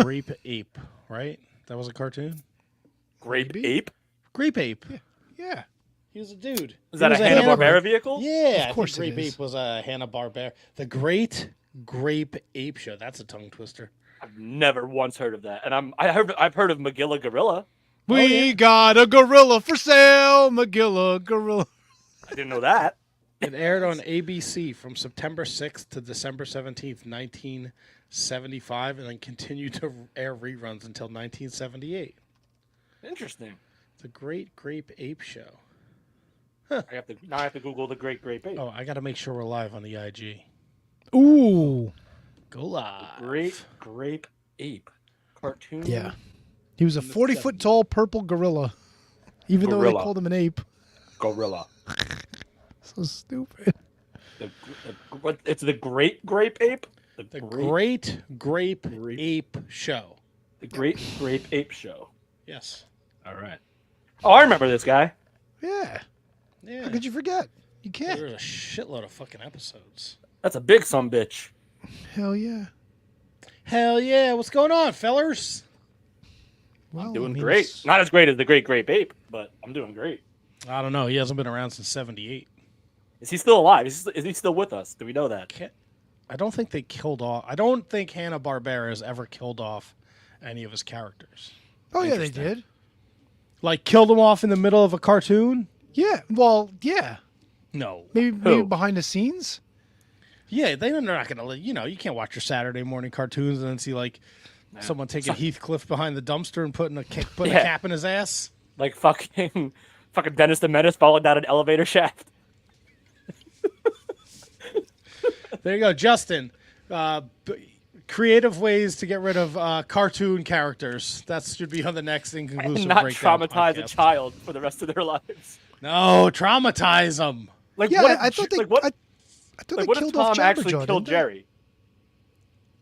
Grape Ape, right? That was a cartoon? Grape Ape? Grape Ape. Yeah. He was a dude. Is that a Hanna-Barbera vehicle? Yeah, Of course I think Grape Ape was a Hanna-Barbera. The Great Grape Ape Show. That's a tongue twister. I've never once heard of that. And I've heard of Magilla Gorilla. We got a gorilla for sale, Magilla Gorilla. I didn't know that. It aired on ABC from September 6th to December 17th, 1975, and then continued to air reruns until 1978. Interesting. The Great Grape Ape Show. I have to Google the Great Grape Ape. Oh, I got to make sure we're live on the IG. Ooh. Go live. Great Grape Ape. Cartoon. Yeah. He was a 40-foot tall purple gorilla, even though they called him an ape. Gorilla. So stupid. It's the Great Grape Ape? The Great Grape Ape Show. The Great Grape Ape Show. Yes. All right. Oh, I remember this guy. Yeah. Yeah. How could you forget? You can't. There's a shitload of fucking episodes. That's a big sumbitch. Hell yeah. Hell yeah. What's going on, fellers? Well, I'm doing great. Not as great as the Great Grape Ape, but I'm doing great. I don't know. He hasn't been around since 78. Is he still alive? Is he still with us? Do we know that? I don't think they killed off. I don't think Hanna-Barbera has ever killed off any of his characters. Oh, yeah, they did. Like, killed them off in the middle of a cartoon? Yeah. Well, yeah. No. Maybe behind the scenes? Yeah, they're not going to let, you can't watch your Saturday morning cartoons and then see, like, someone taking Heathcliff behind the dumpster and putting a cap in his ass. Like fucking Dennis the Menace falling down an elevator shaft. There you go, Justin. Creative ways to get rid of cartoon characters. That should be on the next Inconclusive And not Breakdown traumatize podcast. a child for the rest of their lives. No, traumatize them. Like, Yeah, what if, I thought they. like, what, I thought like, they what if killed off Tom actually Jabberjaw, killed didn't they? Jerry?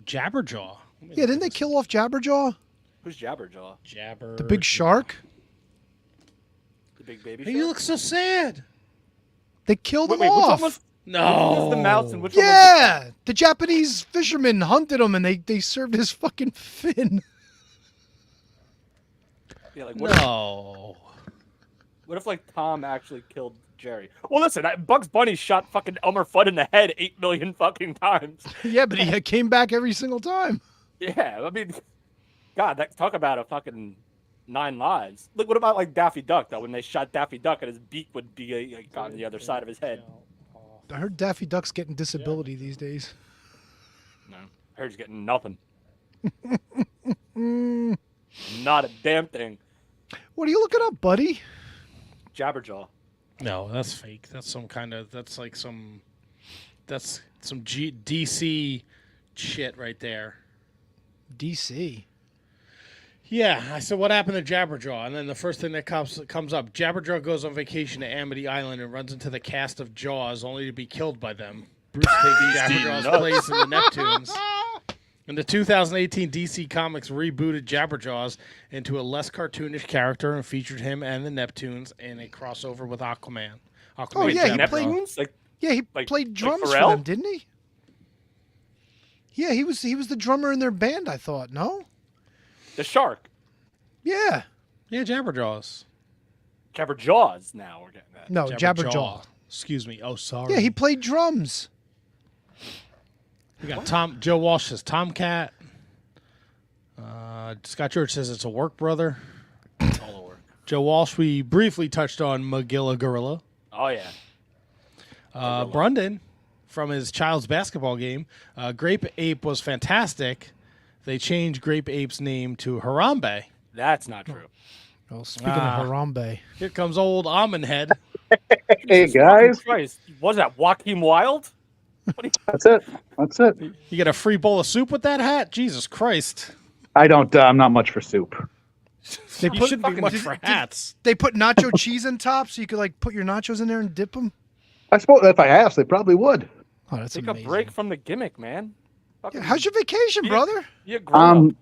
Jabberjaw. Yeah, didn't they kill off Jabberjaw? Who's Jabberjaw? Jabber. The big shark? The big baby Hey, shark? you look so sad. They killed him Which off. one was No. the mouse and which one was Yeah, the Japanese fishermen hunted him and they served his fucking fin. Yeah, like what, No. what if like Tom actually killed Jerry? Well, listen, Bugs Bunny shot fucking Elmer Fudd in the head 8 million fucking times. Yeah, but he came back every single time. Yeah, I mean, God, talk about a fucking 9 lives. Look, what about like Daffy Duck though? When they shot Daffy Duck and his beak would be like on the other side of his head. I heard Daffy Duck's getting disability these days. No, I heard he's getting nothing. Not a damn thing. What are you looking up, buddy? Jabberjaw. No, that's fake. That's some kind of. That's like some. That's some DC shit right there. DC. Yeah, I said, what happened to Jabberjaw? And then the first thing that comes up, Jabberjaw goes on vacation to Amity Island and runs into the cast of Jaws, only to be killed by them. Bruce takes Jabberjaw's place in the Neptunes. And the 2018 DC Comics rebooted Jabberjaws into a less cartoonish character and featured him and the Neptunes in a crossover with Aquaman. Oh, yeah, he played. Neptunes? Yeah, he played drums for them, didn't he? Yeah, he was the drummer in their band. I thought, no. The shark. Yeah. Yeah, Jabberjaws. Jabberjaws now we're getting that. No, Jabberjaw. Excuse me. Oh, sorry. Yeah, he played drums. We got Joe Walsh says Tomcat. Scott George says it's a work brother. It's all a work. Joe Walsh, we briefly touched on Magilla Gorilla. Oh, yeah. Brundon, from his child's basketball game, Grape Ape was fantastic. They changed Grape Ape's name to Harambe. That's not true. Well, speaking of Harambe. Here comes old Almond Head. Hey, guys. Christ. Was that Joaquin Wild? That's it. That's it. You get a free bowl of soup with that hat? Jesus Christ. I don't, I'm not much for soup. They You shouldn't be much for hats. They put nacho cheese on top so you could like put your nachos in there and dip them. I suppose if I asked, they probably would. Oh, that's Take amazing. a break from the gimmick, man. Yeah, how's your vacation, brother? You grown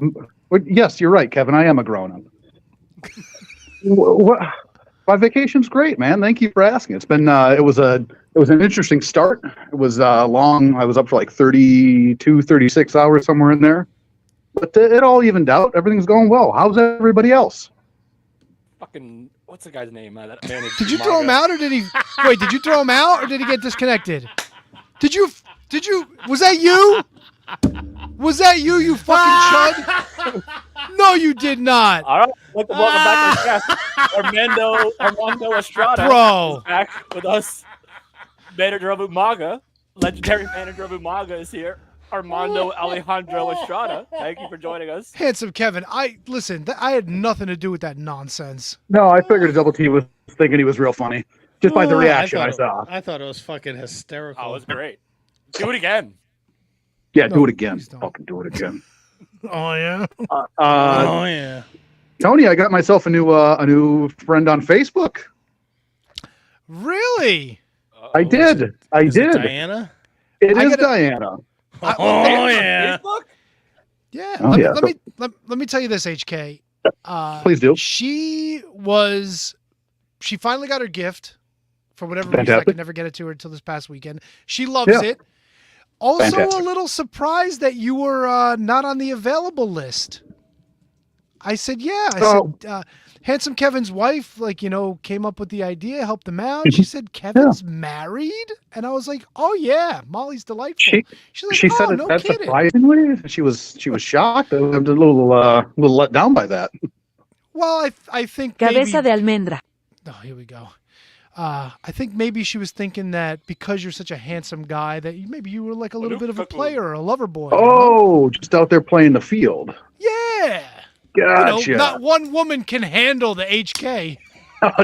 up. Yes, you're right, Kevin. I am a grown-up. What? My vacation's great, man. Thank you for asking. It's been it was an interesting start. It was long. I was up for like 32, 36 hours, somewhere in there. But it all evened out. Everything's going well. How's everybody else? Fucking, what's the guy's name? That man Did you throw him out, or did he? Wait, did you throw him out, or did he get disconnected? Did you? Was that you? Was that you? You fucking chud! No, you did not. All right, welcome back to the cast. Armando Estrada Bro. is back with us. Manager of Umaga, legendary manager of Umaga is here. Armando Alejandro Estrada. Thank you for joining us. Handsome Kevin, I had nothing to do with that nonsense. No, I figured Double T was thinking he was real funny just by the reaction I saw. I thought it was fucking hysterical. Oh, it was great. Do it again. Yeah, No, do it again. please don't. Fucking do it again. Oh yeah. Oh yeah. Tony, I got myself a new friend on Facebook. Really? I did. Is it Diana? It I is gotta- Diana. Oh yeah. Facebook? Yeah. Oh, Let me tell you this, HK. Please do. She finally got her gift for whatever reason. I Fantastic. could never get it to her until this past weekend. She loves Yeah. it. Also, Fantastic. a little surprised that you were not on the available list. I said, yeah. I said, Handsome Kevin's wife, came up with the idea, helped him out. She said, Kevin's married? And I was like, oh, yeah, Molly's delightful. She's like, She oh, said it no that kidding. surprisingly. She was shocked. I was a little let down by that. Well, I think Cabeza maybe... de almendra. Oh, here we go. I think maybe she was thinking that because you're such a handsome guy that maybe you were like a little bit of a player or a lover boy. you know? Oh, just out there playing the field. Yeah. Gotcha. Not one woman can handle the HK.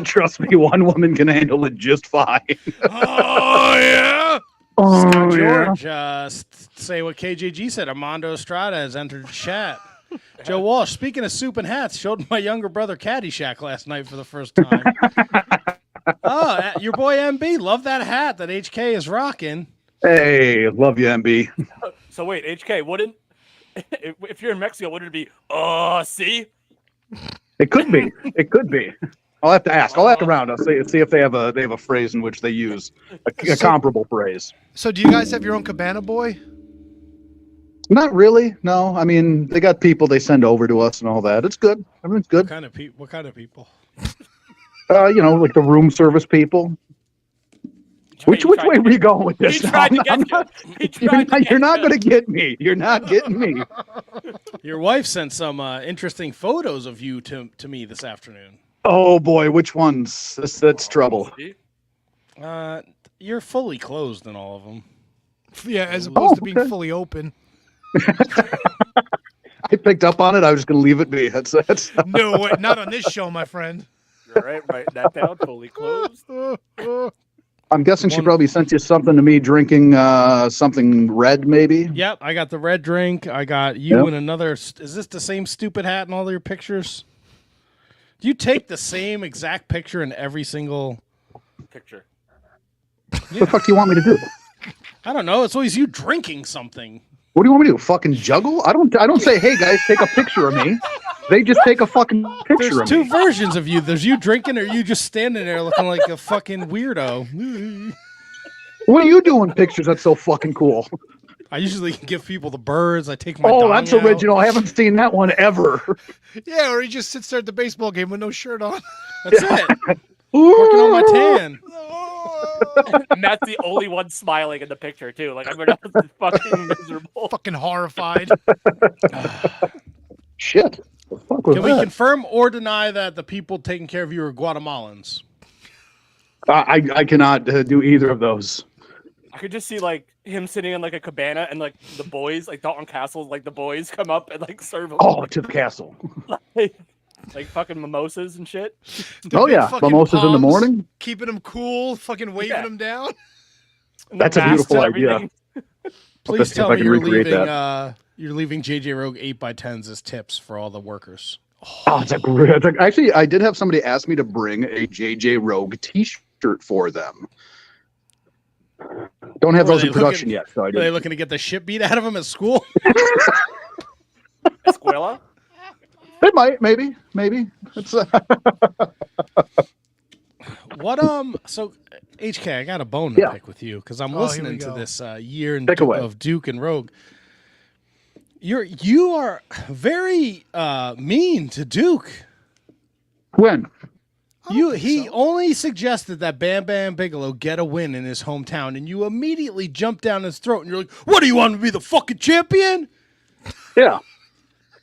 Trust me, one woman can handle it just fine. Oh, yeah. Oh, Scott yeah. George, say what KJG said. Armando Estrada has entered the chat. Joe Walsh, speaking of soup and hats, showed my younger brother Caddyshack last night for the first time. Your boy MB, love that hat that HK is rocking. Hey, love you, MB. So wait, HK, wouldn't if you're in Mexico, wouldn't it be see? It could be. It could be. I'll have to ask. I'll ask around. I'll see if they have a phrase in which they use a comparable phrase. So do you guys have your own cabana boy? Not really. No. I mean, they got people they send over to us and all that. It's good. Everything's good. What kind of people? Like the room service people. Which way were you going with this? He tried to get you. You're not going to get me. You're not getting me. Your wife sent some interesting photos of you to me this afternoon. Oh boy, which ones? That's trouble. You're fully closed in all of them. Yeah, as opposed to being fully open. I picked up on it. I was just going to leave it be. That's No, way, not on this show, my friend. You're right, write that down, fully closed. I'm guessing she probably sent you something to me drinking something red, maybe. Yep, I got the red drink. I got you and another. Is this the same stupid hat in all your pictures? Do you take the same exact picture in every single Picture. What the fuck do you want me to do? I don't know. It's always you drinking something. What do you want me to do? Fucking juggle? I don't say, hey guys, take a picture of me. They just take a fucking picture There's of two me. versions of you. There's you drinking or you just standing there looking like a fucking weirdo. What are you doing pictures that's so fucking cool? I usually give people the birds. I take my Oh, dong that's out. original. I haven't seen that one ever. Yeah, or he just sits there at the baseball game with no shirt on. That's it. Working on my tan. And that's the only one smiling in the picture too. Like everyone else is fucking miserable. Fucking horrified. Shit. The fuck was Can we that? confirm or deny that the people taking care of you are Guatemalans? I cannot do either of those. I could just see like him sitting in like a cabana and like the boys, like Dalton Castle's, like the boys come up and like serve him Oh, to the castle. like fucking mimosas and shit. Oh Big yeah, fucking mimosas in the palms, morning. Keeping them cool, fucking waving Yeah. them down. And the That's a beautiful masks and idea. everything. Please see tell if I me can you're recreate leaving. that. You're leaving JJ Rogue 8x10s as tips for all the workers. Oh, it's a great. Actually, I did have somebody ask me to bring a JJ Rogue T-shirt for them. Don't have Were those they in production looking- yet, so I Are they did. looking to get the shit beat out of them at school? Escuela? They might, maybe. It's What so HK, I got a bone to Yeah. pick with you because I'm Oh, here we listening to go. this year in Pick away. of Duke and Rogue. You are very mean to Duke. When? He only suggested that Bam Bam Bigelow get a win in his hometown, and you immediately jumped down his throat, and you're like, "What do you want to be the fucking champion?" Yeah.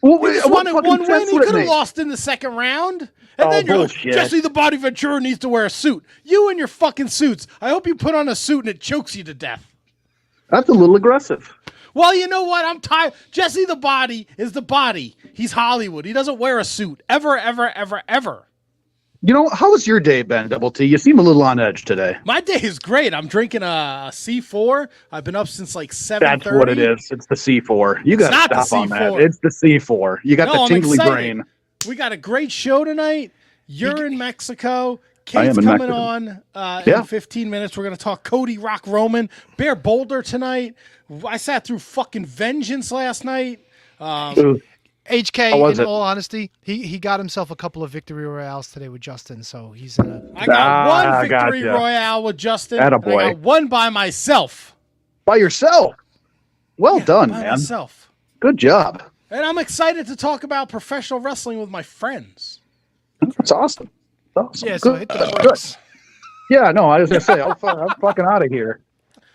Well, He just wanted one win. He could have lost. lost in the second round. And then you're bullshit. like, Jesse the Body Ventura needs to wear a suit. You and your fucking suits. I hope you put on a suit and it chokes you to death. That's a little aggressive. Well, you know what? I'm tired. Jesse the Body is the body. He's Hollywood. He doesn't wear a suit. Ever, ever, ever, ever. You know, how was your day, Ben Double T? You seem a little on edge today. My day is great. I'm drinking a C4. I've been up since like 7:30. That's what it is. It's the C4. You got not to the stop on that. C4. It's the C4. You got No, the I'm tingly excited. brain. We got a great show tonight. You're in Mexico. I am Kate's in coming Mexico. on Yeah. in 15 minutes. We're going to talk Cody Rock Roman, Bear Boulder tonight. I sat through fucking Vengeance last night. Ooh, HK, How was in it? all honesty, he got himself a couple of victory royales today with Justin, so he's in a. I got one victory gotcha. royale with Justin. And I Attaboy. got one by myself. by yourself. Well done, By man. myself. Good job. And I'm excited to talk about professional wrestling with my friends. That's awesome. That's awesome. Yeah, so Good. hit the Good. brakes. Yeah, no, I was gonna say I'm fucking out of here.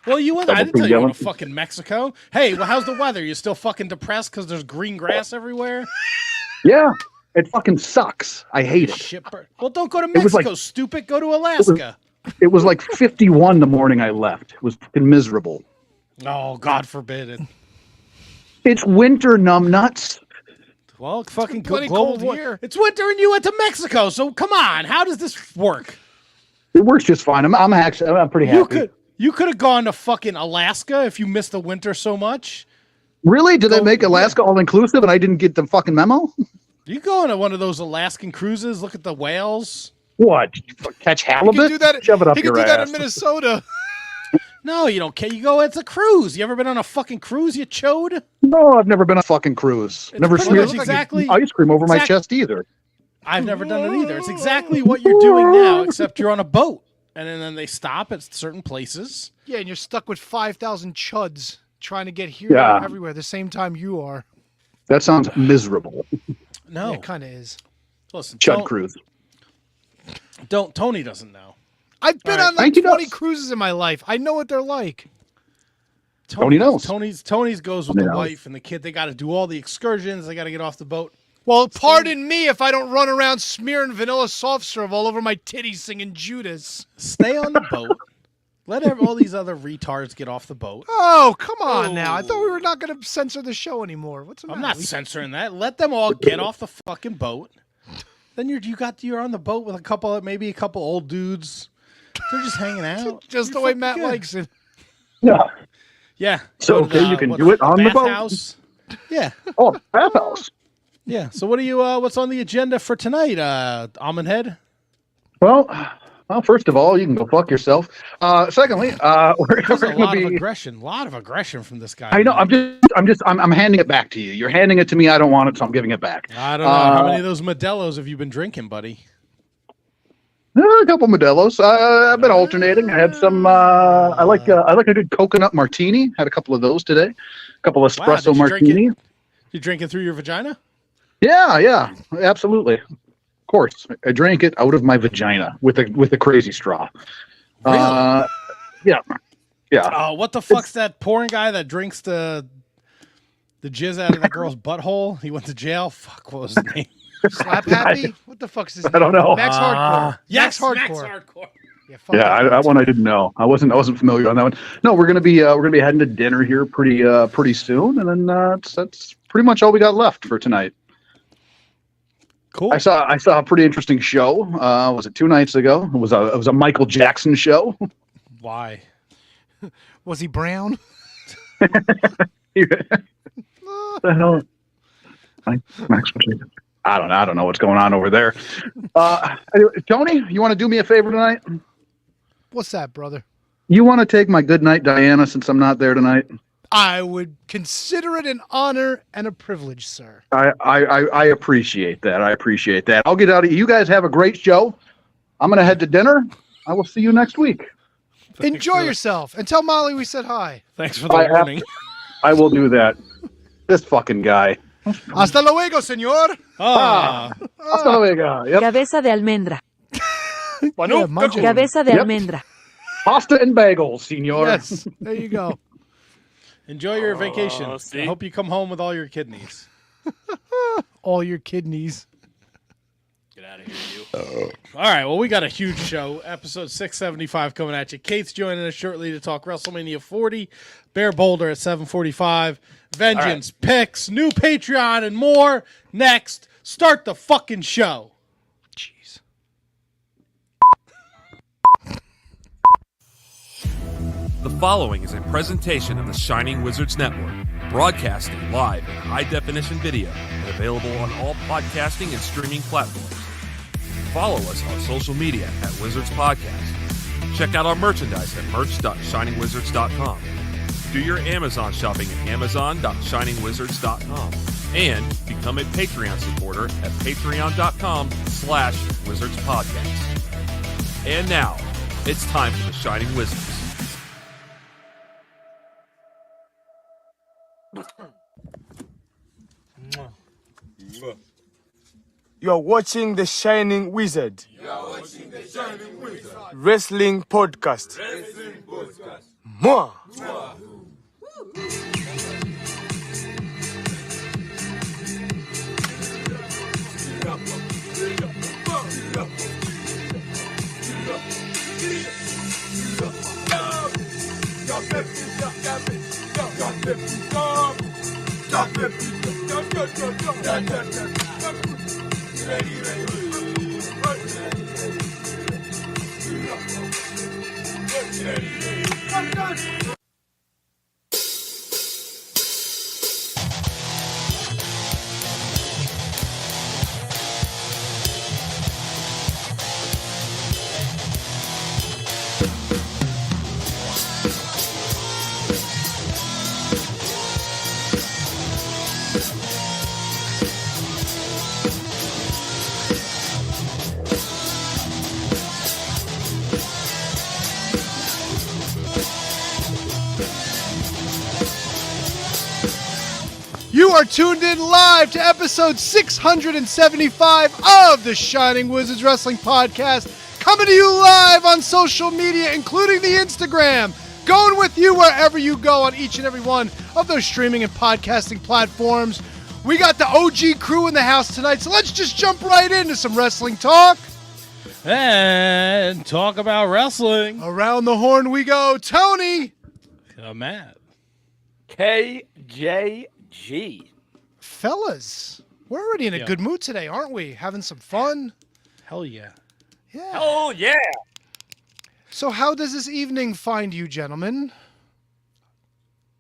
Well, I didn't tell you yelling. went to fucking Mexico. Hey, well, how's the weather? You still fucking depressed because there's green grass everywhere? Yeah, it fucking sucks. I hate it. Shitbird. Well, don't go to was Mexico, like- stupid. Go to Alaska. It was like 51 the morning I left. It was fucking miserable. Oh, God forbid it. It's winter, numbnuts. Well, fucking plenty global cold war- here. It's winter and you went to Mexico, so come on. How does this work? It works just fine. I'm pretty happy. You could have gone to fucking Alaska if you missed the winter so much. Really? Did they Go- make Alaska all inclusive and I didn't get the fucking memo? You go on to one of those Alaskan cruises, look at the whales. What? Catch He halibut? can do that. Shove it up He can your do that ass. in Minnesota. No, you don't care. You go, it's a cruise. You ever been on a fucking cruise, you chode? No, I've never been on a fucking cruise. It's Never pretty smeared much exactly- ice cream over my exact- chest either. I've never done it either. It's exactly what you're doing now, except you're on a boat. And then they stop at certain places. Yeah, and you're stuck with 5,000 chuds trying to get here Yeah. and everywhere the same time you are. That sounds miserable. No. Yeah, it kind of is. Listen, Chud cruise. Tony doesn't know. I've been All right. on like Thank you, 20 Nuts. cruises in my life. I know what they're like. Tony knows. Tony's goes with Tony the knows. wife and the kid. They got to do all the excursions. They got to get off the boat. Well, pardon me if I don't run around smearing vanilla soft serve all over my titties singing Judas. Stay on the boat. Let all these other retards get off the boat. Oh, come on now. I thought we were not going to censor the show anymore. What's the matter? I'm not censoring that. Let them all get off the fucking boat. Then you're on the boat with maybe a couple old dudes. They're just hanging out. Just You're the way fucking Matt good. likes it. Yeah. Yeah. So, Go to okay, you can do it on the boat. bathhouse. Yeah. Oh, bathhouse. Yeah. So what what's on the agenda for tonight, Almond Head? Well, first of all, you can go fuck yourself. Secondly, we're There's a going lot to of be. aggression from this guy. I know. I'm handing it back to you. You're handing it to me. I don't want it, so I'm giving it back. I don't know. How many of those Modelo's have you been drinking, buddy? A couple Modelo's. I've been alternating. I had some. I like a good coconut martini. Had a couple of those today. A couple Wow, espresso did you drink martini. You drinking through your vagina? Yeah, absolutely. Of course, I drank it out of my vagina with a crazy straw. Really? Yeah. Oh, what the fuck's that porn guy that drinks the jizz out of that girl's butthole? He went to jail. Fuck, what was his name? Slap Happy? What the fuck is his name? I don't know. Max Hardcore. Yes, Max Max Hardcore. Hardcore. Yeah, fuck Yeah, that one I didn't know. I wasn't familiar on that one. No, we're gonna be heading to dinner here pretty soon, and then that's pretty much all we got left for tonight. Cool. I saw a pretty interesting show. Was it 2 nights ago? It was a Michael Jackson show. Why? Was he brown? The hell? I don't know what's going on over there. Anyway, Tony, you want to do me a favor tonight? What's that, brother? You want to take my good night, Diana, since I'm not there tonight? I would consider it an honor and a privilege, sir. I appreciate that. I appreciate that. I'll get out of you. You guys have a great show. I'm going to head to dinner. I will see you next week. Enjoy yourself and tell Molly we said hi. Thanks for the warning. I will do that. This fucking guy. Hasta luego, señor. Hasta luego. Yep. Cabeza de almendra. Yeah, mind you. Cabeza de Yep. almendra. Pasta and bagels, senor. Yes, there you go. Enjoy your vacation. see? I hope you come home with all your kidneys. All your kidneys. Get out of here, you. All right, well, we got a huge show. Episode 675 coming at you. Kate's joining us shortly to talk WrestleMania 40. Bear Boulder at 7:45. Vengeance, picks, new Patreon, and more. Next, start the fucking show. Jeez. The following is a presentation of the Shining Wizards Network, broadcasting live in high-definition video and available on all podcasting and streaming platforms. Follow us on social media at Wizards Podcast. Check out our merchandise at merch.shiningwizards.com. Do your Amazon shopping at amazon.shiningwizards.com. And become a Patreon supporter at patreon.com/wizardspodcast. And now, it's time for the Shining Wizards. You're watching The Shining Wizard. Wrestling Podcast. Mwah. You are tuned in live to episode 675 of the Shining Wizards Wrestling Podcast, coming to you live on social media, including the Instagram, going with you wherever you go on each and every one of those streaming and podcasting platforms. We got the OG crew in the house tonight, so let's just jump right into some wrestling talk. And talk about wrestling. Around the horn we go. Tony! Matt. KJG. Fellas, we're already in a Yeah. good mood today, aren't we? Having some fun? Hell yeah. Yeah. Oh, yeah. So how does this evening find you, gentlemen?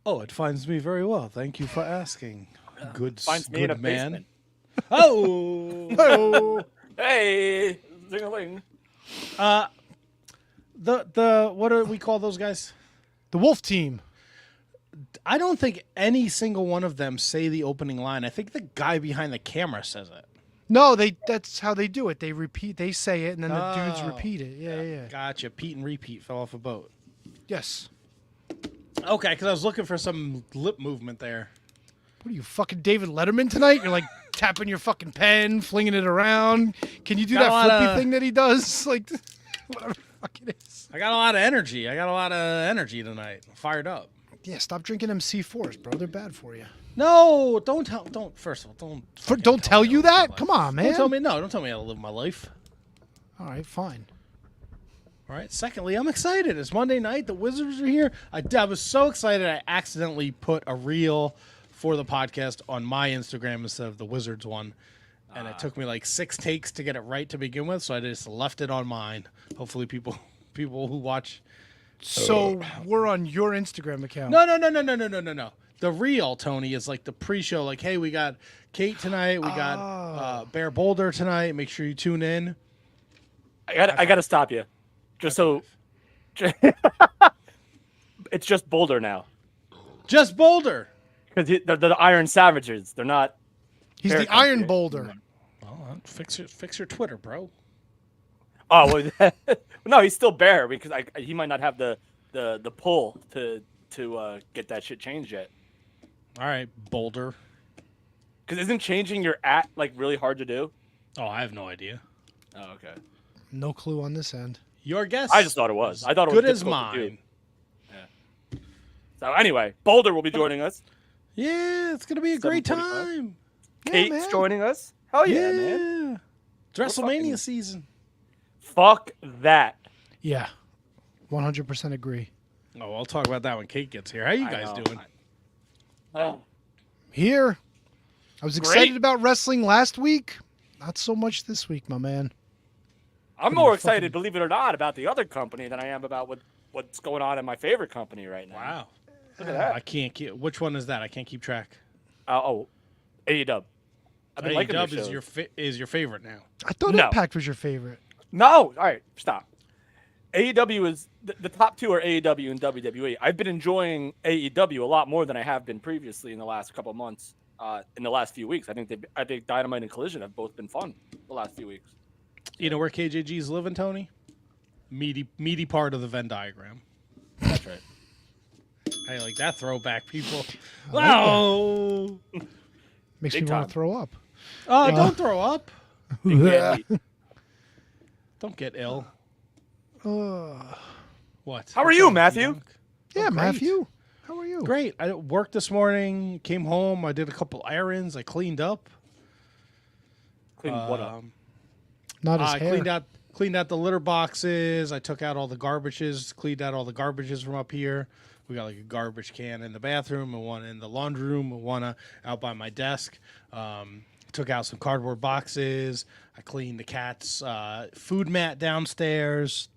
Oh, it finds me very well. Thank you for asking. Good, Finds me in good a man. basement. Oh. Oh, Hey, zing-a-ling. The what do we call those guys? the Wolf Team. I don't think any single one of them say the opening line. I think the guy behind the camera says it. No, that's how they do it. They repeat, they say it, and then the dudes Oh. repeat it. Yeah. Gotcha. Pete and Repeat fell off a boat. Yes. Okay, because I was looking for some lip movement there. What are you, fucking David Letterman tonight? You're like tapping your fucking pen, flinging it around. Can you do Got a that lot flippy of- thing that he does? Like, whatever the fuck it is. I got a lot of energy. Tonight. I'm fired up. Yeah, stop drinking them C4s, bro. They're bad for you. No, don't tell. Don't. First of all, don't. fucking Don't tell me you how to live that? my Come life. on, man. Don't tell me. No, don't tell me how to live my life. All right, fine. All right. Secondly, I'm excited. It's Monday night. The Wizards are here. I was so excited. I accidentally put a reel for the podcast on my Instagram instead of the Wizards one, and it took me like 6 takes to get it right to begin with. So I just left it on mine. Hopefully, people who watch. So we're on your Instagram account. No. The reel, Tony, is like the pre-show. Like, hey, we got Kate tonight. We got Bear Boulder tonight. Make sure you tune in. I gotta stop you. Just so. It's just Boulder now. Just Boulder. Because they're the Iron Savages. They're not. He's Bear the Iron Country. Boulder. Well, fix your Twitter, bro. Oh, well, no, he's still Bear because he might not have the pull to get that shit changed yet. All right, Boulder. Because isn't changing your @ like really hard to do? Oh, I have no idea. Oh, okay. No clue on this end. Your guess? I just thought it was. I thought it was good as difficult to do. mine. So anyway, Boulder will be joining us. Yeah, it's gonna be a great 7:45. time. Kate's man. joining us. Hell yeah, man. It's WrestleMania fucking- season. Fuck that. Yeah, 100% agree. Oh, I'll talk about that when Kate gets here. How you I guys know. doing? Oh. Here, I was excited about wrestling last week. Not so much this week, my man. I'm more excited, believe it or not, about the other company than I am about what's going on in my favorite company right now. Wow. Look at that. I can't keep. Which one is that? I can't keep track. AEW. I've been liking their AEW shows. is your favorite now. I thought No. Impact was your favorite. No, all right, stop. AEW is the top two are AEW and WWE. I've been enjoying AEW a lot more than I have been previously in the last couple of months. In the last few weeks, I think Dynamite and Collision have both been fun the last few weeks. You know where KJG's living, Tony? Meaty part of the Venn diagram. That's right. I like that throwback, people. I like that. Wow. Makes Big me want time. to throw up. Oh, don't throw up. Big man meat. Don't get ill. What? How are What's you, up, Matthew? Young? Yeah, great. Matthew. How are you? Great. I worked this morning, came home, I did a couple errands, I cleaned up. Clean what up? Not his I hair. cleaned out the litter boxes. I took out all the garbages, cleaned out all the garbages from up here. We got like a garbage can in the bathroom and one in the laundry room and one out by my desk. Took out some cardboard boxes. I cleaned the cat's food mat downstairs.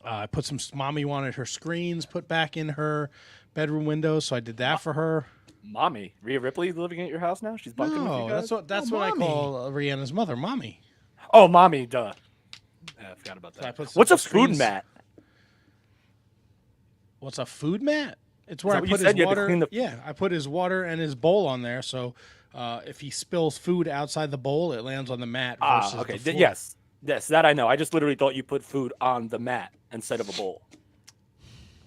I put some. Mommy wanted her screens put back in her bedroom window, so I did that for her. Mommy, Rhea Ripley living at your house now? She's bunking with you No, guys? that's what I Mommy. call Rihanna's mother, Mommy. Oh, mommy, duh. Yeah, I forgot about So I that. put some What's a food screens- mat? What's a food mat? It's where that I what you put said? his You had to water. clean the- Yeah, I put his water and his bowl on there. So if he spills food outside the bowl, it lands on the mat. Versus Okay. the floor. Yes, that I know. I just literally thought you put food on the mat instead of a bowl.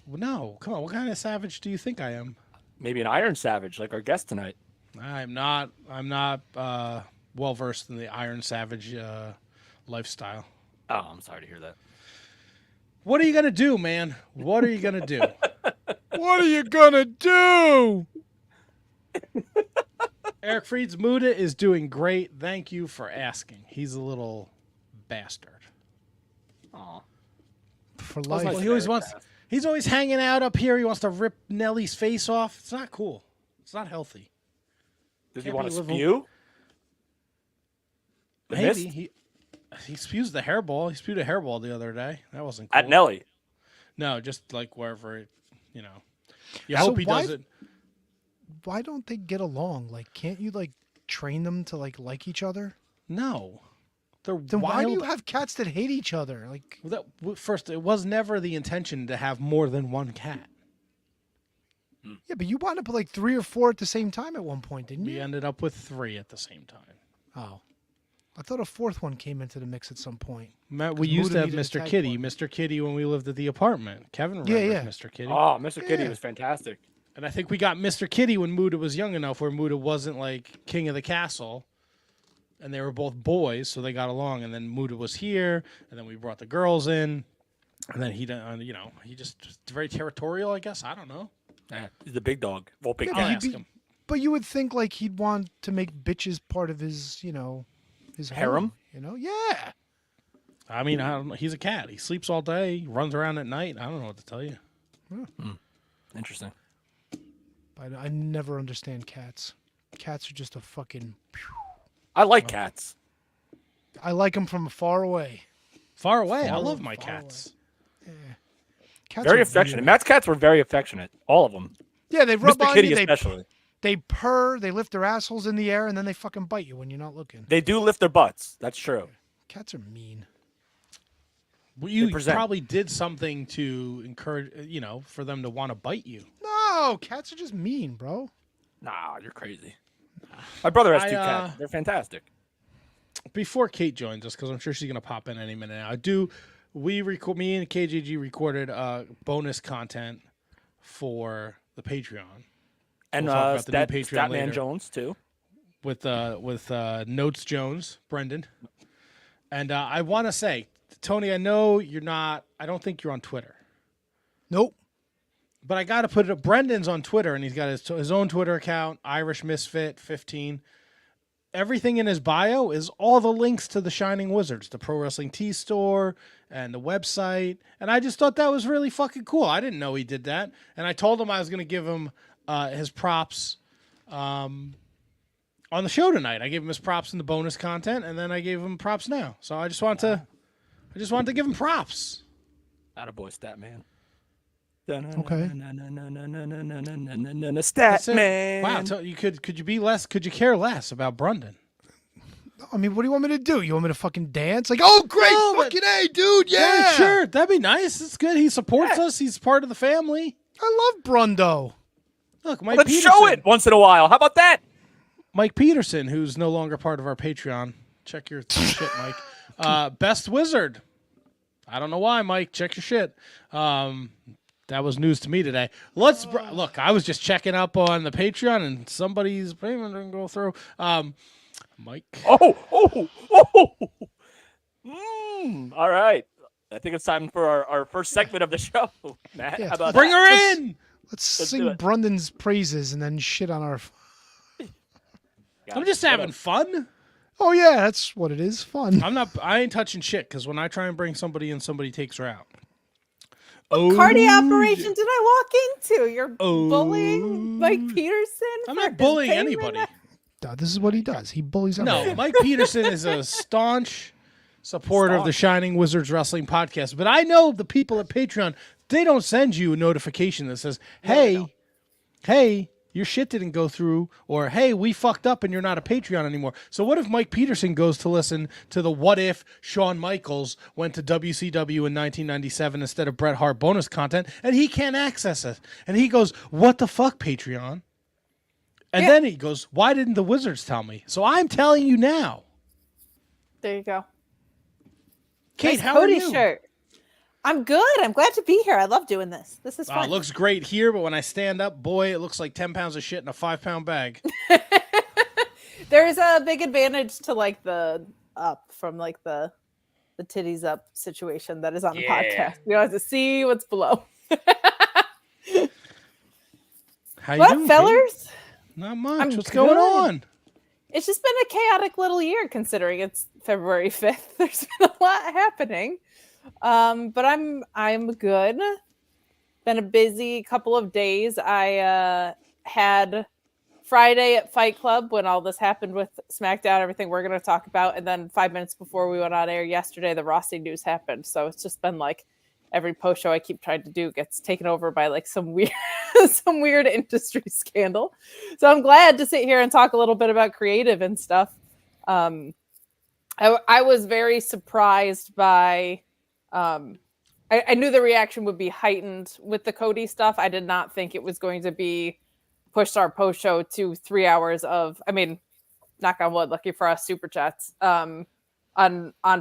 Well, no, come on. What kind of savage do you think I am? Maybe an Iron Savage like our guest tonight. I'm not. Well versed in the Iron Savage lifestyle. Oh, I'm sorry to hear that. What are you gonna do, man? What are you gonna do? What are you gonna do? Eric Freed's Muda is doing great. Thank you for asking. He's a little bastard. Aw. For Well, life. nice Well, he always Eric wants. asked. He's always hanging out up here. He wants to rip Nellie's face off. It's not cool. It's not healthy. Does he Can't want be to living- spew? The Maybe mist? he spews the hairball. He spewed a hairball the other day. That wasn't cool. At Nelly. No, just like wherever it, you know. You So hope he why- does it. Why don't they get along? Like, can't you like train them to like each other? No, they're Then wild. why do you have cats that hate each other? Like, First, it was never the intention to have more than one cat. yeah, but you wound up with like 3 or 4 at the same time at one point, didn't We you? ended up with 3 at the same time. Oh, I thought a 4th one came into the mix at some point. Matt, we 'Cause used to Muda have needed a Mr. tag Kitty. partner. Mr. Kitty when we lived at the apartment. Kevin remembers yeah. Mr. Kitty. Oh, Mr. Kitty Yeah. was fantastic. And I think we got Mr. Kitty when Muda was young enough where Muda wasn't like king of the castle. And they were both boys, so they got along. And then Muda was here, and then we brought the girls in. And then he just very territorial, I guess. I don't know. Yeah, he's the big dog. Well, big Yeah, I'll but cat. you'd ask be- him. But you would think like he'd want to make bitches part of his, his Harem? home, Yeah. I mean, I don't know. He's a cat. He sleeps all day, runs around at night. I don't know what to tell you. Interesting. But I never understand cats. Cats are just a fucking. I like cats. I like them from far away. Far away. I Far- love my far cats. Cats Very are affectionate. weird. Matt's cats were very affectionate. All of them. Yeah, they rub Mr. on Kitty you. especially. They purr. They lift their assholes in the air, and then they fucking bite you when you're not looking. They do lift their butts. That's true. Cats are mean. Well, you present. probably did something to encourage, for them to want to bite you. No, cats are just mean, bro. Nah, you're crazy. My brother has I, 2 cats. They're fantastic. Before Kate joins us, because I'm sure she's going to pop in any minute now, me and KJG recorded bonus content for the Patreon. And We'll talk about the new Patreon Statman later. Jones too. With Notes Jones, Brendan. And I want to say, Tony, I know you're not. I don't think you're on Twitter. Nope. But I got to put it. Brendan's on Twitter, and he's got his own Twitter account, Irish Misfit 15. Everything in his bio is all the links to the Shining Wizards, the Pro Wrestling Tee store, and the website. And I just thought that was really fucking cool. I didn't know he did that. And I told him I was going to give him his props on the show tonight. I gave him his props in the bonus content, and then I gave him props now. So I just wanted to give him props. Attaboy, Statman. Okay. Statman. Wow, so could you be less? Could you care less about Brendan? I mean, what do you want me to do? You want me to fucking dance? Like, oh, great, No, but- fucking A, dude, yeah. Sure, that'd be nice. It's good. He supports us. He's part of the family. I love Brundo. Look, Mike Let's Peterson. show it once in a while. How about that? Mike Peterson, who's no longer part of our Patreon. Check your shit, Mike. Best Wizard. I don't know why, Mike. Check your shit. That was news to me today. Look. I was just checking up on the Patreon, and somebody's payment didn't go through. Mike. Oh. All right. I think it's time for our first segment of the show. Matt, Yeah. how about Bring that? her in. Let's do sing it. Brunden's praises and then shit on our. I'm just having fun. Oh yeah, that's what it is. Fun. I ain't touching shit because when I try and bring somebody in, somebody takes her out. Cardi operation did I walk into? You're Oh. bullying Mike Peterson? I'm for not his bullying payment? anybody. This is what he does. He bullies No, everyone. Mike Peterson is a staunch supporter of the Shining Wizards Wrestling Podcast. But I know the people at Patreon, they don't send you a notification that says, hey, your shit didn't go through, or hey, we fucked up and you're not a Patreon anymore. So what if Mike Peterson goes to listen to the What If Shawn Michaels went to WCW in 1997 instead of Bret Hart bonus content, and he can't access it? And he goes, what the fuck, Patreon? And then he goes, why didn't the Wizards tell me? So I'm telling you now. There you go. Kate, Nice how Cody are you? shirt. I'm good. I'm glad to be here. I love doing this. This is It fun. looks great here, but when I stand up, boy, it looks like 10 pounds of shit in a 5-pound bag. There's a big advantage to like the up from like the titties up situation that is on the podcast. You don't have to see what's below. How you What, doing, Kate? fellers? Not much. I'm What's going good. on? It's just been a chaotic little year considering it's February 5th. There's been a lot happening. But I'm good. Been a busy couple of days. I had Friday at Fight Club when all this happened with SmackDown, everything we're going to talk about. And then 5 minutes before we went on air yesterday, the Rossi news happened. So it's just been like every post show I keep trying to do gets taken over by like some weird industry scandal. So I'm glad to sit here and talk a little bit about creative and stuff. I was very surprised by, I knew the reaction would be heightened with the Cody stuff. I did not think it was going to be pushed our post show to 3 hours of, I mean, knock on wood, lucky for us, super chats on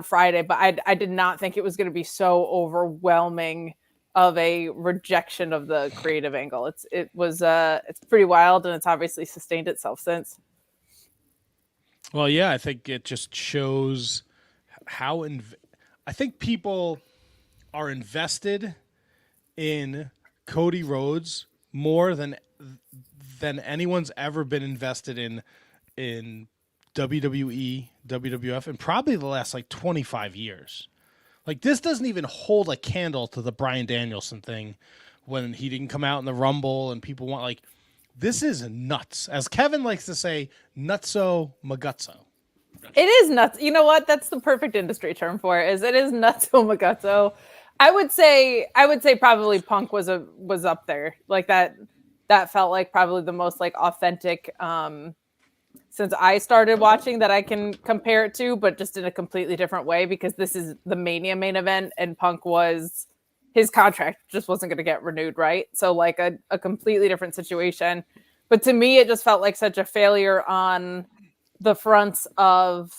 Friday, but I did not think it was going to be so overwhelming of a rejection of the creative angle. It's pretty wild, and it's obviously sustained itself since. Well, yeah, I think it just shows how I think people are invested in Cody Rhodes more than anyone's ever been invested in WWE, WWF, and probably the last like 25 years. Like, this doesn't even hold a candle to the Bryan Danielson thing when he didn't come out in the Rumble and people want, like, this is nuts. As Kevin likes to say, nutso magutso. It is nuts. You know what? That's the perfect industry term for it. It is nutso magutso. I would say probably Punk was up there. Like that felt like probably the most like authentic since I started watching that I can compare it to, but just in a completely different way because this is the Mania main event and Punk was his contract just wasn't going to get renewed, right? So like a completely different situation. But to me, it just felt like such a failure on the fronts of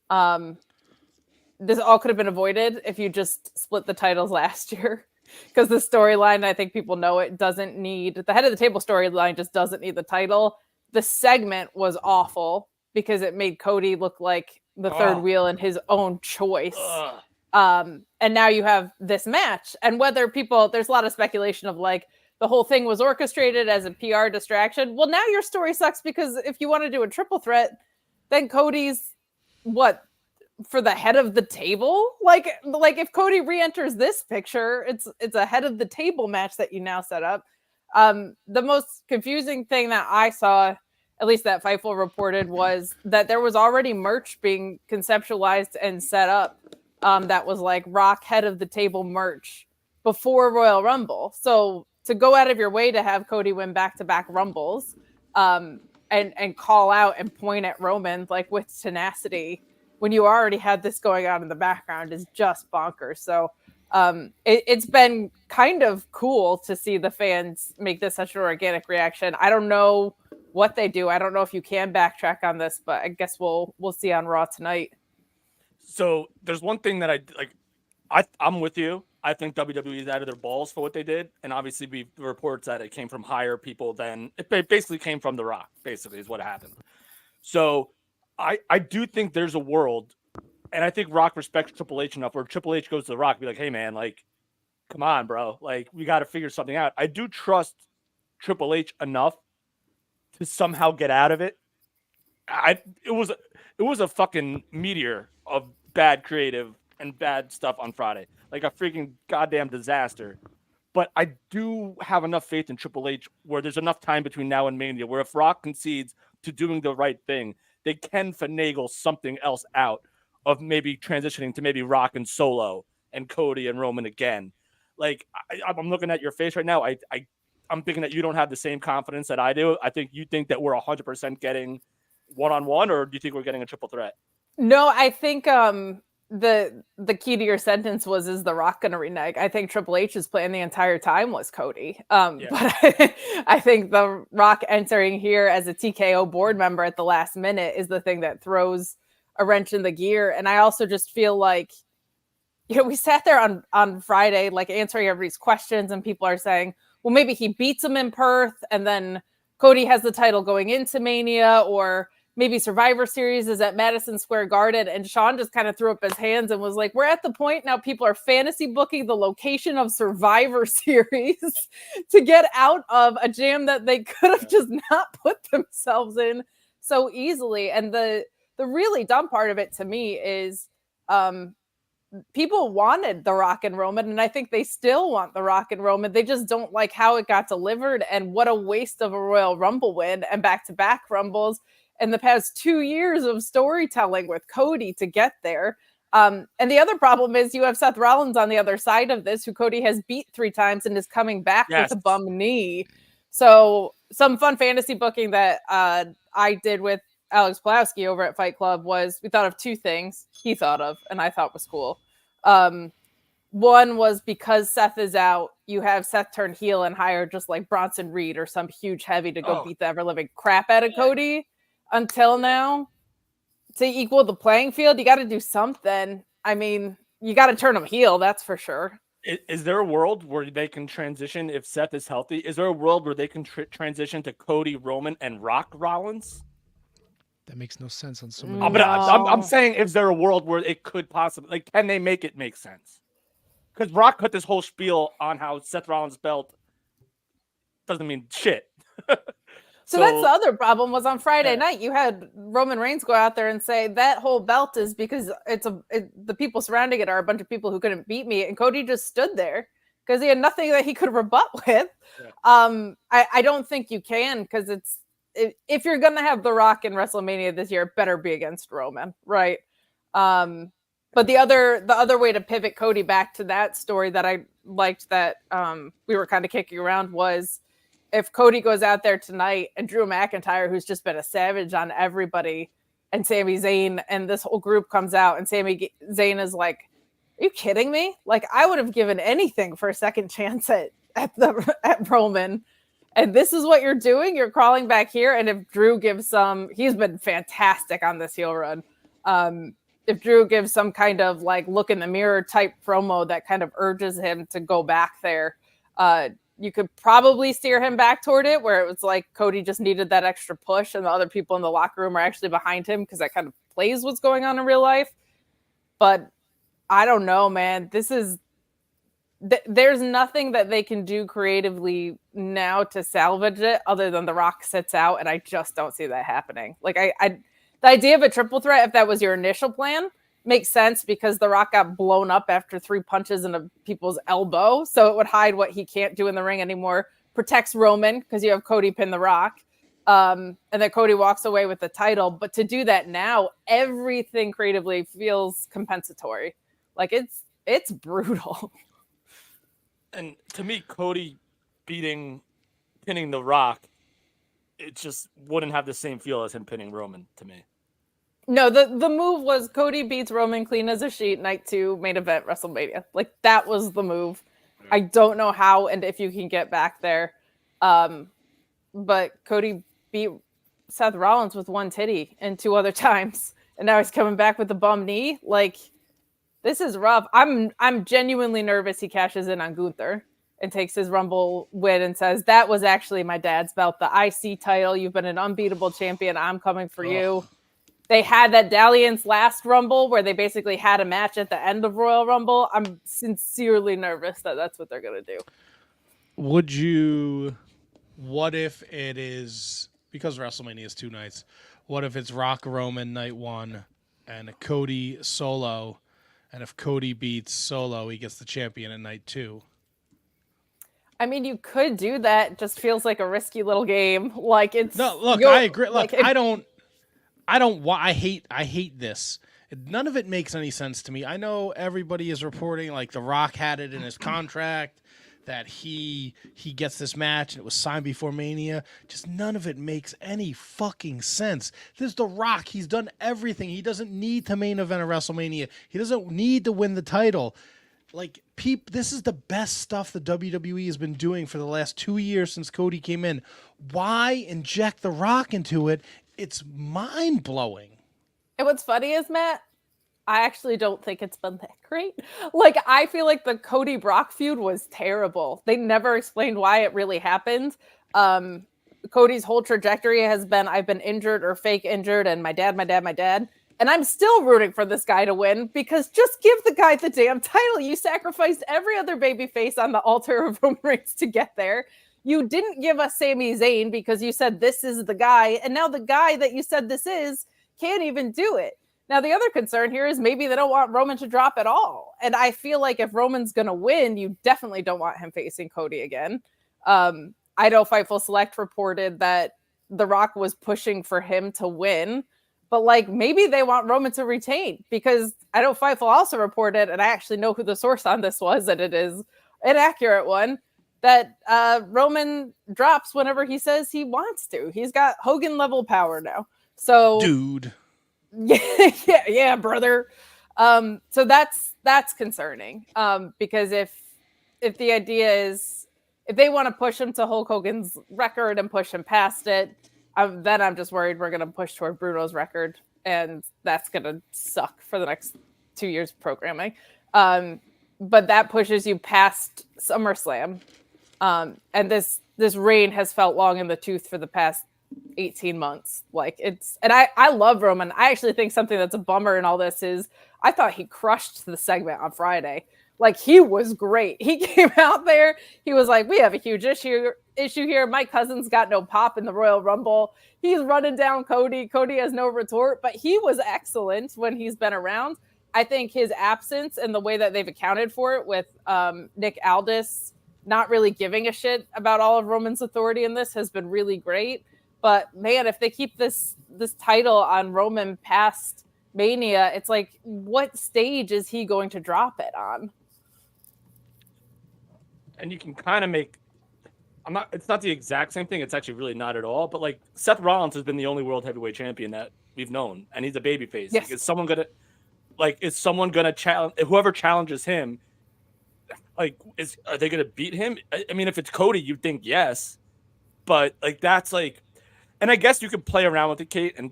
this all could have been avoided if you just split the titles last year. because the storyline, I think people know it doesn't need the head of the table storyline, just doesn't need the title. The segment was awful because it made Cody look like the third wheel in his own choice. And now you have this match, and whether people, there's a lot of speculation of like the whole thing was orchestrated as a PR distraction. Well, now your story sucks because if you want to do a triple threat, then Cody's what? For the head of the table, like if Cody re-enters this picture, it's a head of the table match that you now set up. The most confusing thing that I saw, at least that Fightful reported, was that there was already merch being conceptualized and set up that was like Rock head of the table merch before Royal Rumble. So to go out of your way to have Cody win back-to-back Rumbles and call out and point at Roman like with tenacity when you already had this going on in the background is just bonkers. So it's been kind of cool to see the fans make this such an organic reaction. I don't know what they do. I don't know if you can backtrack on this, but I guess we'll see on Raw tonight. So there's one thing that I'm with you. I think WWE is out of their balls for what they did. And obviously we reports that it came from higher people than it basically came from The Rock, basically is what happened. So I do think there's a world, and I think Rock respects Triple H enough where Triple H goes to The Rock and be like, hey, man, like, come on, bro. Like, we got to figure something out. I do trust Triple H enough to somehow get out of it. It was a fucking meteor of bad creative and bad stuff on Friday. Like a freaking goddamn disaster. But I do have enough faith in Triple H where there's enough time between now and Mania where if Rock concedes to doing the right thing, they can finagle something else out of maybe transitioning to maybe Rock and Solo and Cody and Roman again. Like I'm looking at your face right now. I'm thinking that you don't have the same confidence that I do. I think you think that we're 100% getting one-on-one, or do you think we're getting a triple threat? No, I think the key to your sentence was, is The Rock going to renege? I think Triple H's plan the entire time was Cody. But I think The Rock entering here as a TKO board member at the last minute is the thing that throws a wrench in the gear. And I also just feel like, we sat there on Friday, like answering everybody's questions, and people are saying, well, maybe he beats him in Perth and then Cody has the title going into Mania, or maybe Survivor Series is at Madison Square Garden. And Sean just kind of threw up his hands and was like, we're at the point now people are fantasy booking the location of Survivor Series to get out of a jam that they could have just not put themselves in so easily. And the really dumb part of it to me is people wanted The Rock and Roman, and I think they still want The Rock and Roman. They just don't like how it got delivered, and what a waste of a Royal Rumble win and back-to-back Rumbles in the past 2 years of storytelling with Cody to get there. And the other problem is you have Seth Rollins on the other side of this, who Cody has beat 3 times and is coming back with a bum knee. So some fun fantasy booking that I did with Alex Pulaski over at Fight Club was, we thought of 2 things he thought of and I thought was cool. One was, because Seth is out, you have Seth turn heel and hire just like Bronson Reed or some huge heavy to go beat the ever living crap out of Cody. Until now, to equal the playing field, you got to do something. I mean, you got to turn him heel, that's for sure. Is there a world where they can transition if Seth is healthy? Is there a world where they can transition to Cody, Roman, and Rock Rollins? That makes no sense on so many. But I'm saying, is there a world where it could possibly, like, can they make it make sense? Because Rock put this whole spiel on how Seth Rollins' belt doesn't mean shit. So that's the other problem, was on Friday night, you had Roman Reigns go out there and say that whole belt is because the people surrounding it are a bunch of people who couldn't beat me. And Cody just stood there because he had nothing that he could rebut with. Yeah. I don't think you can, because if you're going to have The Rock in WrestleMania this year, it better be against Roman, right? But the other way to pivot Cody back to that story that I liked that we were kind of kicking around was, if Cody goes out there tonight and Drew McIntyre, who's just been a savage on everybody, and Sami Zayn, and this whole group comes out and Sami Zayn is like, are you kidding me? Like, I would have given anything for a second chance at Roman. And this is what you're doing? You're crawling back here. And if Drew gives he's been fantastic on this heel run. if Drew gives some kind of like look in the mirror type promo that kind of urges him to go back there, you could probably steer him back toward it, where it was like Cody just needed that extra push and the other people in the locker room are actually behind him because that kind of plays what's going on in real life. But I don't know, man. There's nothing that they can do creatively now to salvage it other than The Rock sits out, and I just don't see that happening. Like the idea of a triple threat, if that was your initial plan, makes sense because The Rock got blown up after 3 punches in people's elbow, so it would hide what he can't do in the ring anymore, protects Roman because you have Cody pin The Rock, and then Cody walks away with the title. But to do that now, everything creatively feels compensatory. Like it's brutal. And to me, Cody pinning The Rock, it just wouldn't have the same feel as him pinning Roman to me. No, the move was Cody beats Roman clean as a sheet, night 2, main event, WrestleMania. Like, that was the move. I don't know how and if you can get back there. But Cody beat Seth Rollins with 1 titty and 2 other times. And now he's coming back with the bum knee. Like, this is rough. I'm genuinely nervous he cashes in on Gunther and takes his Rumble win and says, that was actually my dad's belt, the IC title. You've been an unbeatable champion. I'm coming for you. They had that dalliance last Rumble where they basically had a match at the end of Royal Rumble. I'm sincerely nervous that that's what they're going to do. What if it is, because WrestleMania is 2 nights, what if it's Rock Roman night 1 and Cody Solo, and if Cody beats Solo, he gets the champion at night 2? I mean, you could do that. It just feels like a risky little game. Like it's no. Look, I agree. Look, I hate this. None of it makes any sense to me. I know everybody is reporting like The Rock had it in his contract that he gets this match and it was signed before Mania. Just none of it makes any fucking sense. This is The Rock. He's done everything. He doesn't need to main event a WrestleMania. He doesn't need to win the title. Like, this is the best stuff the WWE has been doing for the last 2 years since Cody came in. Why inject The Rock into it? It's mind-blowing. And what's funny is, Matt, I actually don't think it's been that great. Like, I feel like the Cody Brock feud was terrible. They never explained why it really happened. Cody's whole trajectory has been, I've been injured or fake injured, and my dad. And I'm still rooting for this guy to win because just give the guy the damn title. You sacrificed every other babyface on the altar of Roman Reigns to get there. You didn't give us Sami Zayn because you said this is the guy. And now the guy that you said this is can't even do it. Now, the other concern here is maybe they don't want Roman to drop at all. And I feel like if Roman's going to win, you definitely don't want him facing Cody again. I know Fightful Select reported that The Rock was pushing for him to win. But, like, maybe they want Roman to retain because I know Fightful also reported, and I actually know who the source on this was, and it is an accurate one, that Roman drops whenever he says he wants to. He's got Hogan-level power now. So, dude. Yeah, brother. So that's concerning because if the idea is if they want to push him to Hulk Hogan's record and push him past it, then I'm just worried we're going to push toward Bruno's record, and that's going to suck for the next 2 years of programming. But that pushes you past SummerSlam. And this reign has felt long in the tooth for the past 18 months. And I love Roman. I actually think something that's a bummer in all this is I thought he crushed the segment on Friday. Like, he was great. He came out there. He was like, we have a huge issue here. My cousin's got no pop in the Royal Rumble. He's running down Cody. Cody has no retort, but he was excellent when he's been around. I think his absence and the way that they've accounted for it with Nick Aldis not really giving a shit about all of Roman's authority in this has been really great. But, man, if they keep this title on Roman past Mania, it's like, what stage is he going to drop it on? And you can kind of it's not the exact same thing. It's actually really not at all. But like Seth Rollins has been the only world heavyweight champion that we've known. And he's a babyface. Yes. Is someone going to challenge whoever challenges him? Like, are they going to beat him? I mean, if it's Cody, you'd think yes. But like, that's like, and I guess you could play around with it, Kate, and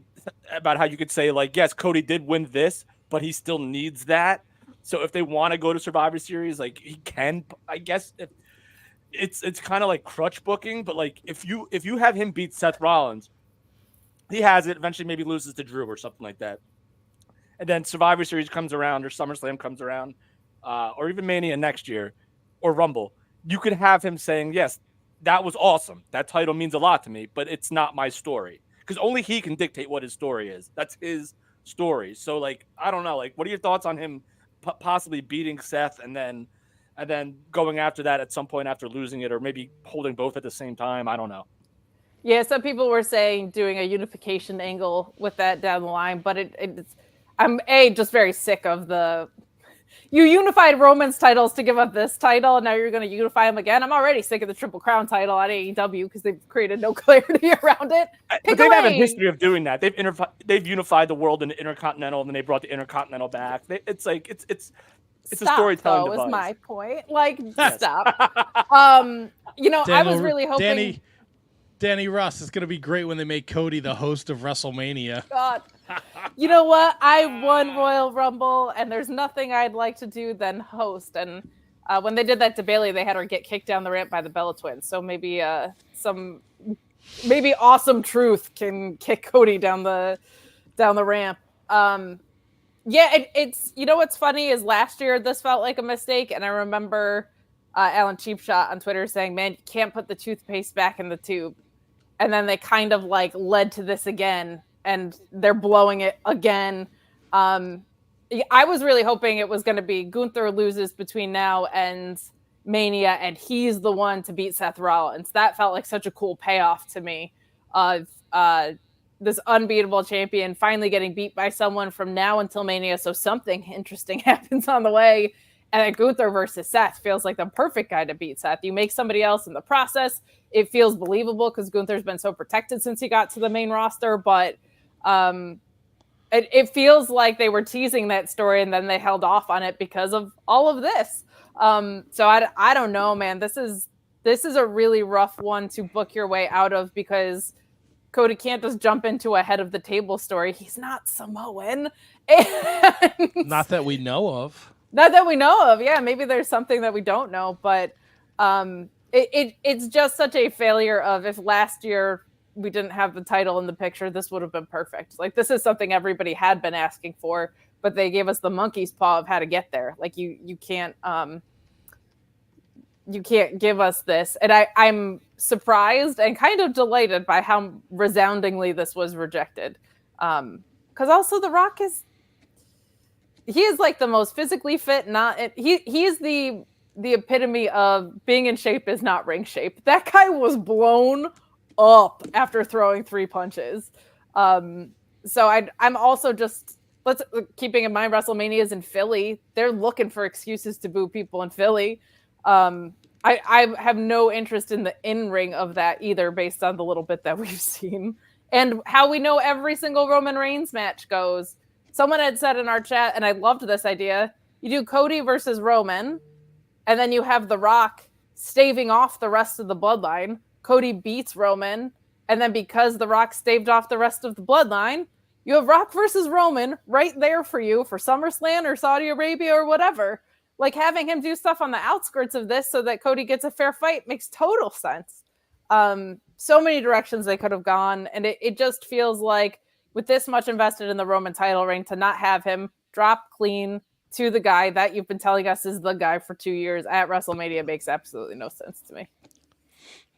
about how you could say like, yes, Cody did win this, but he still needs that. So if they want to go to Survivor Series, like he can, I guess it's kind of like crutch booking, but like if you have him beat Seth Rollins, he has it, eventually maybe loses to Drew or something like that. And then Survivor Series comes around or SummerSlam comes around, or even Mania next year or Rumble. You could have him saying, yes, that was awesome. That title means a lot to me, but it's not my story. Because only he can dictate what his story is. That's his story. So, like, I don't know. Like, what are your thoughts on him possibly beating Seth and then going after that at some point after losing it, or maybe holding both at the same time? I don't know. Yeah, some people were saying doing a unification angle with that down the line, but I'm just very sick of you unified Roman's titles to give up this title, and now you're going to unify them again. I'm already sick of the Triple Crown title at AEW because they've created no clarity around it. But they've had a history of doing that. They've unified the world in the Intercontinental, and then they brought the Intercontinental back. It's a storytelling device. Was my point. Like, stop. I was really hoping. Danny Russ, it's going to be great when they make Cody the host of WrestleMania. God. You know what? I won Royal Rumble, and there's nothing I'd like to do than host. And when they did that to Bayley, they had her get kicked down the ramp by the Bella Twins. So maybe maybe Awesome Truth can kick Cody down the ramp. It's what's funny is last year this felt like a mistake, and I remember Alan Cheapshot on Twitter saying, "Man, you can't put the toothpaste back in the tube." And then they kind of like led to this again, and they're blowing it again. I was really hoping it was going to be Gunther loses between now and Mania, and he's the one to beat Seth Rollins. That felt like such a cool payoff to me of this unbeatable champion finally getting beat by someone from now until Mania. So something interesting happens on the way. And then Gunther versus Seth feels like the perfect guy to beat Seth. You make somebody else in the process. It feels believable because Gunther's been so protected since he got to the main roster. But it feels like they were teasing that story and then they held off on it because of all of this. So I don't know, man. This is a really rough one to book your way out of because Cody can't just jump into a head of the table story. He's not Samoan. Not that we know of. Not that we know of. Yeah, maybe there's something that we don't know, but it's just such a failure of if last year we didn't have the title in the picture, this would have been perfect. Like this is something everybody had been asking for, but they gave us the monkey's paw of how to get there. Like you can't give us this. And I'm surprised and kind of delighted by how resoundingly this was rejected. Because also The Rock he is like the most physically fit. He's the epitome of being in shape is not ring shape. That guy was blown up after throwing 3 punches. So I'm also just keeping in mind WrestleMania is in Philly. They're looking for excuses to boo people in Philly. I have no interest in the in-ring of that either, based on the little bit that we've seen and how we know every single Roman Reigns match goes. Someone had said in our chat, and I loved this idea, you do Cody versus Roman, and then you have The Rock staving off the rest of the bloodline. Cody beats Roman, and then because The Rock staved off the rest of the bloodline, you have Rock versus Roman right there for you for SummerSlam or Saudi Arabia or whatever. Like having him do stuff on the outskirts of this so that Cody gets a fair fight makes total sense. So many directions they could have gone, and it just feels like with this much invested in the Roman title reign, to not have him drop clean to the guy that you've been telling us is the guy for 2 years at WrestleMania makes absolutely no sense to me.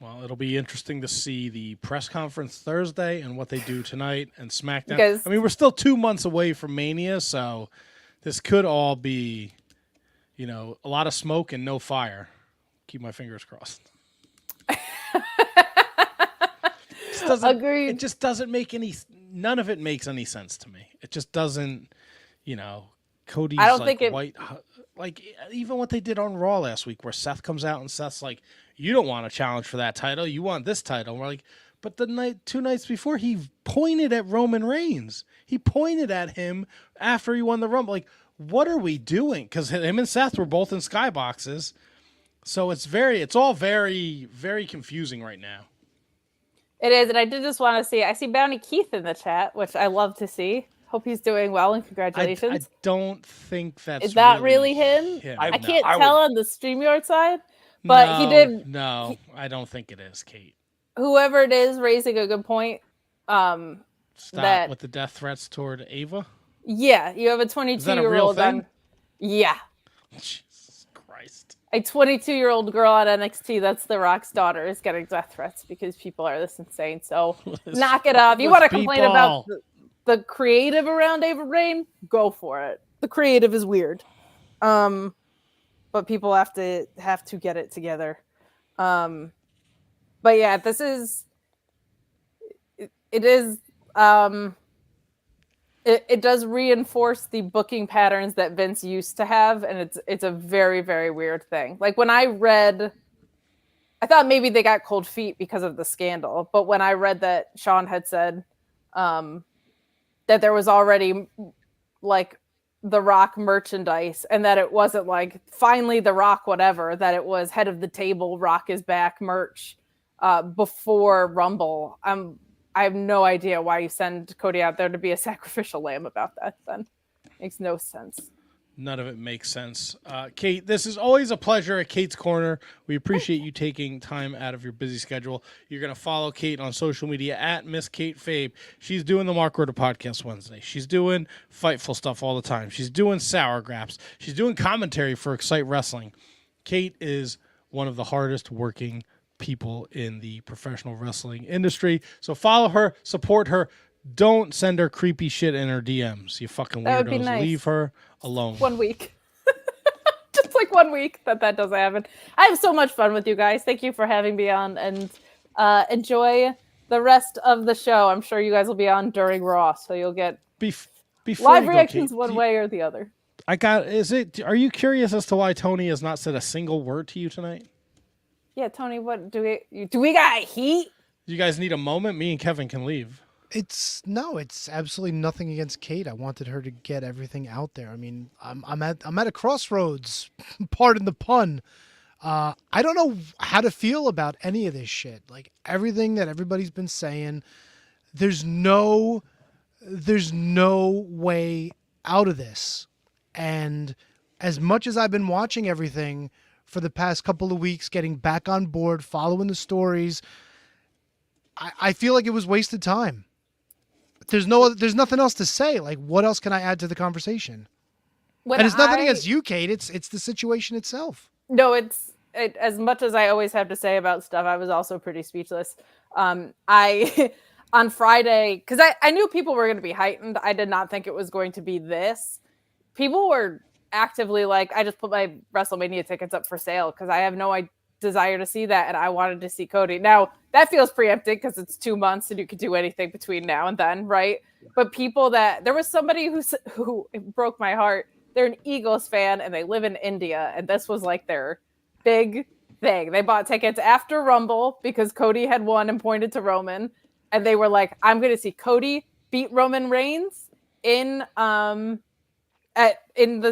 Well, it'll be interesting to see the press conference Thursday and what they do tonight and SmackDown. Because, we're still 2 months away from Mania, so this could all be, a lot of smoke and no fire. Keep my fingers crossed. Agreed. It just doesn't make none of it makes any sense to me. It just doesn't, Cody's even what they did on Raw last week where Seth comes out and Seth's like, you don't want to challenge for that title. You want this title. And we're like, but 2 nights before he pointed at Roman Reigns. He pointed at him after he won the Rumble. Like, what are we doing? Because him and Seth were both in skyboxes. So it's all very, very confusing right now. It is, and I did just want to see. I see Bounty Keith in the chat, which I love to see. Hope he's doing well, and I congratulations. don't think that's Is that really him? I- I can't I tell on the StreamYard side, but he did. No, I don't think it is, Kate. Whoever it is raising a good point. Stop That- with the death threats toward Ava. Yeah, you have a Is that a 22-year-old real thing? on. Yeah, Jesus Christ. a 22-year-old girl on NXT. That's The Rock's daughter is getting death threats because people are this insane. So knock it off. You want to complain about the creative around Ava Rain? Go for it. The creative is weird, but people have to get it together. But yeah, this is. It is. It does reinforce the booking patterns that Vince used to have, and it's a very, very weird thing. Like when I read, I thought maybe they got cold feet because of the scandal, but when I read that Sean had said that there was already like The Rock merchandise, and that it wasn't like finally The Rock whatever, that it was head of the table Rock is back merch before Rumble. I have no idea why you send Cody out there to be a sacrificial lamb about that. Then makes no sense. None of it makes sense. Kate, this is always a pleasure at Kate's Corner. We appreciate you taking time out of your busy schedule. You're going to follow Kate on social media at Miss Kate Fabe. She's doing the Mark Roda Podcast Wednesday. She's doing Fightful stuff all the time. She's doing Sour Graps. She's doing commentary for Excite Wrestling. Kate is one of the hardest working people in the professional wrestling industry. So follow her, support her. Don't send her creepy shit in her DMs. You fucking That would be weirdos. nice. Leave her alone. 1 week. Just like 1 week that doesn't happen. I have so much fun with you guys. Thank you for having me on, and enjoy the rest of the show. I'm sure you guys will be on during Raw, so you'll get Before live you go, reactions Kate, one way or the other. Are you curious as to why Tony has not said a single word to you tonight? Yeah, Tony, what do we got heat? You guys need a moment? Me and Kevin can leave. It's absolutely nothing against Kate. I wanted her to get everything out there. I mean, I'm at a crossroads. Pardon the pun. I don't know how to feel about any of this shit. Like everything that everybody's been saying, there's no way out of this. And as much as I've been watching everything for the past couple of weeks, getting back on board, following the stories, I feel like it was wasted time. There's nothing else to say. Like, what else can I add to the conversation? And it's nothing against you, Kate. It's the situation itself. No, it's as much as I always have to say about stuff. I was also pretty speechless. I on Friday, because I knew people were going to be heightened. I did not think it was going to be this. People were actively like, I just put my WrestleMania tickets up for sale because I have no desire to see that, and I wanted to see Cody. Now that feels preempted because it's 2 months and you could do anything between now and then, right? But there was somebody who broke my heart. They're an Eagles fan and they live in India, and this was like their big thing. They bought tickets after Rumble because Cody had won and pointed to Roman, and they were like, I'm going to see Cody beat Roman Reigns in the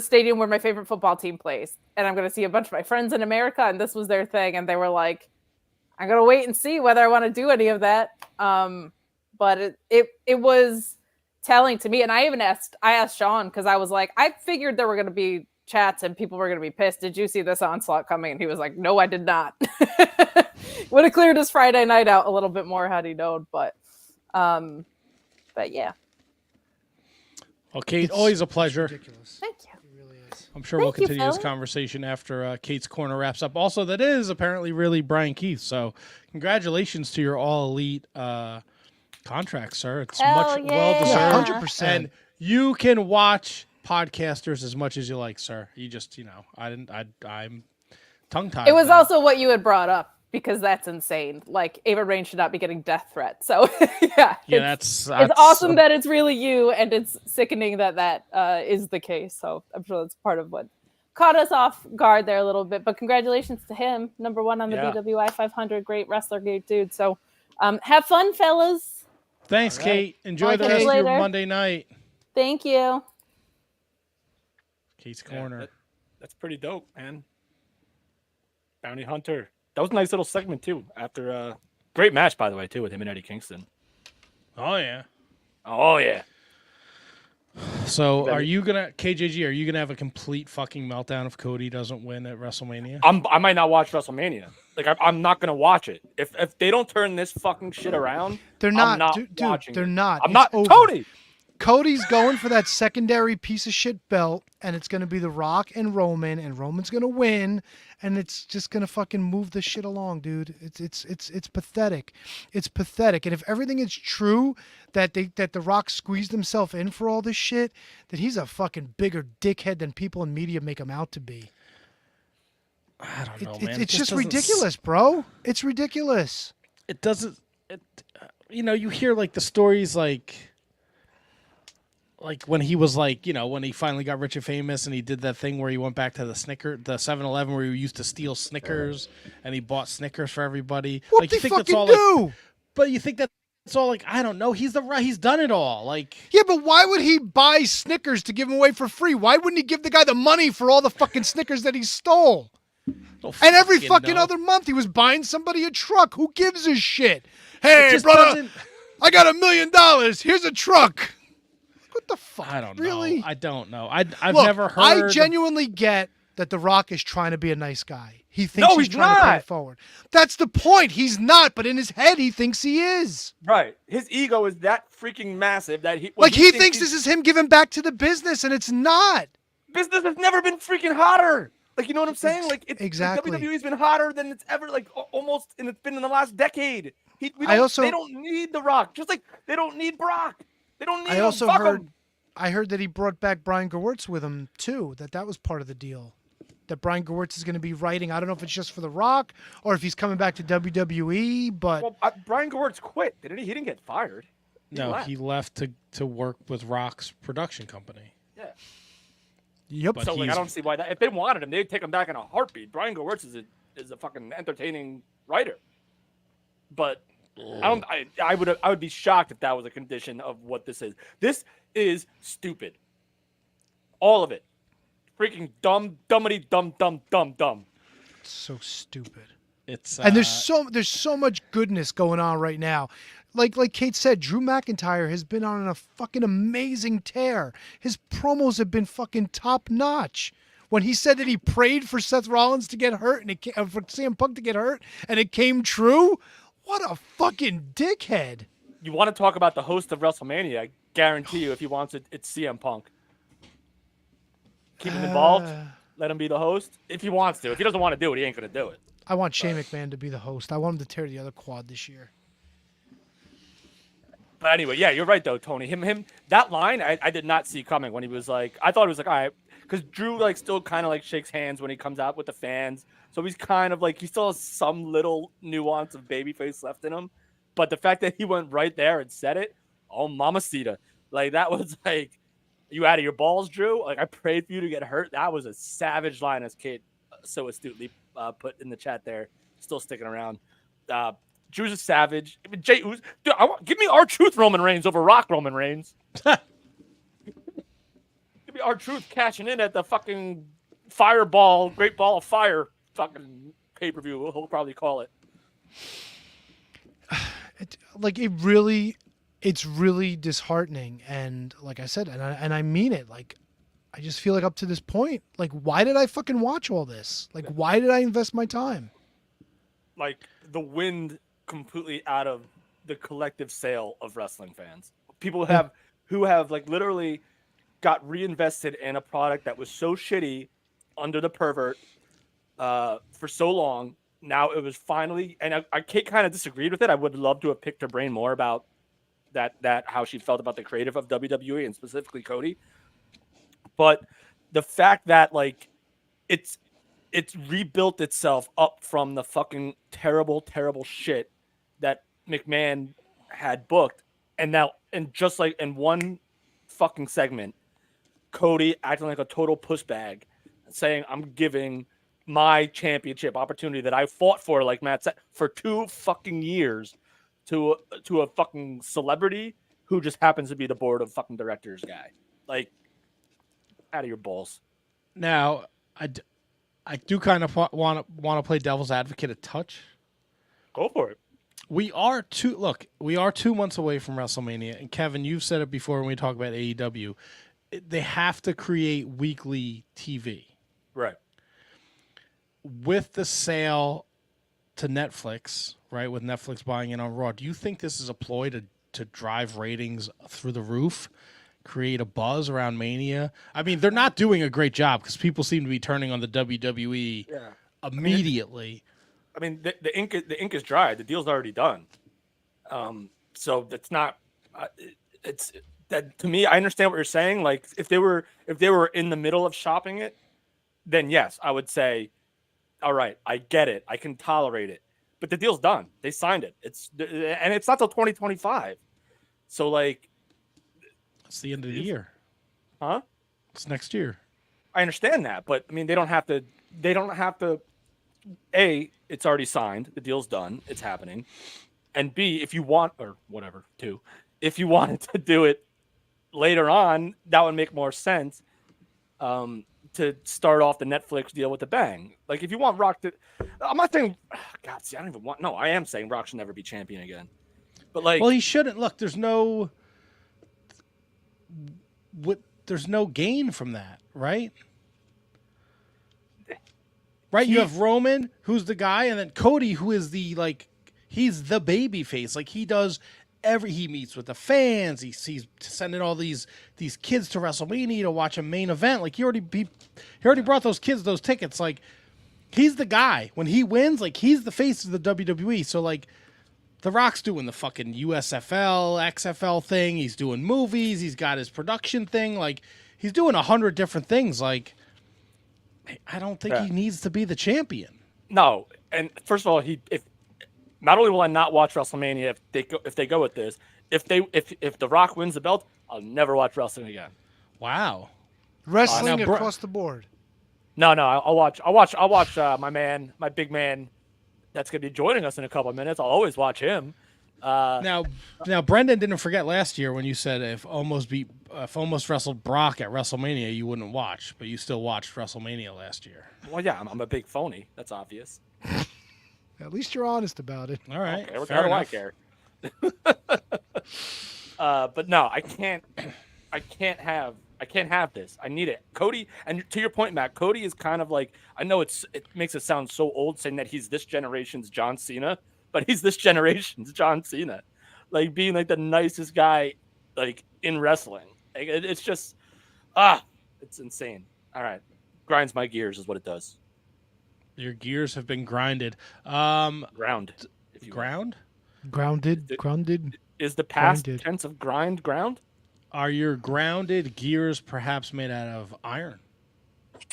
stadium where my favorite football team plays, and I'm going to see a bunch of my friends in America, and this was their thing, and they were like, I'm going to wait and see whether I want to do any of that. But it was telling to me, and I asked Sean, because I was like, I figured there were going to be chats and people were going to be pissed. Did you see this onslaught coming? And he was like, no, I did not. Would have cleared his Friday night out a little bit more had he known, but yeah. Well, Kate, always a pleasure. Ridiculous. Thank you. It really is. I'm sure we'll Thank you, continue this Phil. conversation after Kate's Corner wraps up. Also, that is apparently really Brian Keith. So congratulations to your All Elite contract, sir. It's Hell much well-deserved. yeah. 100%. And you can watch podcasters as much as you like, sir. You just, I'm tongue-tied. It was man. also what you had brought up, because that's insane. Like, Ava Rain should not be getting death threats. So, yeah. That's It's awesome that it's really you, and it's sickening that is the case. So I'm sure that's part of what caught us off guard there a little bit. But congratulations to him, number one on the BWI 500, great wrestler, great dude. So have fun, fellas. Thanks, All right. Kate. Enjoy Bye, the Kate. rest of your Later. Monday night. Thank you. Kate's Yeah, Corner. that's pretty dope, man. Bounty Hunter. That was a nice little segment too. After great match, by the way, too, with him and Eddie Kingston. Oh, yeah. Oh yeah. So are you gonna KJG? Are you gonna have a complete fucking meltdown if Cody doesn't win at WrestleMania? I might not watch WrestleMania. Like I'm not gonna watch it if they don't turn this fucking shit around. They're not, I'm not dude. watching They're it. not. I'm It's not over. Cody. Cody's going for that secondary piece of shit belt, and it's going to be The Rock and Roman's going to win, and it's just going to fucking move the shit along, dude. It's pathetic. It's pathetic. And if everything is true that The Rock squeezed himself in for all this shit, then he's a fucking bigger dickhead than people in media make him out to be. I don't know, man. It's just ridiculous, bro. It's ridiculous. It doesn't. You hear like the stories like when he was like, when he finally got rich and famous and he did that thing where he went back to the 7-Eleven where he used to steal Snickers and he bought Snickers for everybody. What like they you think fucking that's all do? but you think that's all like, I don't know. He's done it all. Like, yeah, but why would he buy Snickers to give them away for free? Why wouldn't he give the guy the money for all the fucking Snickers that he stole? And every fucking other month he was buying somebody a truck. Who gives a shit? Hey, brother, I got $1 million. Here's a truck. What the fuck? I don't know. Really? I don't know. I've Look, never heard. I genuinely get that The Rock is trying to be a nice guy. He thinks No, he's he's trying to pay not. it forward. That's the point. He's not, but in his head he thinks he is. Right. His ego is that freaking massive that he Thinks this is him giving back to the business, and it's not. business has never been freaking hotter. Like, you know what I'm saying? Like, Exactly. WWE's been hotter than it's ever, like, almost, and it's been in the last decade. They don't need The Rock, just like they don't need Brock. They don't need. I heard that he brought back Brian Gewirtz with him too. That was part of the deal. That Brian Gewirtz is going to be writing. I don't know if it's just for The Rock or if he's coming back to WWE. But Brian Gewirtz quit, didn't he? He didn't get fired. He left to work with Rock's production company. Yeah. Yep. So I don't see why that. If they wanted him, they'd take him back in a heartbeat. Brian Gewirtz is a fucking entertaining writer. But I would be shocked if that was a condition of what this is. This is stupid. All of it. Freaking dumb. It's so stupid. It's and there's so much goodness going on right now. Like Kate said, Drew McIntyre has been on a fucking amazing tear. His promos have been fucking top notch. When he said that he prayed for Seth Rollins to get hurt and for CM Punk to get hurt, and it came true. What a fucking dickhead! You want to talk about the host of WrestleMania? I guarantee you, if he wants it, it's CM Punk. Keep him involved. Let him be the host if he wants to. If he doesn't want to do it, he ain't gonna do it. I want Shane McMahon to be the host. I want him to tear the other quad this year. But anyway, yeah, you're right though, Tony. Him that line I did not see coming when he was like, I thought it was like, all right, because Drew like still kind of like shakes hands when he comes out with the fans, so he's kind of like he still has some little nuance of babyface left in him. But the fact that he went right there and said it, oh mamacita, like that was like, you out of your balls, Drew? Like I prayed for you to get hurt. That was a savage line, as Kate so astutely put in the chat there. Still sticking around. Drew's a savage. Jay Uso, dude, give me R-Truth Roman Reigns over Rock Roman Reigns. Give me R-Truth cashing in at the fucking Fireball, Great Ball of Fire fucking pay-per-view. He'll probably call it. It's really disheartening. And like I said, and I mean it, like, I just feel like up to this point, like, why did I fucking watch all this? Like, why did I invest my time? Like, the wind completely out of the collective sail of wrestling fans. People who have like literally got reinvested in a product that was so shitty under the pervert for so long. Now it was finally, and I kind of disagreed with it. I would love to have picked her brain more about that how she felt about the creative of WWE and specifically Cody. But the fact that like it's rebuilt itself up from the fucking terrible shit that McMahon had booked, and now, and just like in one fucking segment, Cody acting like a total pussbag, saying I'm giving my championship opportunity that I fought for, like Matt said, for 2 fucking years to a fucking celebrity who just happens to be the board of fucking directors guy. Like, out of your balls. Now, I do kind of want to play devil's advocate a touch. Go for it. We are 2 months away from WrestleMania, and Kevin, you've said it before when we talk about AEW. they have to create weekly TV. Right. With the sale to Netflix, right, with Netflix buying in on Raw, do you think this is a ploy to drive ratings through the roof, create a buzz around Mania? I mean, they're not doing a great job because people seem to be turning on the WWE immediately. I mean, the ink is dry. The deal's already done. So that's not. It's that to me. I understand what you're saying. Like if they were in the middle of shopping it, then yes, I would say, all right, I get it. I can tolerate it. But the deal's done. They signed it. It's not till 2025. So like, it's the end of the year, huh? It's next year. I understand that, but I mean, they don't have to. A, it's already signed. The deal's done. It's happening. And B, if you want, or whatever, too, if you wanted to do it later on, that would make more sense to start off the Netflix deal with a bang. Like, if you want Rock to... I'm not saying... God, see, I don't even want... No, I am saying Rock should never be champion again. But, like... Well, he shouldn't. Look, there's no gain from that, right? Right, you have Roman, who's the guy, and then Cody, who is he's the baby face. Like, he does he meets with the fans. He's sending all these kids to WrestleMania to watch a main event. Like, he already brought those kids those tickets. Like, he's the guy. When he wins, like, he's the face of the WWE. So, like, The Rock's doing the fucking USFL, XFL thing. He's doing movies. He's got his production thing. Like, he's doing 100 different things. Like, I don't think he needs to be the champion. No, and first of all, if not only will I not watch WrestleMania if they go with this, if The Rock wins the belt, I'll never watch wrestling again. Wow, wrestling across the board. No, I'll watch my big man that's gonna be joining us in a couple of minutes. I'll always watch him. Now, Brendan didn't forget last year when you said if almost wrestled Brock at WrestleMania, you wouldn't watch, but you still watched WrestleMania last year. Well, yeah, I'm a big phony. That's obvious. At least you're honest about it. All right, okay, fair how enough. do I care? But no, I can't have this. I need it. Cody, and to your point, Matt, Cody is kind of like, I know it makes it sound so old saying that he's this generation's John Cena, but he's this generation's John Cena, like being like the nicest guy, like in wrestling. Like, it's just, it's insane. All right, grinds my gears is what it does. Your gears have been grinded. Ground. If you Ground? Grounded. Is the past Grinded. tense of ground? Are your grounded gears perhaps made out of iron?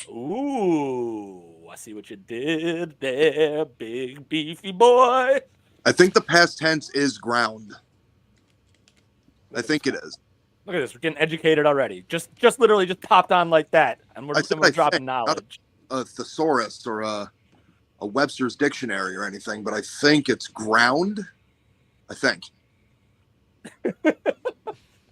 Ooh, I see what you did there, big beefy boy. I think the past tense is ground. I think it is. Look at this. We're getting educated already. Just literally just popped on like that. And we're dropping knowledge. A thesaurus or a Webster's dictionary or anything, but I think it's ground. I think.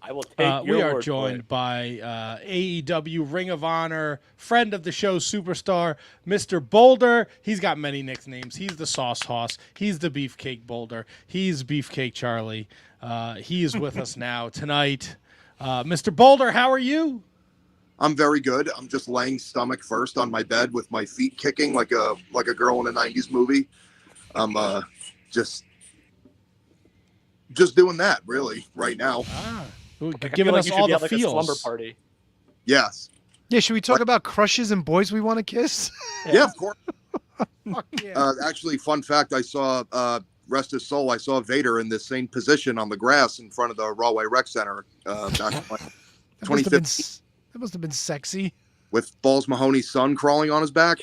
I will take your We are word joined by AEW Ring of Honor, friend of the show, superstar, Mr. Boulder. He's got many nicknames. He's the Sauce Hoss. He's the Beefcake Boulder. He's Beefcake Charlie. He is with us now tonight. Mr. Boulder, how are you? I'm very good. I'm just laying stomach first on my bed with my feet kicking like a girl in a 90s movie. I'm just doing that really right now. Giving us all the like feels. A slumber party. Yes. Yeah, should we talk about crushes and boys we want to kiss? Yeah, of course. Fuck yeah. Actually, fun fact, I saw rest his soul. I saw Vader in this same position on the grass in front of the Rawway Rec Center back in 2015 That must have been sexy. with Balls Mahoney's son crawling on his back.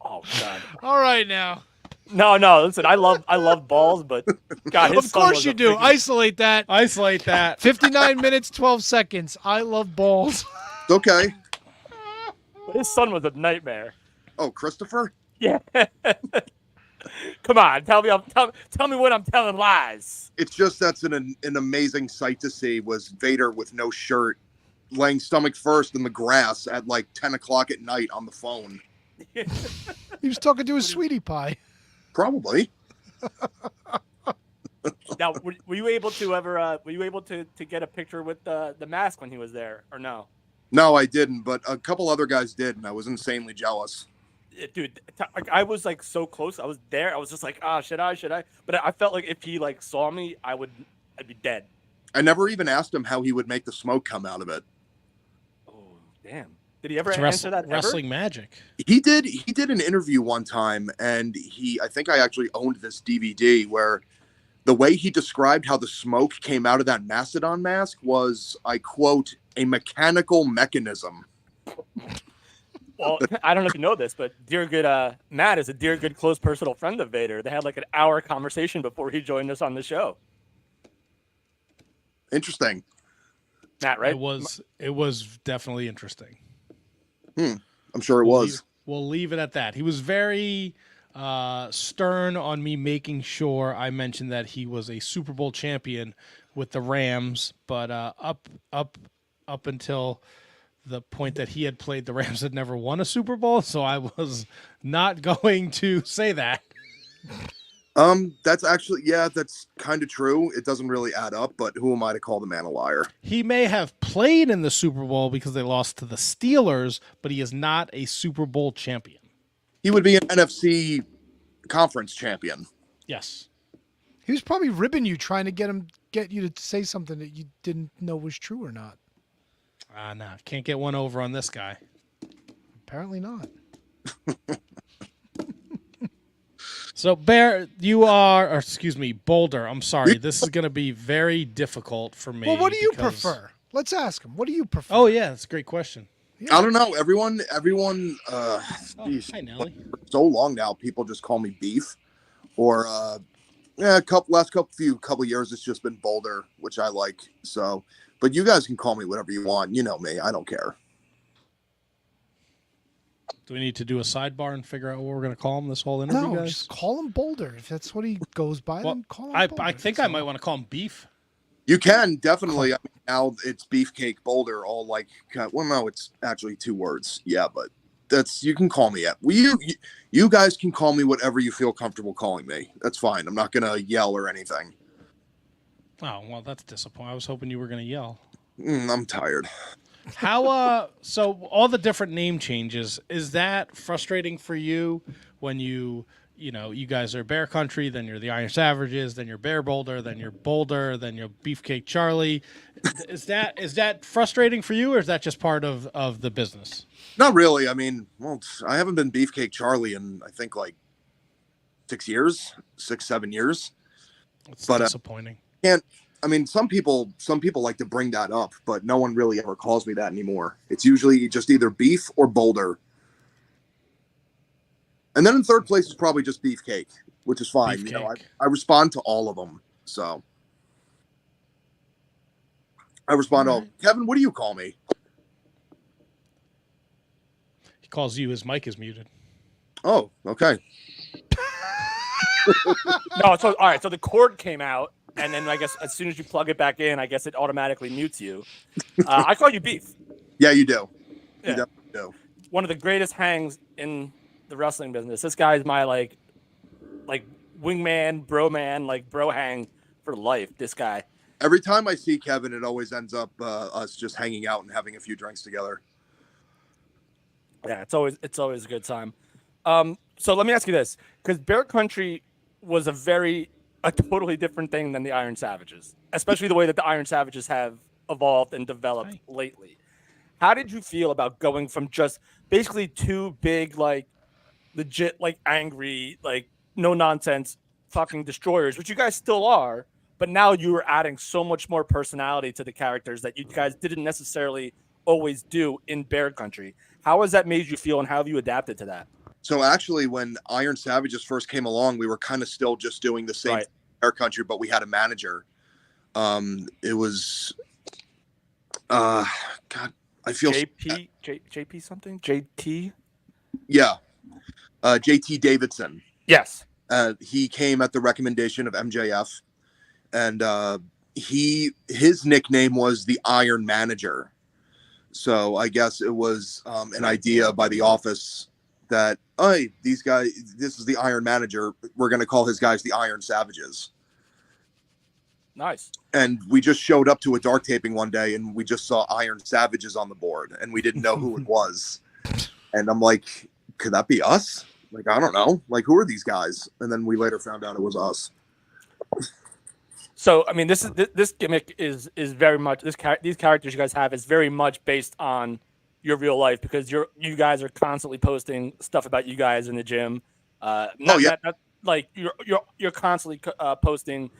Oh God. All right now. No. Listen, I love balls, but God, his Of son course was you a do. freaking- Isolate that. Isolate that. 59 minutes, 12 seconds. I love balls. It's okay. His son was a nightmare. Oh, Christopher? Yeah. Come on, tell me when I'm telling lies. It's just that's an amazing sight to see was Vader with no shirt laying stomach first in the grass at like 10 o'clock at night on the phone. He was talking to his sweetie pie. Probably. Now, were you able to ever? Were you able to get a picture with the mask when he was there, or no? No, I didn't, but a couple other guys did, and I was insanely jealous. Dude, like I was like so close. I was there. I was just like, should I? But I felt like if he like saw me, I'd be dead. I never even asked him how he would make the smoke come out of it. Oh, damn. Did he ever It's answer that? wrestling magic. He did an interview one time, and I think I actually owned this DVD where the way he described how the smoke came out of that Mastodon mask was, I quote, a mechanical mechanism. Well, I don't know if you know this, but dear good Matt is a dear good close personal friend of Vader. They had like an hour conversation before he joined us on the show. Interesting. Matt, right? It was definitely interesting. I'm sure it was. We'll leave it at that. He was very stern on me making sure I mentioned that he was a Super Bowl champion with the Rams, but up until the point that he had played, the Rams had never won a Super Bowl, so I was not going to say that. That's actually, that's kind of true. It doesn't really add up, but who am I to call the man a liar? He may have played in the Super Bowl because they lost to the Steelers, but he is not a Super Bowl champion. He would be an NFC conference champion. Yes. He was probably ribbing you, trying to get you to say something that you didn't know was true or not. No, can't get one over on this guy. Apparently not. So, Bear, Boulder, I'm sorry. This is going to be very difficult for me. Well, what do you prefer? Let's ask him. What do you prefer? Oh, yeah, that's a great question. I don't know. Everyone, Hi, Nelly. for so long now, people just call me Beef. Or, last couple years, it's just been Boulder, which I like. So, but you guys can call me whatever you want. You know me. I don't care. Do we need to do a sidebar and figure out what we're going to call him this whole interview, No, guys? just call him Boulder. If that's what he goes by, Well, then call him I Boulder. think I might want to call him Beef. You can definitely. I mean, now it's Beefcake Boulder. All like, well, no, it's actually 2 words. Yeah, but you can call me that. You guys can call me whatever you feel comfortable calling me. That's fine. I'm not gonna yell or anything. Oh, well, that's disappointing. I was hoping you were going to yell. I'm tired. How so all the different name changes, is that frustrating for you when you guys are Bear Country, then you're the Iron Savages, then you're Bear Boulder, then you're Boulder, then you're Beefcake Charlie? Is that frustrating for you, or is that just part of the business? Not really. I mean, well, I haven't been Beefcake Charlie in I think like 6 years, 7 years. It's But, disappointing. I mean, some people like to bring that up, but no one really ever calls me that anymore. It's usually just either Beef or Boulder. And then in third place is probably just Beefcake, which is fine. Beefcake. You know, I respond to all of them. So I respond to all. Kevin, what do you call me? He calls you. His mic is muted. Oh, okay. No, so all right. So the cord came out, and then I guess as soon as you plug it back in, I guess it automatically mutes you. I call you Beef. Yeah, you do. Yeah. You definitely do. One of the greatest hangs in the wrestling business. This guy's my like wingman, bro man, like bro hang for life. This guy. Every time I see Kevin, it always ends up us just hanging out and having a few drinks together. Yeah, it's always a good time. So let me ask you this, because Bear Country was a totally different thing than the Iron Savages, especially the way that the Iron Savages have evolved and developed lately. How did you feel about going from just basically 2 big, like legit, like angry, like no nonsense fucking destroyers, which you guys still are, but now you were adding so much more personality to the characters that you guys didn't necessarily always do in Bear Country? How has that made you feel, and how have you adapted to that? So actually, when Iron Savages first came along, we were kind of still just doing the same Bear Country, but we had a manager. It was, God, I feel JP something? JT? Yeah, JT Davidson. Yes. He came at the recommendation of MJF, and his nickname was the Iron Manager. So I guess it was an idea by the office that, these guys, this is the Iron Manager. We're going to call his guys the Iron Savages. Nice. And we just showed up to a dark taping one day and we just saw Iron Savages on the board and we didn't know who it was. And I'm like, could that be us? Like, I don't know. Like, who are these guys? And then we later found out it was us. So, I mean, this gimmick is very much these characters you guys have is very much based on your real life because you guys are constantly posting stuff about you guys in the gym. Like you're constantly posting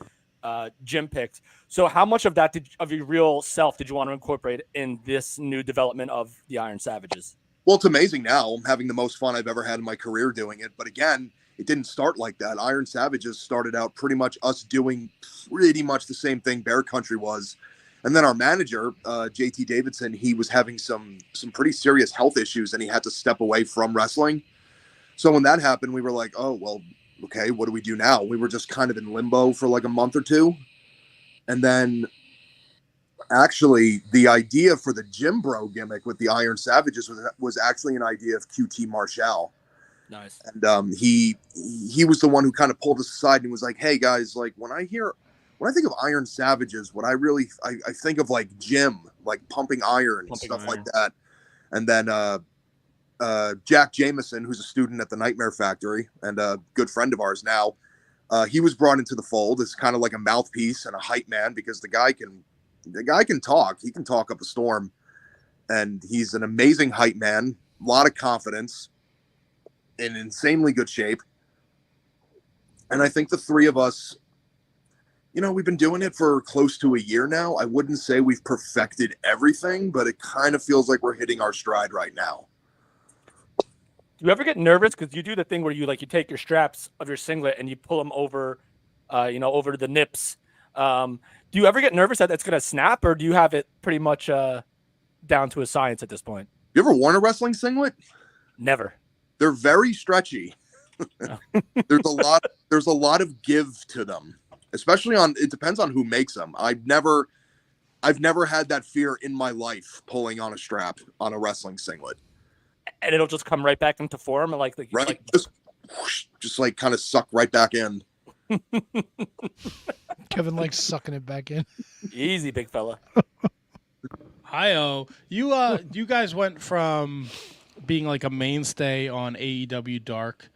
gym pics. So, how much of that of your real self did you want to incorporate in this new development of the Iron Savages? Well, it's amazing now. I'm having the most fun I've ever had in my career doing it. But again, it didn't start like that. Iron Savages started out pretty much us doing pretty much the same thing Bear Country was. And then our manager, JT Davidson, he was having some pretty serious health issues and he had to step away from wrestling. So when that happened, we were like, oh, well, okay, what do we do now? We were just kind of in limbo for like a month or two. And then actually the idea for the Gym Bro gimmick with the Iron Savages was actually an idea of QT Marshall. Nice. And he was the one who kind of pulled us aside and was like, hey guys, like when I think of Iron Savages, what I think of like gym, like pumping iron and stuff like that. And then Jack Jameson, who's a student at the Nightmare Factory and a good friend of ours now, he was brought into the fold as kind of like a mouthpiece and a hype man because the guy can talk. He can talk up a storm. And he's an amazing hype man, a lot of confidence, in insanely good shape. And I think the three of us, you know, we've been doing it for close to a year now. I wouldn't say we've perfected everything, but it kind of feels like we're hitting our stride right now. Do you ever get nervous? Because you do the thing where you take your straps of your singlet and you pull them over, over to the nips. Do you ever get nervous that it's going to snap, or do you have it pretty much down to a science at this point? You ever worn a wrestling singlet? Never. They're very stretchy. There's a lot of give to them, especially it depends on who makes them. I've never had that fear in my life pulling on a strap on a wrestling singlet. And it'll just come right back into form and just like kind of suck right back in. Kevin likes sucking it back in. Easy, big fella. Hi-oh. You guys went from being like a mainstay on AEW Dark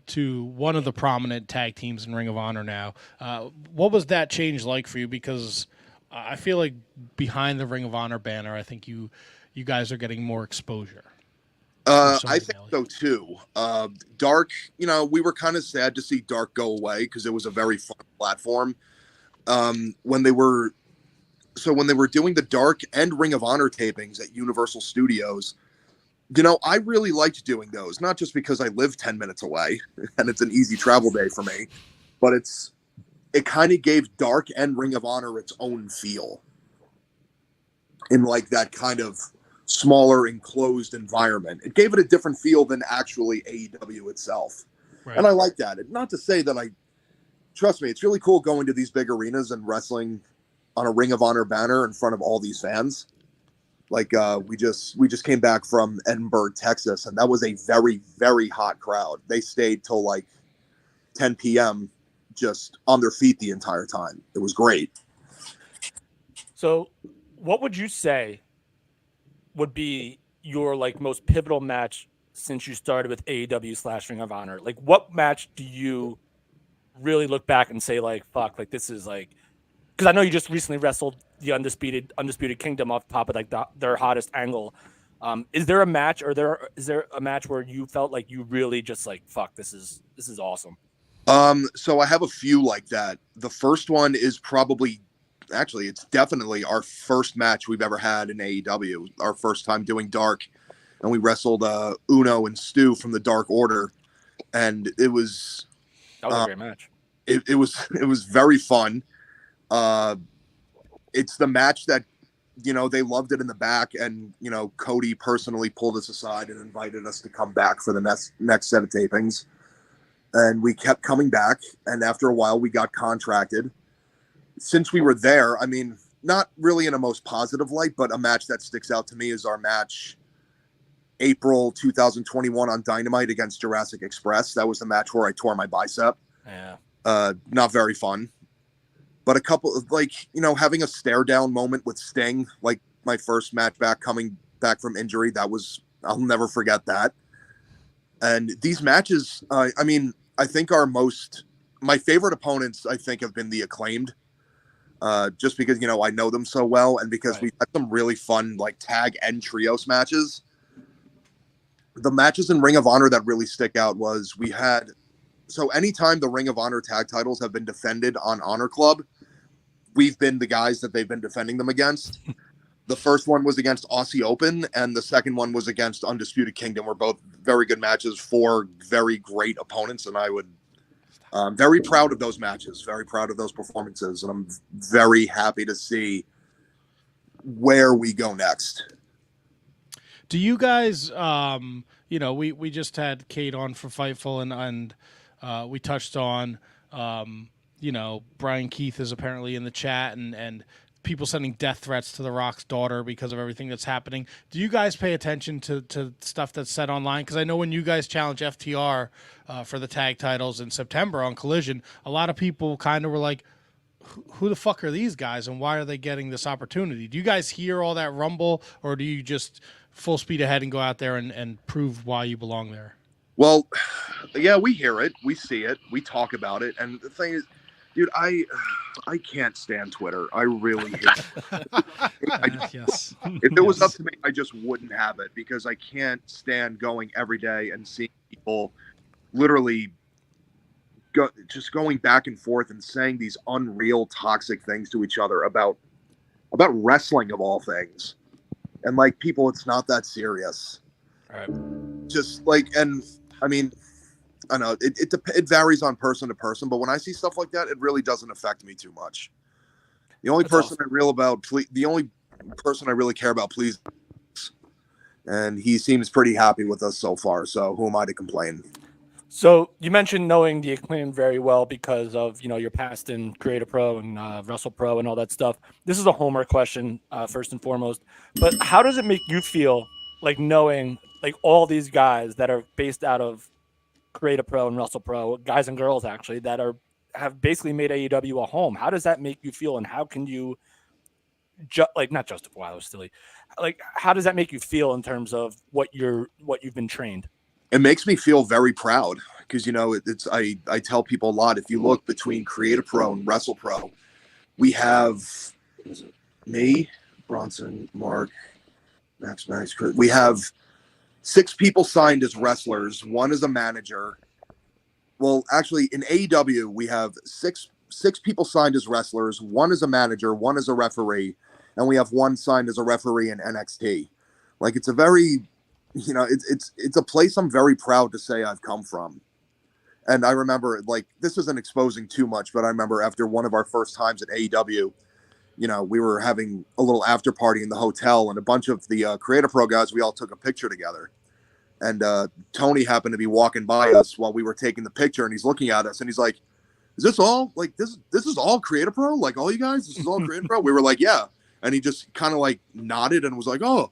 to one of the prominent tag teams in Ring of Honor now. What was that change like for you? Because I feel like behind the Ring of Honor banner, I think you guys are getting more exposure. I think so too. Dark, we were kind of sad to see Dark go away because it was a very fun platform. When they were doing the Dark and Ring of Honor tapings at Universal Studios, I really liked doing those, not just because I live 10 minutes away and it's an easy travel day for me, but it kind of gave Dark and Ring of Honor its own feel in like that kind of smaller enclosed environment. It gave it a different feel than actually AEW itself. Right. And I like that. Not to say that trust me, it's really cool going to these big arenas and wrestling on a Ring of Honor banner in front of all these fans. Like we just came back from Edinburgh, Texas, and that was a very, very hot crowd. They stayed till like 10 p.m. just on their feet the entire time. It was great. So what would you say would be your most pivotal match since you started with AEW / Ring of Honor? Like, what match do you really look back and say fuck, this is because I know you just recently wrestled the Undisputed Kingdom off top of their hottest angle. Is there a match is there a match where you felt like you really just fuck, this is awesome? So I have a few like that. The first one is it's definitely our first match we've ever had in AEW, our first time doing Dark, and we wrestled Uno and Stu from the Dark Order, and that was a great match. It was very fun. It's the match that they loved it in the back, and Cody personally pulled us aside and invited us to come back for the next set of tapings, and we kept coming back, and after a while we got contracted. Since we were there, I mean, not really in a most positive light, but a match that sticks out to me is our match April 2021 on Dynamite against Jurassic Express. That was the match where I tore my bicep. Yeah. Not very fun. But a couple of having a stare down moment with Sting, like my first match back coming back from injury, I'll never forget that. And these matches, I think my favorite opponents, I think, have been the Acclaimed, just because, I know them so well. And because we had some really fun, tag and trios matches. The matches in Ring of Honor that really stick out was so anytime the Ring of Honor tag titles have been defended on Honor Club, we've been the guys that they've been defending them against. The first one was against Aussie Open, and the second one was against Undisputed Kingdom. Were both very good matches for very great opponents, and I'm very proud of those matches, very proud of those performances, and I'm very happy to see where we go next. Do you guys, we just had Kate on for Fightful, and we touched on, Brian Keith is apparently in the chat, and people sending death threats to The Rock's daughter because of everything that's happening. Do you guys pay attention to stuff that's said online? Because I know when you guys challenged FTR for the tag titles in September on Collision, a lot of people kind of were like, who the fuck are these guys, and why are they getting this opportunity? Do you guys hear all that rumble, or do you just full speed ahead and go out there and prove why you belong there? Well, yeah, we hear it, we see it, we talk about it, and the thing is, dude, I can't stand Twitter. I really hate it. Yes. If it was up to me, I just wouldn't have it, because I can't stand going every day and seeing people literally just going back and forth and saying these unreal toxic things to each other about wrestling of all things. And people, it's not that serious. All right. Just and I mean, I know it varies on person to person, but when I see stuff like that, it really doesn't affect me too much. The only person the only person I really care about, please, and he seems pretty happy with us so far. So who am I to complain? So you mentioned knowing the Acclaim very well because of your past in Creative Pro and Wrestle Pro and all that stuff. This is a homer question first and foremost, but how does it make you feel knowing all these guys that are based out of Creative Pro and Wrestle Pro, guys and girls actually, that have basically made AEW a home? How does that make you feel, and how can you not justify? That was silly. How does that make you feel in terms of what you've been trained? It makes me feel very proud because it's I tell people a lot. If you look between Creative Pro and Wrestle Pro, we have me, Bronson, Mark, Max, Chris. We have 6 people signed as wrestlers. 1 is a manager. Well, actually, in AEW, we have six people signed as wrestlers. 1 is a manager. 1 is a referee, and we have 1 signed as a referee in NXT. It's a very, it's a place I'm very proud to say I've come from. And I remember, this isn't exposing too much, but I remember after one of our first times at AEW, we were having a little after party in the hotel, and a bunch of the Creative Pro guys, we all took a picture together. And Tony happened to be walking by us while we were taking the picture, and he's looking at us, and he's like, is this all, this is all Creative Pro? All you guys, this is all Creative Pro? We were like, yeah. And he just kind of nodded and was like, oh,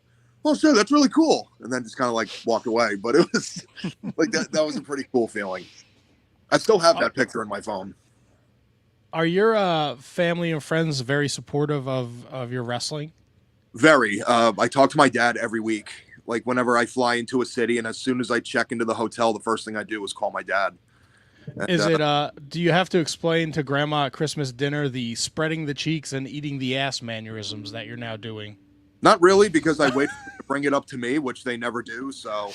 sure, that's really cool. And then just kind of walked away. But it was that was a pretty cool feeling. I still have that picture in my phone. Are your family and friends very supportive of your wrestling? Very. I talk to my dad every week. Whenever I fly into a city, and as soon as I check into the hotel, the first thing I do is call my dad. And, is it? Do you have to explain to Grandma at Christmas dinner the spreading the cheeks and eating the ass mannerisms that you're now doing? Not really, because I wait for them to bring it up to me, which they never do. So,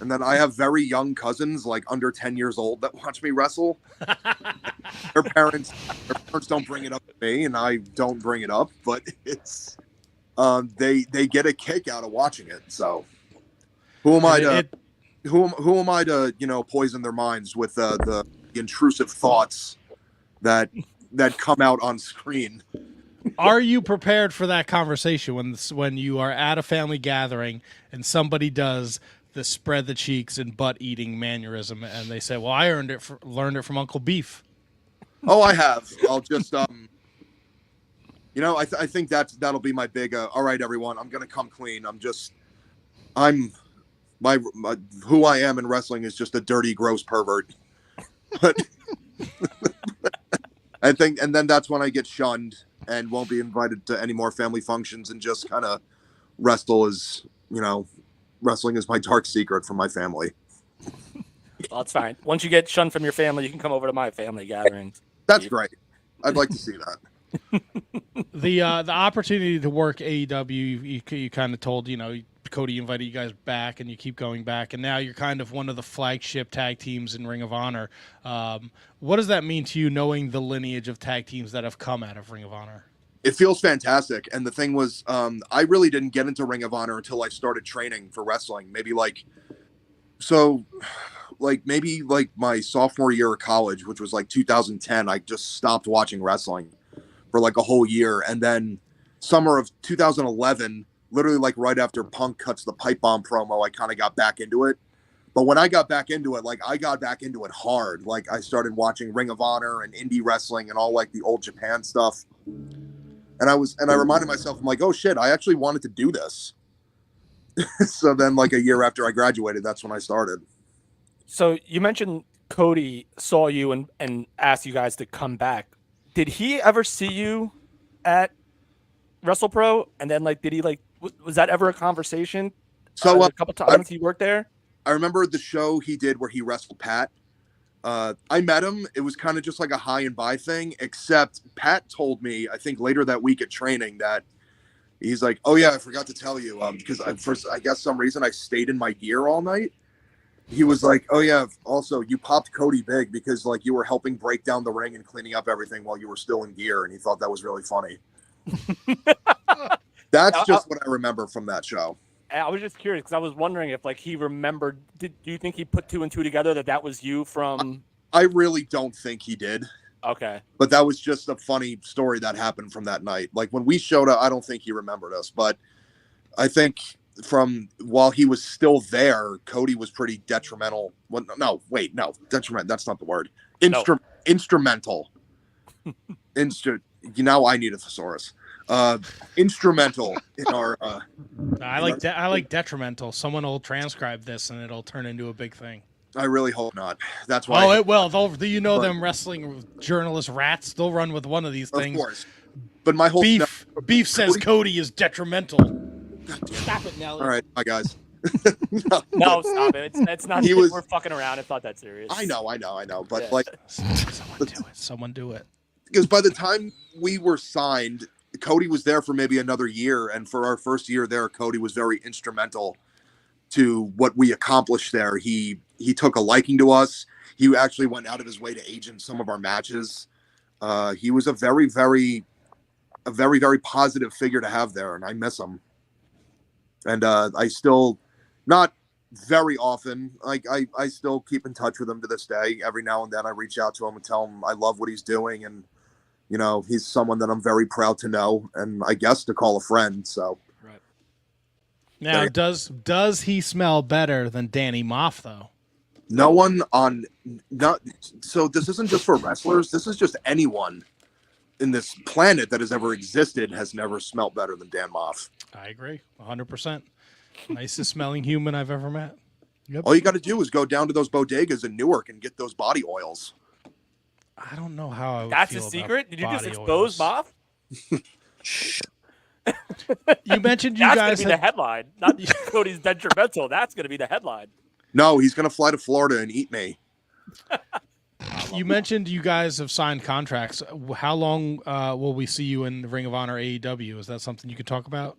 and then I have very young cousins, under 10 years old, that watch me wrestle. Their parents don't bring it up to me, and I don't bring it up. But it's they get a kick out of watching it. So, who am I to poison their minds with the intrusive thoughts that come out on screen? Are you prepared for that conversation when you are at a family gathering and somebody does the spread the cheeks and butt eating mannerism, and they say, "Well, I learned it from Uncle Beef"? Oh, I have. I'll just I think that'll be my big. All right, everyone, I'm gonna come clean. My who I am in wrestling is just a dirty, gross pervert. But I think, and then that's when I get shunned and won't be invited to any more family functions and just kind of wrestle as, wrestling is my dark secret from my family. Well, that's fine. Once you get shunned from your family, you can come over to my family gatherings. That's great. I'd like to see that. The opportunity to work AEW, you kind of told, Cody invited you guys back, and you keep going back, and now you're kind of one of the flagship tag teams in Ring of Honor. What does that mean to you, knowing the lineage of tag teams that have come out of Ring of Honor? It feels fantastic. And the thing was, I really didn't get into Ring of Honor until I started training for wrestling. Maybe my sophomore year of college, which was like 2010, I just stopped watching wrestling for like a whole year. And then summer of 2011, literally like right after Punk cuts the pipe bomb promo, I kind of got back into it. But when I got back into it, I got back into it hard. Like I started watching Ring of Honor and indie wrestling and all like the old Japan stuff. And I reminded myself, I'm like, oh shit, I actually wanted to do this. So then like a year after I graduated, that's when I started. So you mentioned Cody saw you and asked you guys to come back. Did he ever see you at WrestlePro? And then did he was that ever a conversation? So a couple times he worked there? I remember the show he did where he wrestled Pat. I met him. It was kind of just like a high and by thing, except Pat told me, I think later that week at training, that he's like, oh yeah, I forgot to tell you, because I guess some reason I stayed in my gear all night. He was like, oh yeah, also you popped Cody big because you were helping break down the ring and cleaning up everything while you were still in gear. And he thought that was really funny. That's just what I remember from that show. I was just curious because I was wondering if he remembered. Do you think he put two and two together that was you from? I really don't think he did. Okay. But that was just a funny story that happened from that night. When we showed up, I don't think he remembered us, but I think from while he was still there, Cody was pretty detrimental. Well, no, detriment. That's not the word. Instrumental. Now I need a thesaurus. Instrumental in our. I like detrimental. Someone will transcribe this and it'll turn into a big thing. I really hope not. That's why. Oh, it will. Them wrestling journalist rats. They'll run with one of these things. Of course. But my whole beef says Cody is detrimental. Stop it, Nelly. All right, bye guys. No, stop it. It's not. We're fucking around. It's not that serious. I know. But someone do it. Because by the time we were signed, Cody was there for maybe another year, and for our first year there, Cody was very instrumental to what we accomplished there. He took a liking to us. He actually went out of his way to agent some of our matches. He was a very, very positive figure to have there, and I miss him. And I still, not very often, I still keep in touch with him to this day. Every now and then I reach out to him and tell him I love what he's doing, and he's someone that I'm very proud to know, and I guess to call a friend. So, right now, does he smell better than Danny Moff though? No one so this isn't just for wrestlers. This is just anyone in this planet that has ever existed has never smelled better than Dan Moff. I agree, 100%. Nicest smelling human I've ever met. Yep. All you got to do is go down to those bodegas in Newark and get those body oils. I don't know how I would That's feel a secret? Did you just expose oils. Moff? You mentioned you That's guys gonna be the headline, not Cody's detrimental. That's going to be the headline. No, he's going to fly to Florida and eat me. You mentioned you guys have signed contracts. How long will we see you in Ring of Honor AEW? Is that something you could talk about?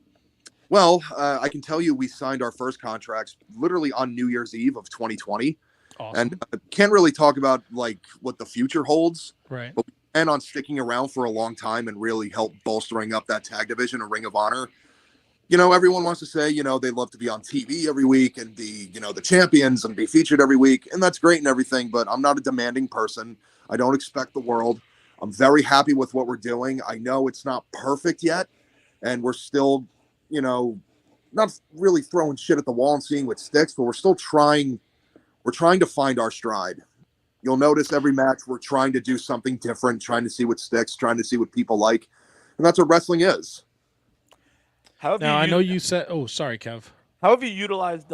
Well, I can tell you we signed our first contracts literally on New Year's Eve of 2020. Awesome. And can't really talk about what the future holds. Right. But we plan on sticking around for a long time and really help bolstering up that tag division of Ring of Honor. Everyone wants to say, they love to be on TV every week and be, the champions and be featured every week. And that's great and everything, but I'm not a demanding person. I don't expect the world. I'm very happy with what we're doing. I know it's not perfect yet. And we're still, not really throwing shit at the wall and seeing what sticks, but we're still trying. We're trying to find our stride. You'll notice every match we're trying to do something different, trying to see what sticks, trying to see what people like. And that's what wrestling is. I know you said, oh, sorry, Kev. How have you utilized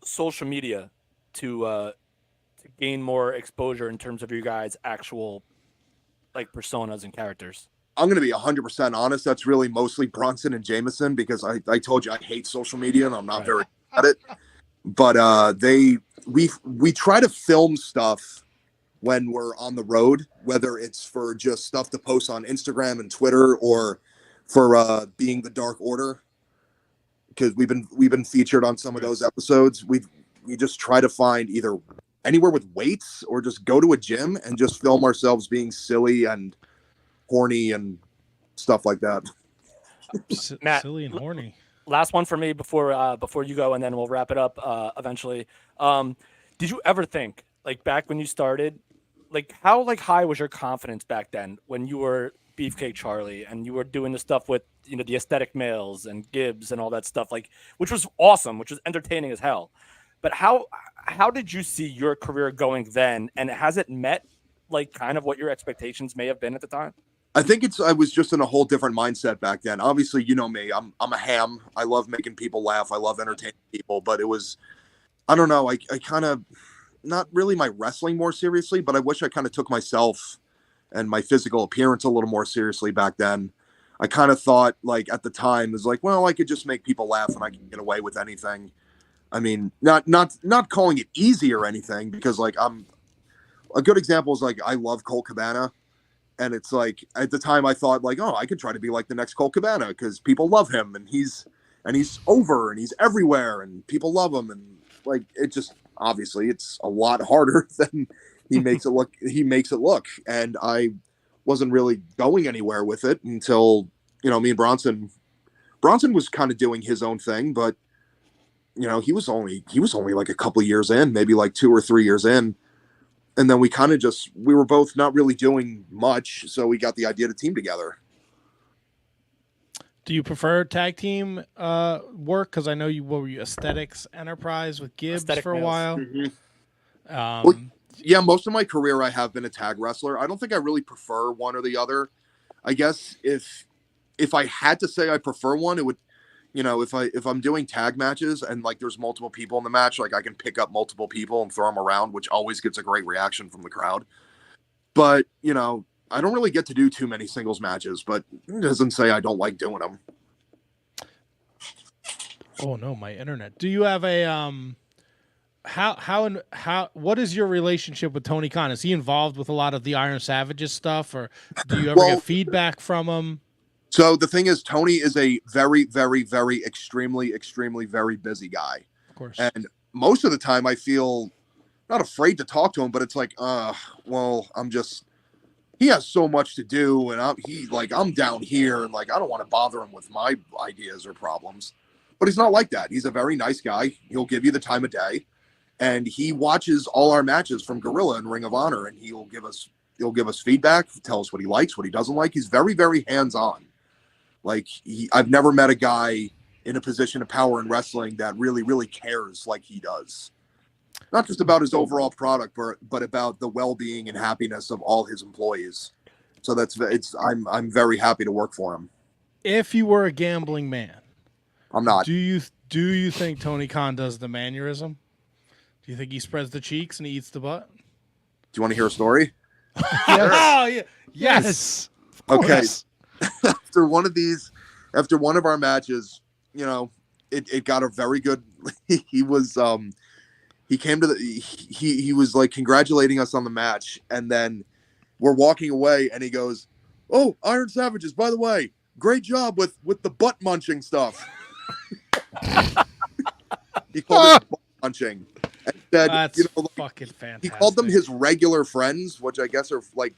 social media to gain more exposure in terms of your guys' actual like personas and characters? I'm going to be 100% honest. That's really mostly Bronson and Jameson, because I told you I hate social media and I'm not very good at it. But we try to film stuff when we're on the road, whether it's for just stuff to post on Instagram and Twitter, or for being the Dark Order, because we've been featured on some of those episodes. We just try to find either anywhere with weights or just go to a gym and just film ourselves being silly and horny and stuff like that. Matt, Silly and horny. Last one for me before you go, and then we'll wrap it up eventually. Did you ever think, like back when you started, like how like high was your confidence back then when you were Beefcake Charlie and you were doing the stuff with, you know, the aesthetic males and Gibbs and all that stuff, like, which was awesome, which was entertaining as hell. But how did you see your career going then, and has it met like kind of what your expectations may have been at the time? I think I was just in a whole different mindset back then. Obviously, you know me, I'm a ham. I love making people laugh. I love entertaining people, but it was, I don't know. I kind of, not really my wrestling more seriously, but I wish I kind of took myself and my physical appearance a little more seriously back then. I kind of thought, like, at the time, it was like, well, I could just make people laugh and I can get away with anything. I mean, not calling it easy or anything, because like a good example is like, I love Colt Cabana. And it's like, at the time I thought like, oh, I could try to be like the next Colt Cabana because people love him and he's over and he's everywhere and people love him. And like, it just, obviously it's a lot harder than he makes it look. And I wasn't really going anywhere with it until, you know, me and Bronson was kind of doing his own thing, but you know, he was only like a couple of years in, maybe like 2 or 3 years in. And then we were both not really doing much. So we got the idea to team together. Do you prefer tag team work? Because I know what were you, Aesthetics Enterprise with Gibbs Aesthetic for a males. while. Mm-hmm. Well, yeah, most of my career I have been a tag wrestler. I don't think I really prefer one or the other. I guess if I had to say I prefer one, it would, you know, if I'm doing tag matches and like there's multiple people in the match, like I can pick up multiple people and throw them around, which always gets a great reaction from the crowd. But, you know, I don't really get to do too many singles matches, but it doesn't say I don't like doing them. Oh no, my internet. Do you have a how what is your relationship with Tony Khan? Is he involved with a lot of the Iron Savages stuff, or do you ever get feedback from him? So the thing is, Tony is a very, very, very extremely, extremely very busy guy. Of course. And most of the time I feel not afraid to talk to him, but it's like, well, he has so much to do, and I'm down here, and like I don't want to bother him with my ideas or problems. But he's not like that. He's a very nice guy. He'll give you the time of day, and he watches all our matches from Gorilla and Ring of Honor, and he'll give us feedback, tell us what he likes, what he doesn't like. He's very, very hands-on. Like I've never met a guy in a position of power in wrestling that really, really cares like he does. Not just about his overall product, but about the well-being and happiness of all his employees. So I'm very happy to work for him. If you were a gambling man, I'm not. Do you think Tony Khan does the mannerism? Do you think he spreads the cheeks and he eats the butt? Do you want to hear a story? Oh yeah. Yes. Okay. After one of our matches, you know, it got a very good. He was he was like congratulating us on the match, and then we're walking away, and he goes, "Oh, Iron Savages, by the way, great job with the butt munching stuff." He called it butt munching. And said, That's fucking fantastic. He called them his regular friends, which I guess are like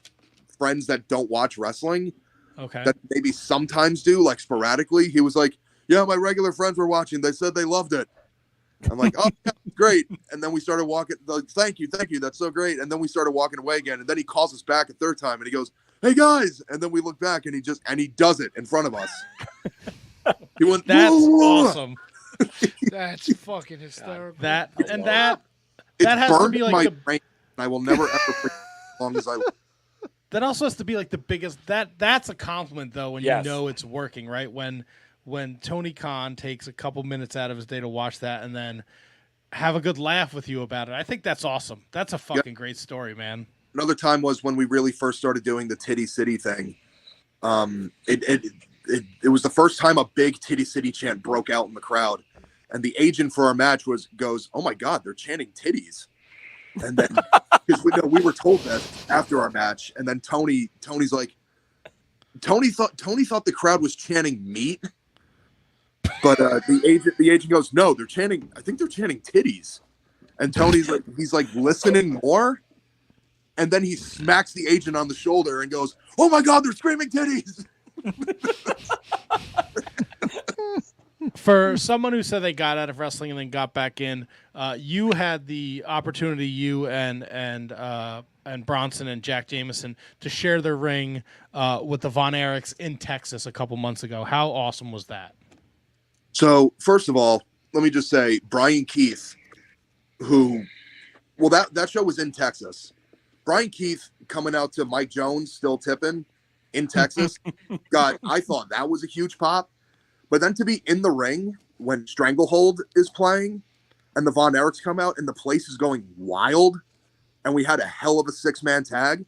friends that don't watch wrestling. Okay. That maybe sometimes do, like sporadically. He was like, "Yeah, my regular friends were watching. They said they loved it." I'm like, "Oh, yeah, great." And then we started walking. Like, thank you, that's so great. And then we started walking away again. And then he calls us back a third time, and he goes, "Hey guys!" And then we look back, and he does it in front of us. He went, "That's whoa. Awesome." That's fucking hysterical. That It's has to be like my brain, and I will never ever forget as long as I live. That also has to be like the biggest. That's a compliment though when Yes. you know it's working, right? When Tony Khan takes a couple minutes out of his day to watch that and then have a good laugh with you about it. I think that's awesome. That's a fucking great story, man. Another time was when we really first started doing the Titty City thing. It was the first time a big Titty City chant broke out in the crowd, and the agent for our match goes, "Oh my God, they're chanting titties," and then because we were told that after our match, and then Tony's like, Tony thought the crowd was chanting meat, but the agent goes, "No, they're chanting. I think they're chanting titties," and Tony's like, he's like listening more. And then he smacks the agent on the shoulder and goes, "Oh my God, they're screaming titties!" For someone who said they got out of wrestling and then got back in, you had the opportunity, you and Bronson and Jack Jameson, to share their ring with the Von Erichs in Texas a couple months ago. How awesome was that? So first of all, let me just say, Brian Keith, that show was in Texas. Brian Keith coming out to Mike Jones, Still Tippin' in Texas. I thought that was a huge pop. But then to be in the ring when Stranglehold is playing and the Von Erichs come out and the place is going wild and we had a hell of a 6-man tag,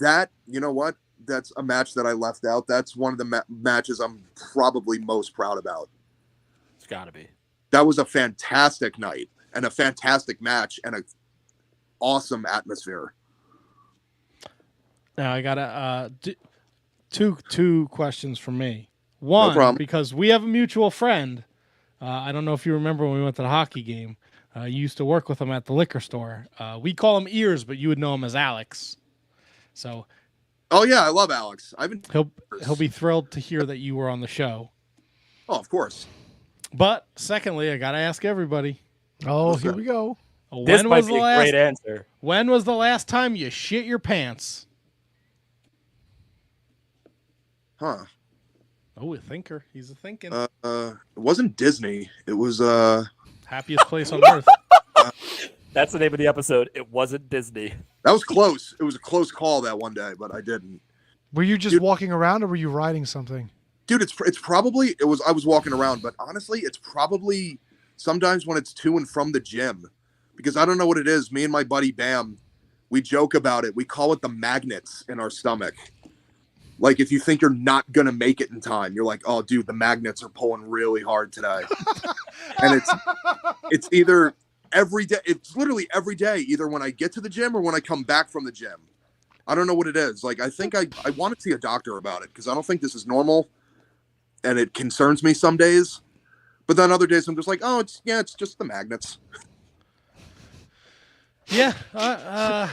that, you know what? That's a match that I left out. That's one of the matches I'm probably most proud about. It's got to be. That was a fantastic night and a fantastic match and an awesome atmosphere. Now I got two questions from me. One, problem. because we have a mutual friend. I don't know if you remember when we went to the hockey game. You used to work with him at the liquor store. We call him Ears, but you would know him as Alex. So, oh yeah, I love Alex. He'll be thrilled to hear that you were on the show. Oh, of course. But secondly, I gotta ask everybody. Oh, here we go. This might be a great answer. When was the last time you shit your pants? Huh. Oh, a thinker. He's a thinking. It wasn't Disney. It was happiest place on earth. That's the name of the episode. It wasn't Disney. That was close. It was a close call that one day, but I didn't. Were you just walking around or were you riding something? Dude, it's probably I was walking around, but honestly, it's probably sometimes when it's to and from the gym. Because I don't know what it is. Me and my buddy Bam, we joke about it. We call it the magnets in our stomach. Like, if you think you're not going to make it in time, you're like, oh, dude, the magnets are pulling really hard today. And it's either every day. It's literally every day, either when I get to the gym or when I come back from the gym. I don't know what it is. Like, I think I want to see a doctor about it because I don't think this is normal. And it concerns me some days. But then other days I'm just like, oh, it's just the magnets. Yeah. The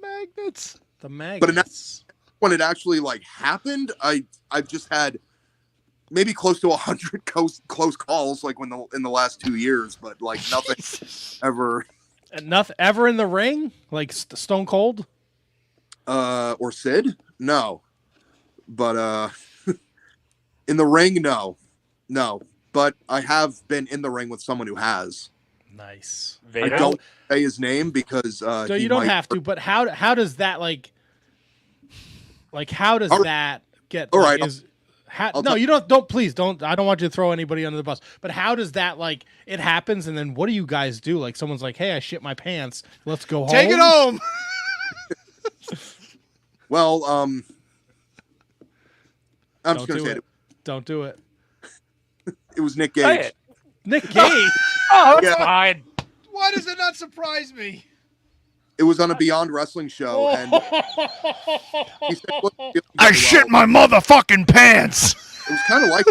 magnets. The magnets. But when it actually like happened, I've just had maybe close to 100 close calls like in the last 2 years, but like nothing ever. And nothing ever in the ring, like Stone Cold, or Sid, no, but in the ring, no. But I have been in the ring with someone who has. Nice. I don't say his name because so you don't have to. But how does that like how does that get? All like, right. You don't. Please don't. I don't want you to throw anybody under the bus. But how does that like it happens? And then what do you guys do? Like someone's like, "Hey, I shit my pants. Let's go home." Take it home. Well, I'm just gonna say it. Don't do it. It was Nick Gage. Nick Gage. Oh, that's fine. Why does it not surprise me? It was on a Beyond Wrestling show, and he said, "Look, I shit my motherfucking pants." It was kind of like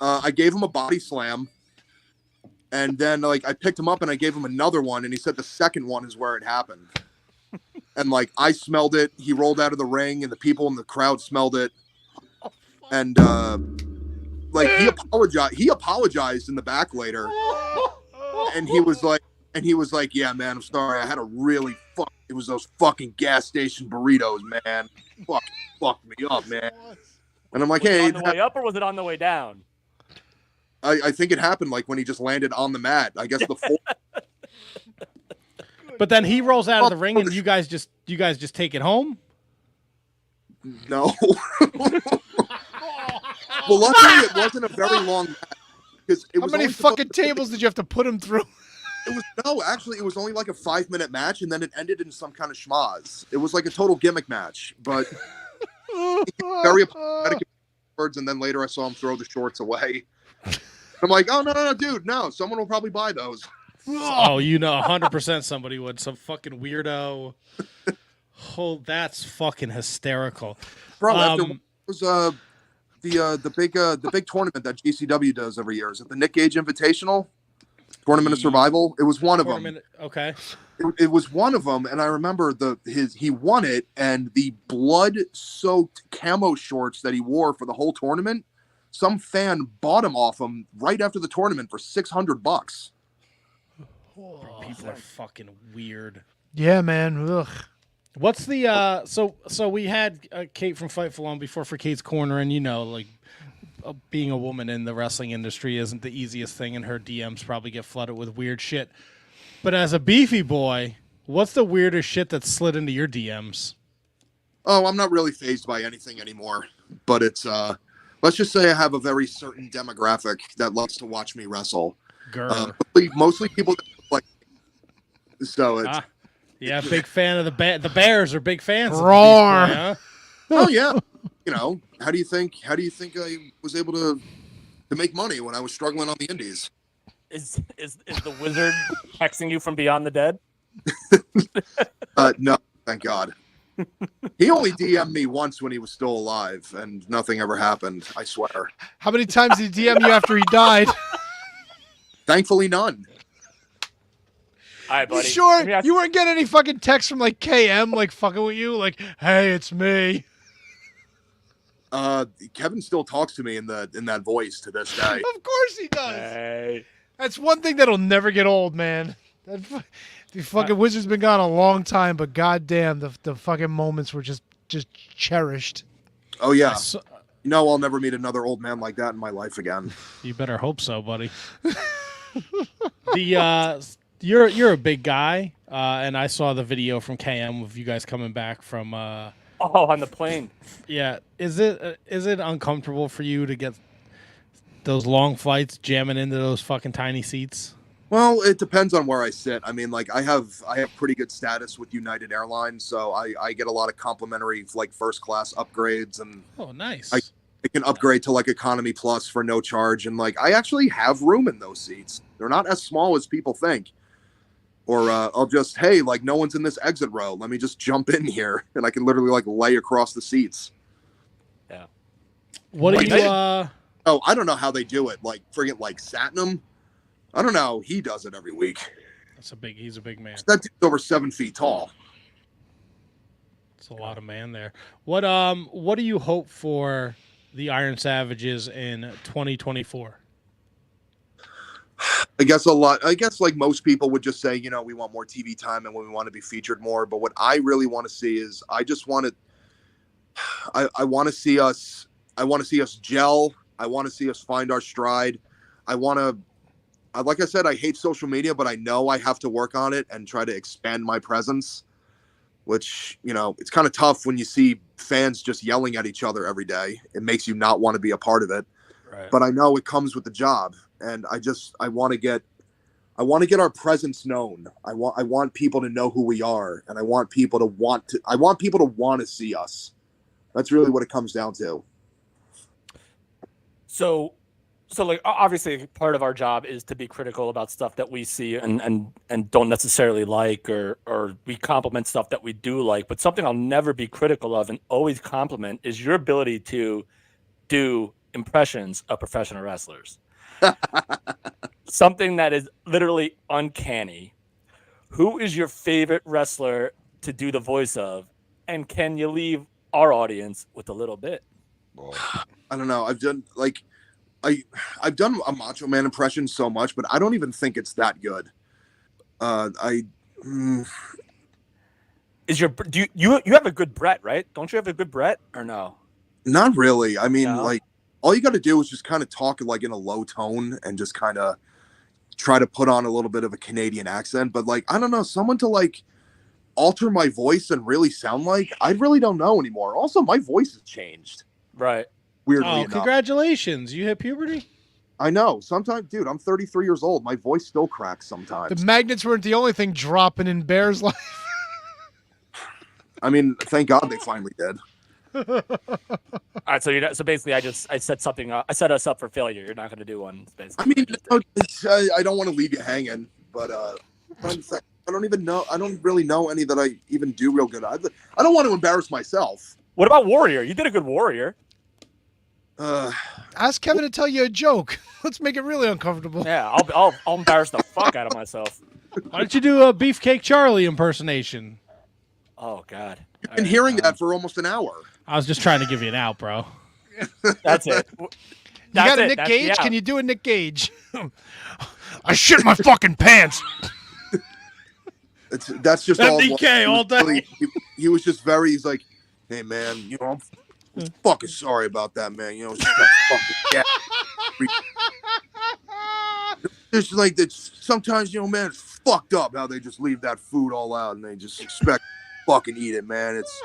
I gave him a body slam, and then like I picked him up and I gave him another one, and he said the second one is where it happened. And like I smelled it. He rolled out of the ring, and the people in the crowd smelled it, and like he apologized in the back later, and he was like, "Yeah, man, I'm sorry. I had a really it was those fucking gas station burritos, man. Fucked me up, man." And I'm like, was "Hey, it on the way up or was it on the way down?" I think it happened like when he just landed on the mat. I guess the full. But then he rolls out of the ring, and you guys just take it home. No. Well, luckily it wasn't a very long match because it How was many only fucking tables did you have to put him through? Actually, it was only like a 5-minute match, and then it ended in some kind of schmaz. It was like a total gimmick match, but very apologetic words. And then later, I saw him throw the shorts away. I'm like, oh no, dude, no, someone will probably buy those. Oh, 100% somebody would. Some fucking weirdo. Oh, that's fucking hysterical, Bro. After was the big tournament that GCW does every year. Is it the Nick Gage Invitational? Tournament of Survival. It was one of them. Okay. It was one of them, and I remember he won it, and the blood-soaked camo shorts that he wore for the whole tournament. Some fan bought him off him right after the tournament for $600. People are fucking weird. Yeah, man. Ugh. What's the so we had Kate from Fightful on before for Kate's Corner, and being a woman in the wrestling industry isn't the easiest thing, and her DMs probably get flooded with weird shit. But as a beefy boy, what's the weirdest shit that slid into your DMs? Oh, I'm not really fazed by anything anymore. But it's let's just say I have a very certain demographic that likes to watch me wrestle. Mostly people that like. So it's yeah, big fan of the Bears are big fans. Roar. Of the Beast Boy, huh? Oh yeah. How do you think I was able to make money when I was struggling on the indies? Is the wizard texting you from beyond the dead? No, thank God. He only DM'd me once when he was still alive, and nothing ever happened, I swear. How many times did he DM you after he died? Thankfully, none. All right, buddy. You sure you weren't getting any fucking texts from like KM like fucking with you? Like, hey, it's me. Kevin still talks to me in that voice to this day. Of course he does. Hey. That's one thing that'll never get old, man. The fucking Wizard's been gone a long time, but goddamn, the fucking moments were just cherished. Oh yeah. I'll never meet another old man like that in my life again. You better hope so, buddy. You're a big guy, and I saw the video from KM of you guys coming back from. On the plane. Yeah, is it uncomfortable for you to get those long flights jamming into those fucking tiny seats? Well, it depends on where I sit. I mean, like I have pretty good status with United Airlines, so I get a lot of complimentary like first class upgrades, and oh, nice. I can upgrade to like economy plus for no charge, and like I actually have room in those seats. They're not as small as people think. Or I'll just, hey, like no one's in this exit row. Let me just jump in here, and I can literally like lay across the seats. Yeah. What do you? Oh, I don't know how they do it. Like friggin' like Satnam. I don't know. He does it every week. He's a big man. That dude's over 7 feet tall. It's a lot of man there. What do you hope for the Iron Savages in 2024? I guess like most people would just say, we want more TV time and we want to be featured more. But what I really want to see is I want to see us gel. I want to see us find our stride. Like I said, I hate social media, but I know I have to work on it and try to expand my presence, which, it's kind of tough when you see fans just yelling at each other every day. It makes you not want to be a part of it. Right. But I know it comes with the job. And I want to get our presence known. I want people to know who we are, and I want people to want to see us. That's really what it comes down to. So like obviously part of our job is to be critical about stuff that we see and don't necessarily like, or we compliment stuff that we do like. But something I'll never be critical of and always compliment is your ability to do impressions of professional wrestlers. Something that is literally uncanny. Who is your favorite wrestler to do the voice of, and can you leave our audience with a little bit? I don't know. I've done a Macho Man impression so much, but I don't even think it's that good. Do you have a good Brett, right? Don't you have a good Brett, or no? Not really. I mean, like all you got to do is just kind of talk like in a low tone and just kind of try to put on a little bit of a Canadian accent. But like, I don't know, someone to like alter my voice and really sound like, I really don't know anymore. Also, my voice has changed. Right. Weirdly Oh, enough. congratulations. You hit puberty? I know. Sometimes, dude, I'm 33 years old. My voice still cracks sometimes. The magnets weren't the only thing dropping in Bear's life. I mean, thank God they finally did. All right, so basically, I set something up. I set us up for failure. You're not going to do one. I mean, I don't want to leave you hanging, but I don't even know. I don't really know any that I even do real good. I don't want to embarrass myself. What about Warrior? You did a good Warrior. Ask Kevin to tell you a joke. Let's make it really uncomfortable. Yeah, I'll embarrass the fuck out of myself. Why don't you do a Beefcake Charlie impersonation? Oh God, You've been hearing that for almost an hour. I was just trying to give you an out, bro. That's it. You got a Nick Gage? Can you do a Nick Gage? I shit my fucking pants. That's just MDK all day. He was just very. He's like, hey man, you know, I'm fucking sorry about that, man. You know, it's just that fucking it's like that. Sometimes, you know, man, it's fucked up how they just leave that food all out and they just expect to fucking eat it, man. It's,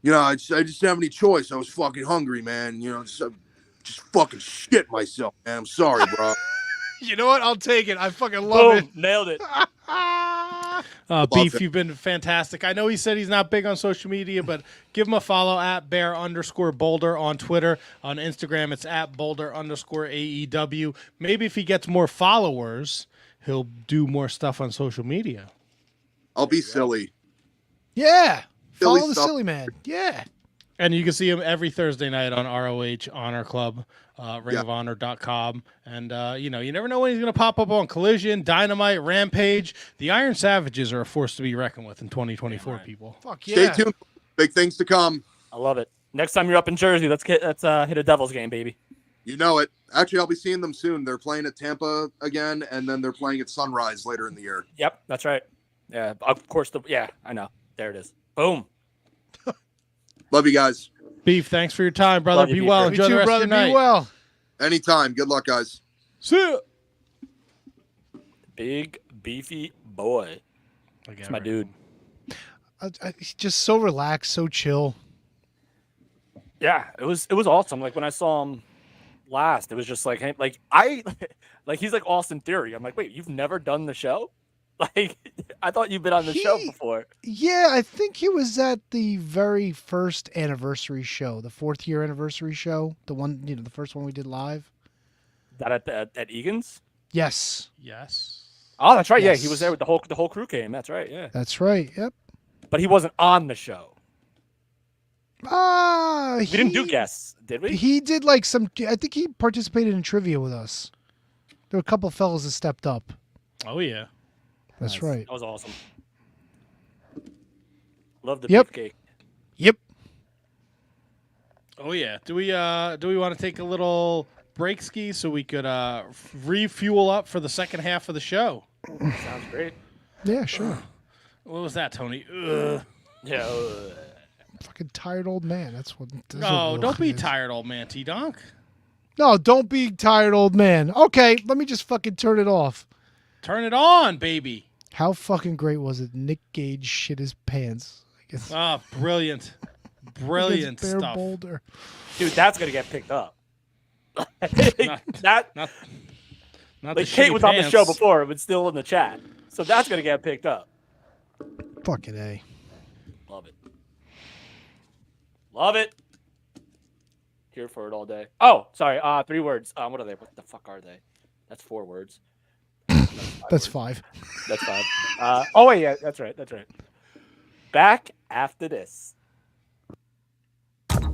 you know, I just didn't have any choice. I was fucking hungry, man. You know, just fucking shit myself, man. I'm sorry, bro. You know what? I'll take it. I fucking love it. Nailed it. Beef, you've been fantastic. I know he said he's not big on social media, but give him a follow at Bear_Boulder on Twitter. On Instagram, it's at Boulder_AEW. Maybe if he gets more followers, he'll do more stuff on social media. I'll be silly. Yeah. Silly Follow the stuff. silly man. Yeah. And you can see him every Thursday night on ROH Honor Club, ringofhonor.com. And, you know, you never know when he's going to pop up on Collision, Dynamite, Rampage. The Iron Savages are a force to be reckoned with in 2024, people. Fuck yeah. Stay tuned. Big things to come. I love it. Next time you're up in Jersey, let's hit a Devils game, baby. You know it. Actually, I'll be seeing them soon. They're playing at Tampa again, and then they're playing at Sunrise later in the year. Yep, that's right. Yeah, of course. I know. There it is. Boom. Love you guys. Beef, thanks for your time, brother. Love you, Be Beef. well. Me Enjoy too, the rest brother. of your night. Be well. Anytime. Good luck, guys. See ya. Big beefy boy. That's my dude. He's just so relaxed, so chill. Yeah, it was awesome. Like when I saw him last, it was just like, hey, he's like Austin Theory. I'm like, wait, you've never done the show? Like, I thought you've been on the show before. Yeah, I think he was at the very first anniversary show, the 4th year anniversary show, the one, you know, the first one we did live. That at Egan's? Yes. Yes. Oh, that's right. Yes. Yeah, he was there with the whole crew came. That's right. Yeah, That's right. Yep. but he wasn't on the show. We We didn't do guests, did we? He did like some, I think he participated in trivia with us. There were a couple fellas that stepped up. Oh, yeah. That's right. That was awesome. Love the Yep. beefcake. Yep. Oh, yeah. Do we want to take a little break ski so we could refuel up for the second half of the show? Sounds great. Yeah, sure. What was that, Tony? Ugh. Yeah. Fucking tired old man. That's what. That's No, what don't be it is. tired, old man, T-Donk. No, don't be tired old man. Okay, let me just fucking turn it off. Turn it on, baby. How fucking great was it? Nick Gage shit his pants. I guess. Ah, brilliant. Brilliant Bear stuff. Boulder. Dude, that's gonna get picked up. Not Like the Kate shitty was on the pants. show before, but still in the chat. So that's gonna get picked up. Fucking A. Love it. Love it. Here for it all day. Oh, sorry. 3 words. What are they? What the fuck are they? That's 4 words. That's 5. That's 5. Oh wait, yeah, that's right. That's right. Back after this.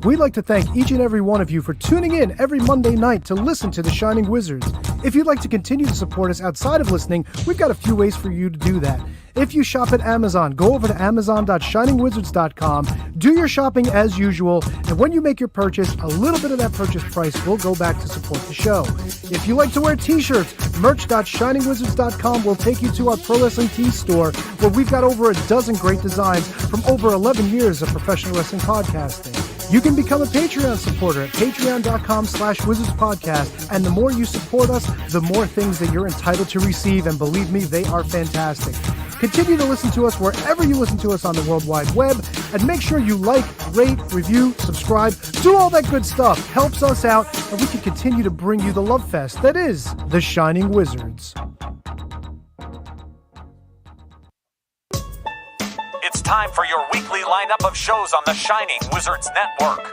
We'd like to thank each and every one of you for tuning in every Monday night to listen to The Shining Wizards. If you'd like to continue to support us outside of listening, we've got a few ways for you to do that. If you shop at Amazon, go over to amazon.shiningwizards.com, do your shopping as usual, and when you make your purchase, a little bit of that purchase price will go back to support the show. If you like to wear t-shirts, merch.shiningwizards.com will take you to our Pro Wrestling Tees store, where we've got over a dozen great designs from over 11 years of professional wrestling podcasting. You can become a Patreon supporter at patreon.com/wizardspodcast, and the more you support us, the more things that you're entitled to receive, and believe me, they are fantastic. Continue to listen to us wherever you listen to us on the World Wide Web, and make sure you like, rate, review, subscribe, do all that good stuff. Helps us out, and we can continue to bring you the love fest that is the Shining Wizards. It's time for your weekly lineup of shows on the Shining Wizards Network.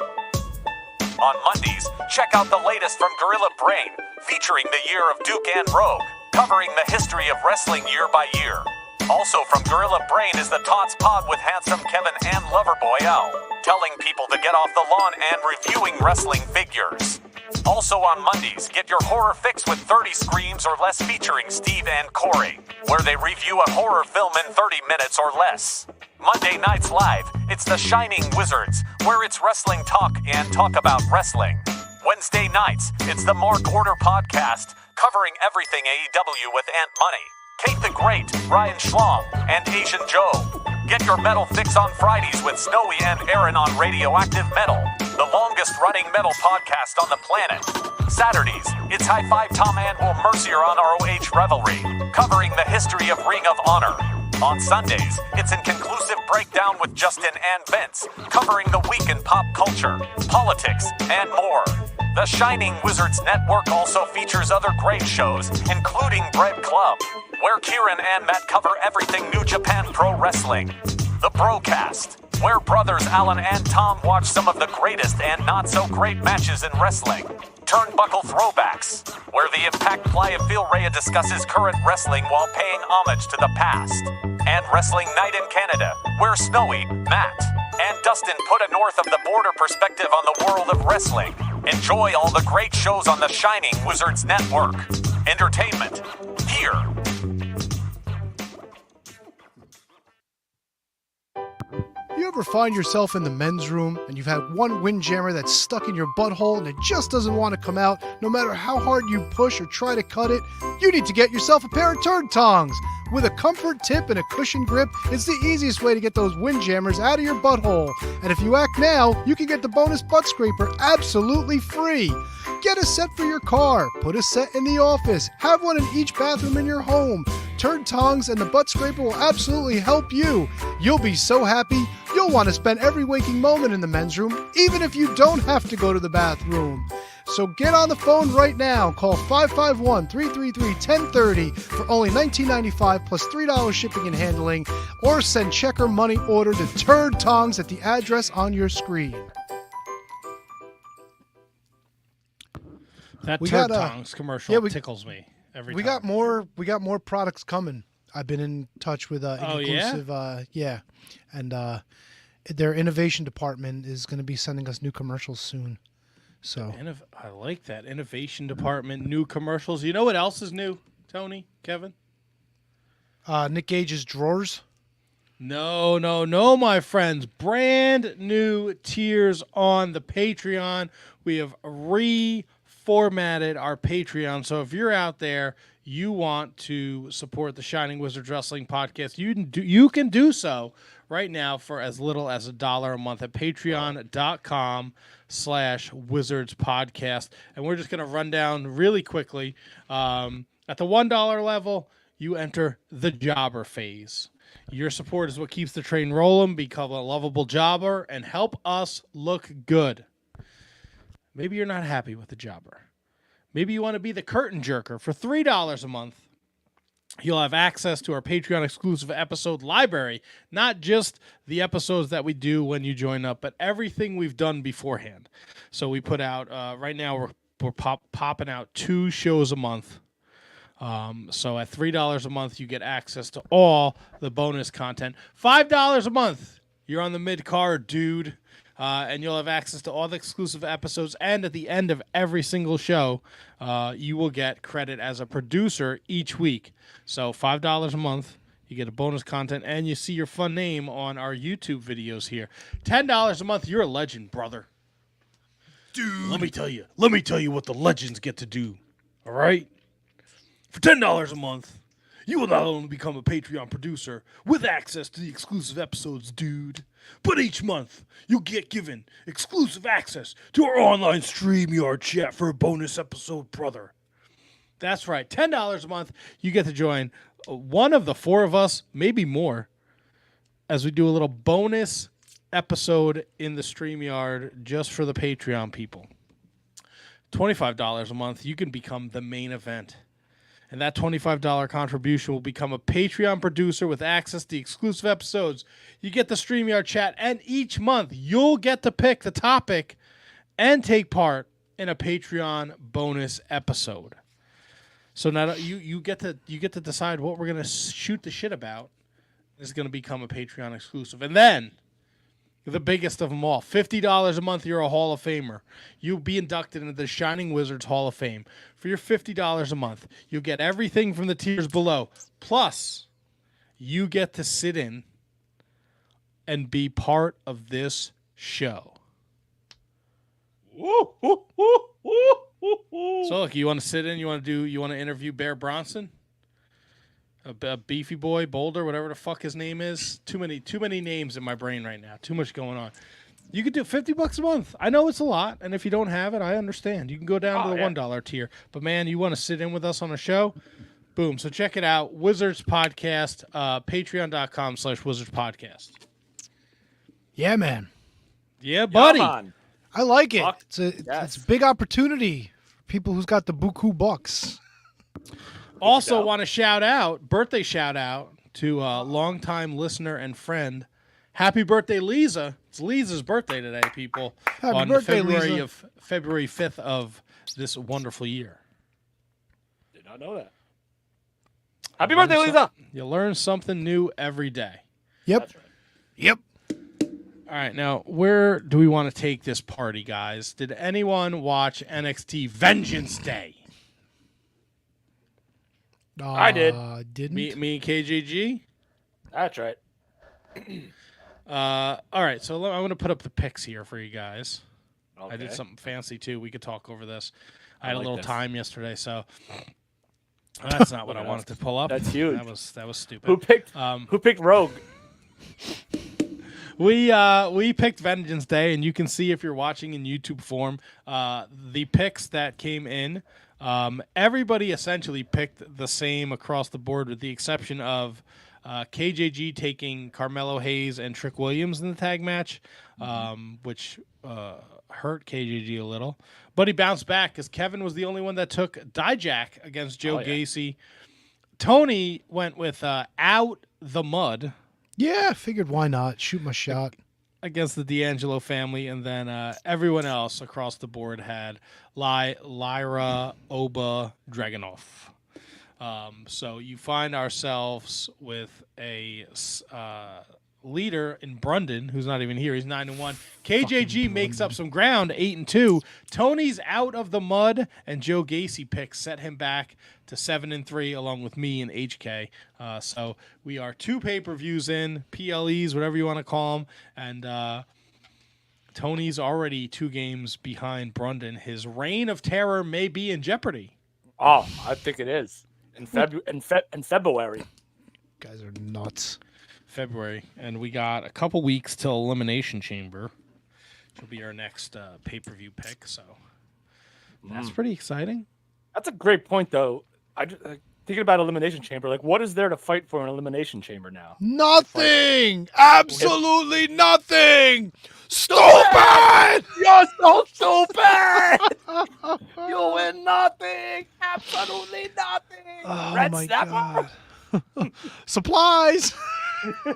On Mondays, check out the latest from Gorilla Brain, featuring the year of Duke and Rogue, covering the history of wrestling year by year. Also from Gorilla Brain is the Tots Pod with Handsome Kevin and Loverboy Al, telling people to get off the lawn and reviewing wrestling figures. Also on Mondays, get your horror fix with 30 Screams or Less featuring Steve and Corey, where they review a horror film in 30 minutes or less. Monday nights live, it's the Shining Wizards, where it's wrestling talk and talk about wrestling. Wednesday nights, it's the Mark Order Podcast, covering everything AEW with Ant Money, Kate the Great, Ryan Schlong, and Asian Joe. Get your metal fix on Fridays with Snowy and Aaron on Radioactive Metal, the longest running metal podcast on the planet. Saturdays, it's High Five Tom and Will Mercier on ROH Revelry, covering the history of Ring of Honor. On Sundays, it's Inconclusive Breakdown with Justin and Vince, covering the week in pop culture, politics, and more. The Shining Wizards Network also features other great shows, including Bread Club, where Kieran and Matt cover everything New Japan Pro Wrestling. The Brocast, where brothers Alan and Tom watch some of the greatest and not-so-great matches in wrestling. Turnbuckle Throwbacks, where the Impact Playa Phil Rhea discusses current wrestling while paying homage to the past. And Wrestling Night in Canada, where Snowy, Matt, and Dustin put a north of the border perspective on the world of wrestling. Enjoy all the great shows on the Shining Wizards Network. Entertainment, here. You ever find yourself in the men's room and you've had one windjammer that's stuck in your butthole and it just doesn't want to come out? No matter how hard you push or try to cut it, you need to get yourself a pair of turd tongs. With a comfort tip and a cushion grip, it's the easiest way to get those windjammers out of your butthole. And if you act now, you can get the bonus butt scraper absolutely free. Get a set for your car, put a set in the office, have one in each bathroom in your home. Turd tongs and the butt scraper will absolutely help you. You'll be so happy, you'll want to spend every waking moment in the men's room, even if you don't have to go to the bathroom. So get on the phone right now. Call 551-333-1030 for only $19.95 plus $3 shipping and handling, or send check or money order to Turd Tongs at the address on your screen. That We Turd got, Tongs commercial tickles me every We time. got more products coming. I've been in touch with Inclusive, and their innovation department is going to be sending us new commercials soon. So I like that innovation department, new commercials. You know what else is new, Tony, Kevin? Nick Gage's drawers. No, my friends. Brand new tiers on the Patreon. We have reformatted our Patreon. So if you're out there, you want to support the Shining Wizards Wrestling Podcast, you can do so right now for as little as $1 a month at patreon.com/Wizards Podcast. And we're just going to run down really quickly. At the $1 level, you enter the jobber phase. Your support is what keeps the train rolling. Become a lovable jobber and help us look good. Maybe you're not happy with the jobber. Maybe you want to be the curtain jerker. For $3 a month, you'll have access to our Patreon exclusive episode library. Not just the episodes that we do when you join up, but everything we've done beforehand. So we put out, right now we're popping out 2 shows a month. So at $3 a month, you get access to all the bonus content. $5 a month, you're on the mid-card, dude. And you'll have access to all the exclusive episodes. And at the end of every single show, you will get credit as a producer each week. So $5 a month, you get a bonus content, and you see your fun name on our YouTube videos here. $10 a month, you're a legend, brother. Dude. Let me tell you what the legends get to do. All right? For $10 a month, you will not only become a Patreon producer with access to the exclusive episodes, dude, but each month you'll get given exclusive access to our online Streamyard chat for a bonus episode, brother. That's right. $10 a month. You get to join one of the four of us, maybe more, as we do a little bonus episode in the Streamyard just for the Patreon people. $25 a month, you can become the main event. And that $25 contribution will become a Patreon producer with access to exclusive episodes. You get the StreamYard chat, and each month you'll get to pick the topic and take part in a Patreon bonus episode. So now you get to decide what we're gonna shoot the shit about. Is going to become a Patreon exclusive, and then the biggest of them all, $50 a month. You're a Hall of Famer. You'll be inducted into the Shining Wizards Hall of Fame. For your $50 a month, you'll get everything from the tiers below. Plus, you get to sit in and be part of this show. Woo, woo, woo, woo, woo, woo. So look, you want to sit in? You want to interview Bear Bronson? A beefy boy, Boulder, whatever the fuck his name is. Too many names in my brain right now. Too much going on. You could do $50 a month. I know it's a lot, and if you don't have it, I understand. You can go down to the $1 tier. But man, you want to sit in with us on a show? Boom. So check it out. Wizards Podcast, patreon.com/Wizards Podcast. Yeah, man. Yeah, buddy. Come on. I like it. Fuck. It's a big opportunity for people who's got the buku bucks. Also want to birthday shout out to a longtime listener and friend. Happy birthday, Lisa. It's Lisa's birthday today, people. Happy birthday, Lisa. February 5th of this wonderful year. Did not know that. Happy birthday, Lisa. You learn something new every day. Yep. That's right. Yep. All right, now, where do we want to take this party, guys? Did anyone watch NXT Vengeance Day? I did. Didn't. Me and KJG? That's right. All right, so I'm going to put up the picks here for you guys. Okay. I did something fancy, too. We could talk over this. I had a like little this. time yesterday, so that's not what I wanted to pull up. That's huge. That was stupid. Who picked Rogue? We picked Vengeance Day, and you can see if you're watching in YouTube form the picks that came in. Everybody essentially picked the same across the board, with the exception of KJG taking Carmelo Hayes and Trick Williams in the tag match, which hurt KJG a little. But he bounced back because Kevin was the only one that took Dijak against Joe Gacy. Tony went with Out the Mud. Yeah, I figured why not? Shoot my shot. Against the D'Angelo family, and then everyone else across the board had Lyra, Oba, Dragunov. So you find ourselves with a leader in Brundon, who's not even here. He's 9-1. KJG makes up some ground, 8-2. Tony's Out of the Mud, and Joe Gacy picks set him back to 7-3, along with me and HK. So we are 2 pay-per-views in, PLEs, whatever you want to call them, and Tony's already 2 games behind Brundon. His reign of terror may be in jeopardy. Oh, I think it is. In February. Guys are nuts. February, and we got a couple weeks till Elimination Chamber, which will be our next pay-per-view pick. So that's pretty exciting. That's a great point, though. I just thinking about Elimination Chamber. Like, what is there to fight for in Elimination Chamber now? Nothing. Absolutely nothing. Stupid. You're so stupid. You win nothing. Absolutely nothing. Oh Red my Snapper. God. Supplies. Bro,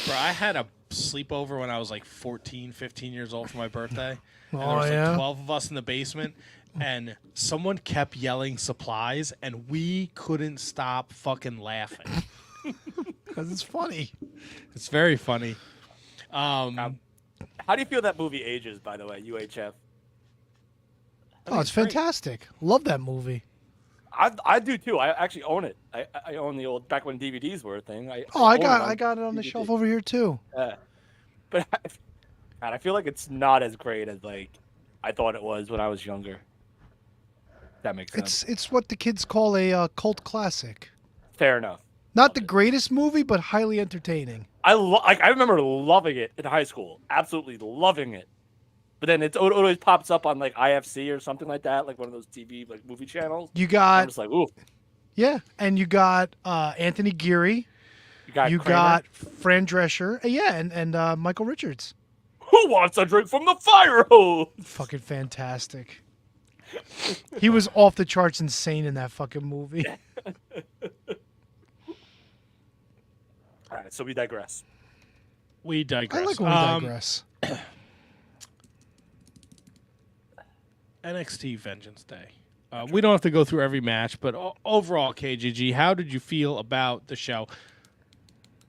I had a sleepover when I was like 14, 15 years old for my birthday. And there Oh, was yeah? like 12 of us in the basement, and someone kept yelling supplies, and we couldn't stop fucking laughing. Because it's funny. It's very funny. How do you feel that movie ages, by the way, UHF? Oh, it's fantastic. Love that movie. I do too. I actually own it. I own the old, back when DVDs were a thing. I got it on the shelf over here too. But God, I feel like it's not as great as like I thought it was when I was younger. That makes sense. It's what the kids call a cult classic. Fair enough. Not the greatest movie, but highly entertaining. I remember loving it in high school. Absolutely loving it. But then it always pops up on like IFC or something like that, like one of those TV like movie channels. You I'm got just like, ooh, yeah, and you got Anthony Geary. you got You Kramer. got Fran Drescher. Yeah, and Michael Richards. Who wants a drink from the fire hose? Fucking fantastic. He was off the charts insane in that fucking movie. All right, so we digress. We digress. I like when we digress. NXT Vengeance Day. We don't have to go through every match, but overall, KGG, how did you feel about the show?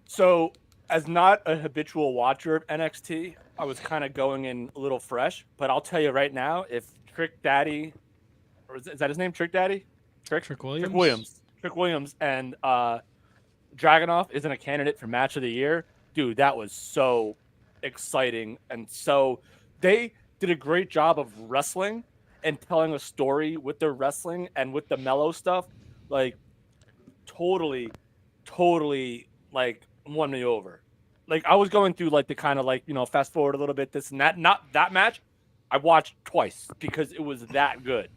So, as not a habitual watcher of NXT, I was kind of going in a little fresh. But I'll tell you right now, if Trick Daddy, or is that his name, Trick Daddy? Trick Williams? Trick Williams and Dragunov isn't a candidate for Match of the Year. Dude, that was so exciting. And so they did a great job of wrestling and telling a story with their wrestling and with the mellow stuff. Like, totally, like, won me over. Like, I was going through, like, the kind of, like, fast forward a little bit, this and that. Not that match. I watched twice because it was that good.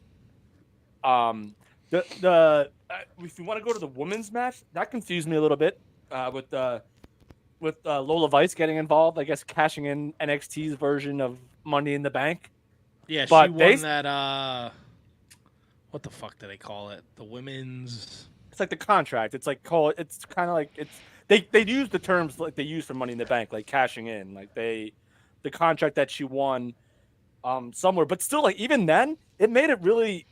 If you want to go to the women's match, that confused me a little bit with Lola Vice getting involved. I guess cashing in NXT's version of Money in the Bank. Yeah, But she won that. What the fuck do they call it? The women's. It's like the contract. It's like it's kind of like they use the terms like they use for Money in the Bank, like cashing in, like the contract that she won somewhere. But still, like even then, it made it really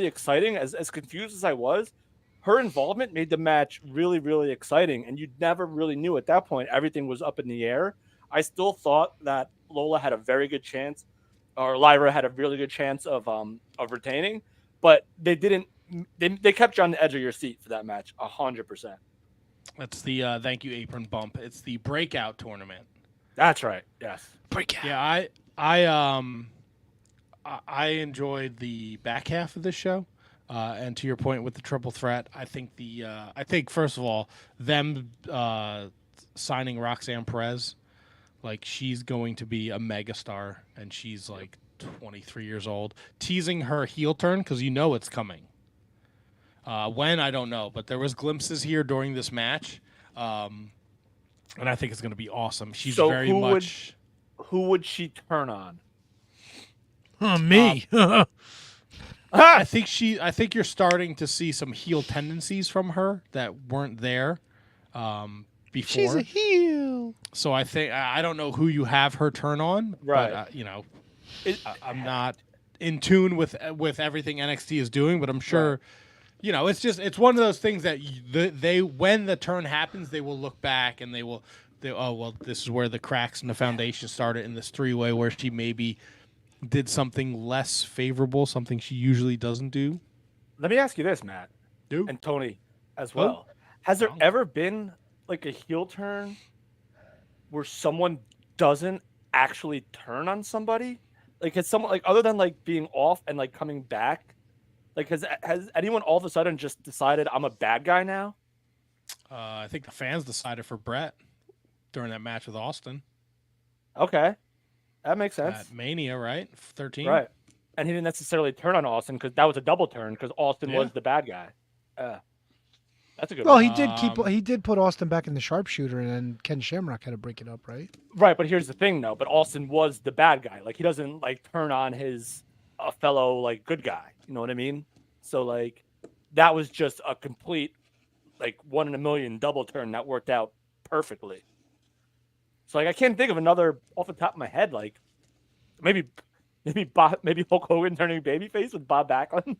exciting. As confused as I was, her involvement made the match really, really exciting, and you never really knew at that point. Everything was up in the air. I still thought that Lola had a very good chance, or Lyra had a really good chance of retaining, but they didn't. They kept you on the edge of your seat for that match, 100%. That's the thank you apron bump. It's the breakout tournament. That's right. Yes. Breakout. Yeah, I enjoyed the back half of this show, and to your point with the triple threat, I think first of all, them signing Roxanne Perez, like she's going to be a megastar, and she's like 23 years old. Teasing her heel turn because it's coming. When I don't know, but there was glimpses here during this match, and I think it's going to be awesome. She's So very much. Who would she turn on? Me. I think you're starting to see some heel tendencies from her that weren't there before. She's a heel. So I don't know who you have her turn on, Right. but I'm not in tune with everything NXT is doing, but I'm sure. Right. It's one of those things that they when the turn happens, they will look back and this is where the cracks in the foundation started in this three-way where she maybe did something less favorable, something she usually doesn't do. Let me ask you this, Matt, and Tony as well. Has there ever been like a heel turn where someone doesn't actually turn on somebody? Like has someone like other than like being off and like coming back? Like, has anyone all of a sudden just decided I'm a bad guy now? I think the fans decided for Brett during that match with Austin. Okay. That makes sense. At Mania, right? 13? Right. And he didn't necessarily turn on Austin because that was a double turn because Austin was the bad guy. That's a good one. He did put Austin back in the sharpshooter, and then Ken Shamrock had to break it up, right? Right, but here's the thing, though. But Austin was the bad guy. Like, he doesn't, like, turn on a fellow, like, good guy. You know what I mean? So, like, that was just a complete, like, 1 in a million double turn that worked out perfectly. So, like, I can't think of another off the top of my head. Like, maybe Hulk Hogan turning babyface with Bob Backlund.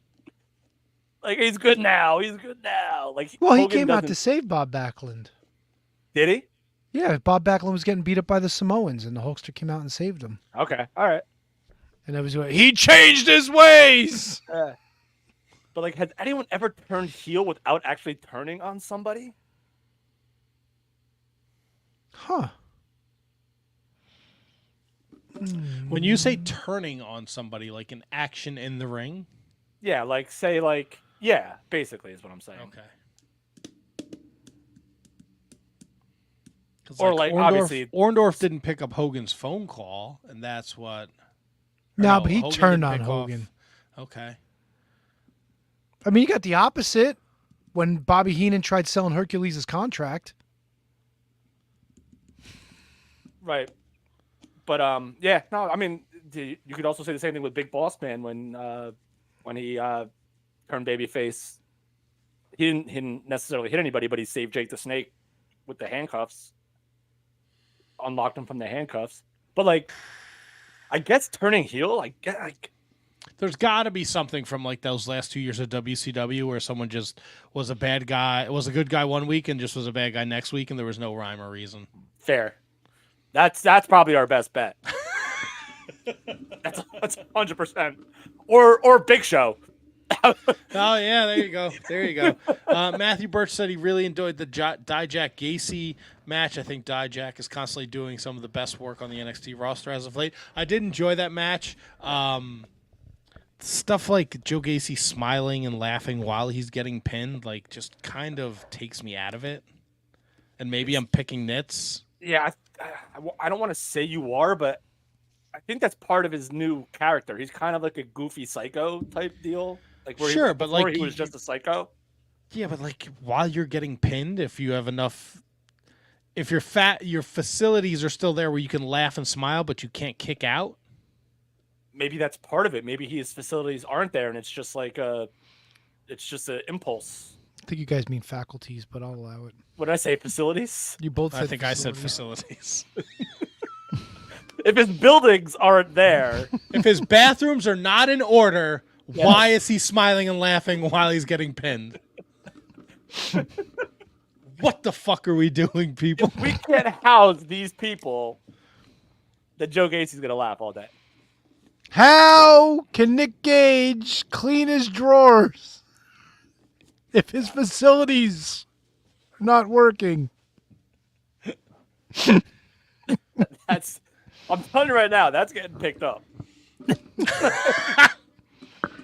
Like, he's good now. Like, well, he Hogan came out to save Bob Backlund. Did he? Yeah, Bob Backlund was getting beat up by the Samoans, and the Hulkster came out and saved him. Okay, all right. And that was he changed his ways. But like, has anyone ever turned heel without actually turning on somebody? Huh. When you say turning on somebody, like an action in the ring? Yeah, like say like yeah, basically is what I'm saying. Okay. Or like Orndorff, obviously Orndorff didn't pick up Hogan's phone call, and that's what. No, but he Hogan turned didn't on pick Hogan. off. Okay. I mean, you got the opposite when Bobby Heenan tried selling Hercules' contract. Right. But yeah, no, I mean, you could also say the same thing with Big Boss Man when he turned babyface. He didn't necessarily hit anybody, but he saved Jake the Snake with the handcuffs, unlocked him from the handcuffs. But like, I guess turning heel, There's got to be something from like those last 2 years of WCW where someone just was a bad guy, was a good guy one week, and just was a bad guy next week, and there was no rhyme or reason. fair. That's probably our best bet. That's 100%. Or Big Show. Oh yeah, there you go. There you go. Matthew Birch said he really enjoyed the Dijak Gacy match. I think Dijak is constantly doing some of the best work on the NXT roster as of late. I did enjoy that match. Stuff like Joe Gacy smiling and laughing while he's getting pinned, like, just kind of takes me out of it. And maybe I'm picking nits. Yeah, I don't want to say you are, but I think that's part of his new character. He's kind of like a goofy psycho type deal. Like where Sure, but like he was just a psycho. Yeah, but like while you're getting pinned, if you have enough, if you're fat, your facilities are still there where you can laugh and smile, but you can't kick out. Maybe that's part of it. Maybe his facilities aren't there, and it's just like it's just an impulse. I think you guys mean faculties, but I'll allow it. What did I say? Facilities? You both said I think facilities. I said facilities. If his buildings aren't there, If his bathrooms are not in order, why is he smiling and laughing while he's getting pinned? What the fuck are we doing, people? we can't house these people. That Joe Gacy's gonna laugh all day. How can Nick Gage clean his drawers if his facilities are not working? I'm telling you right now, that's getting picked up.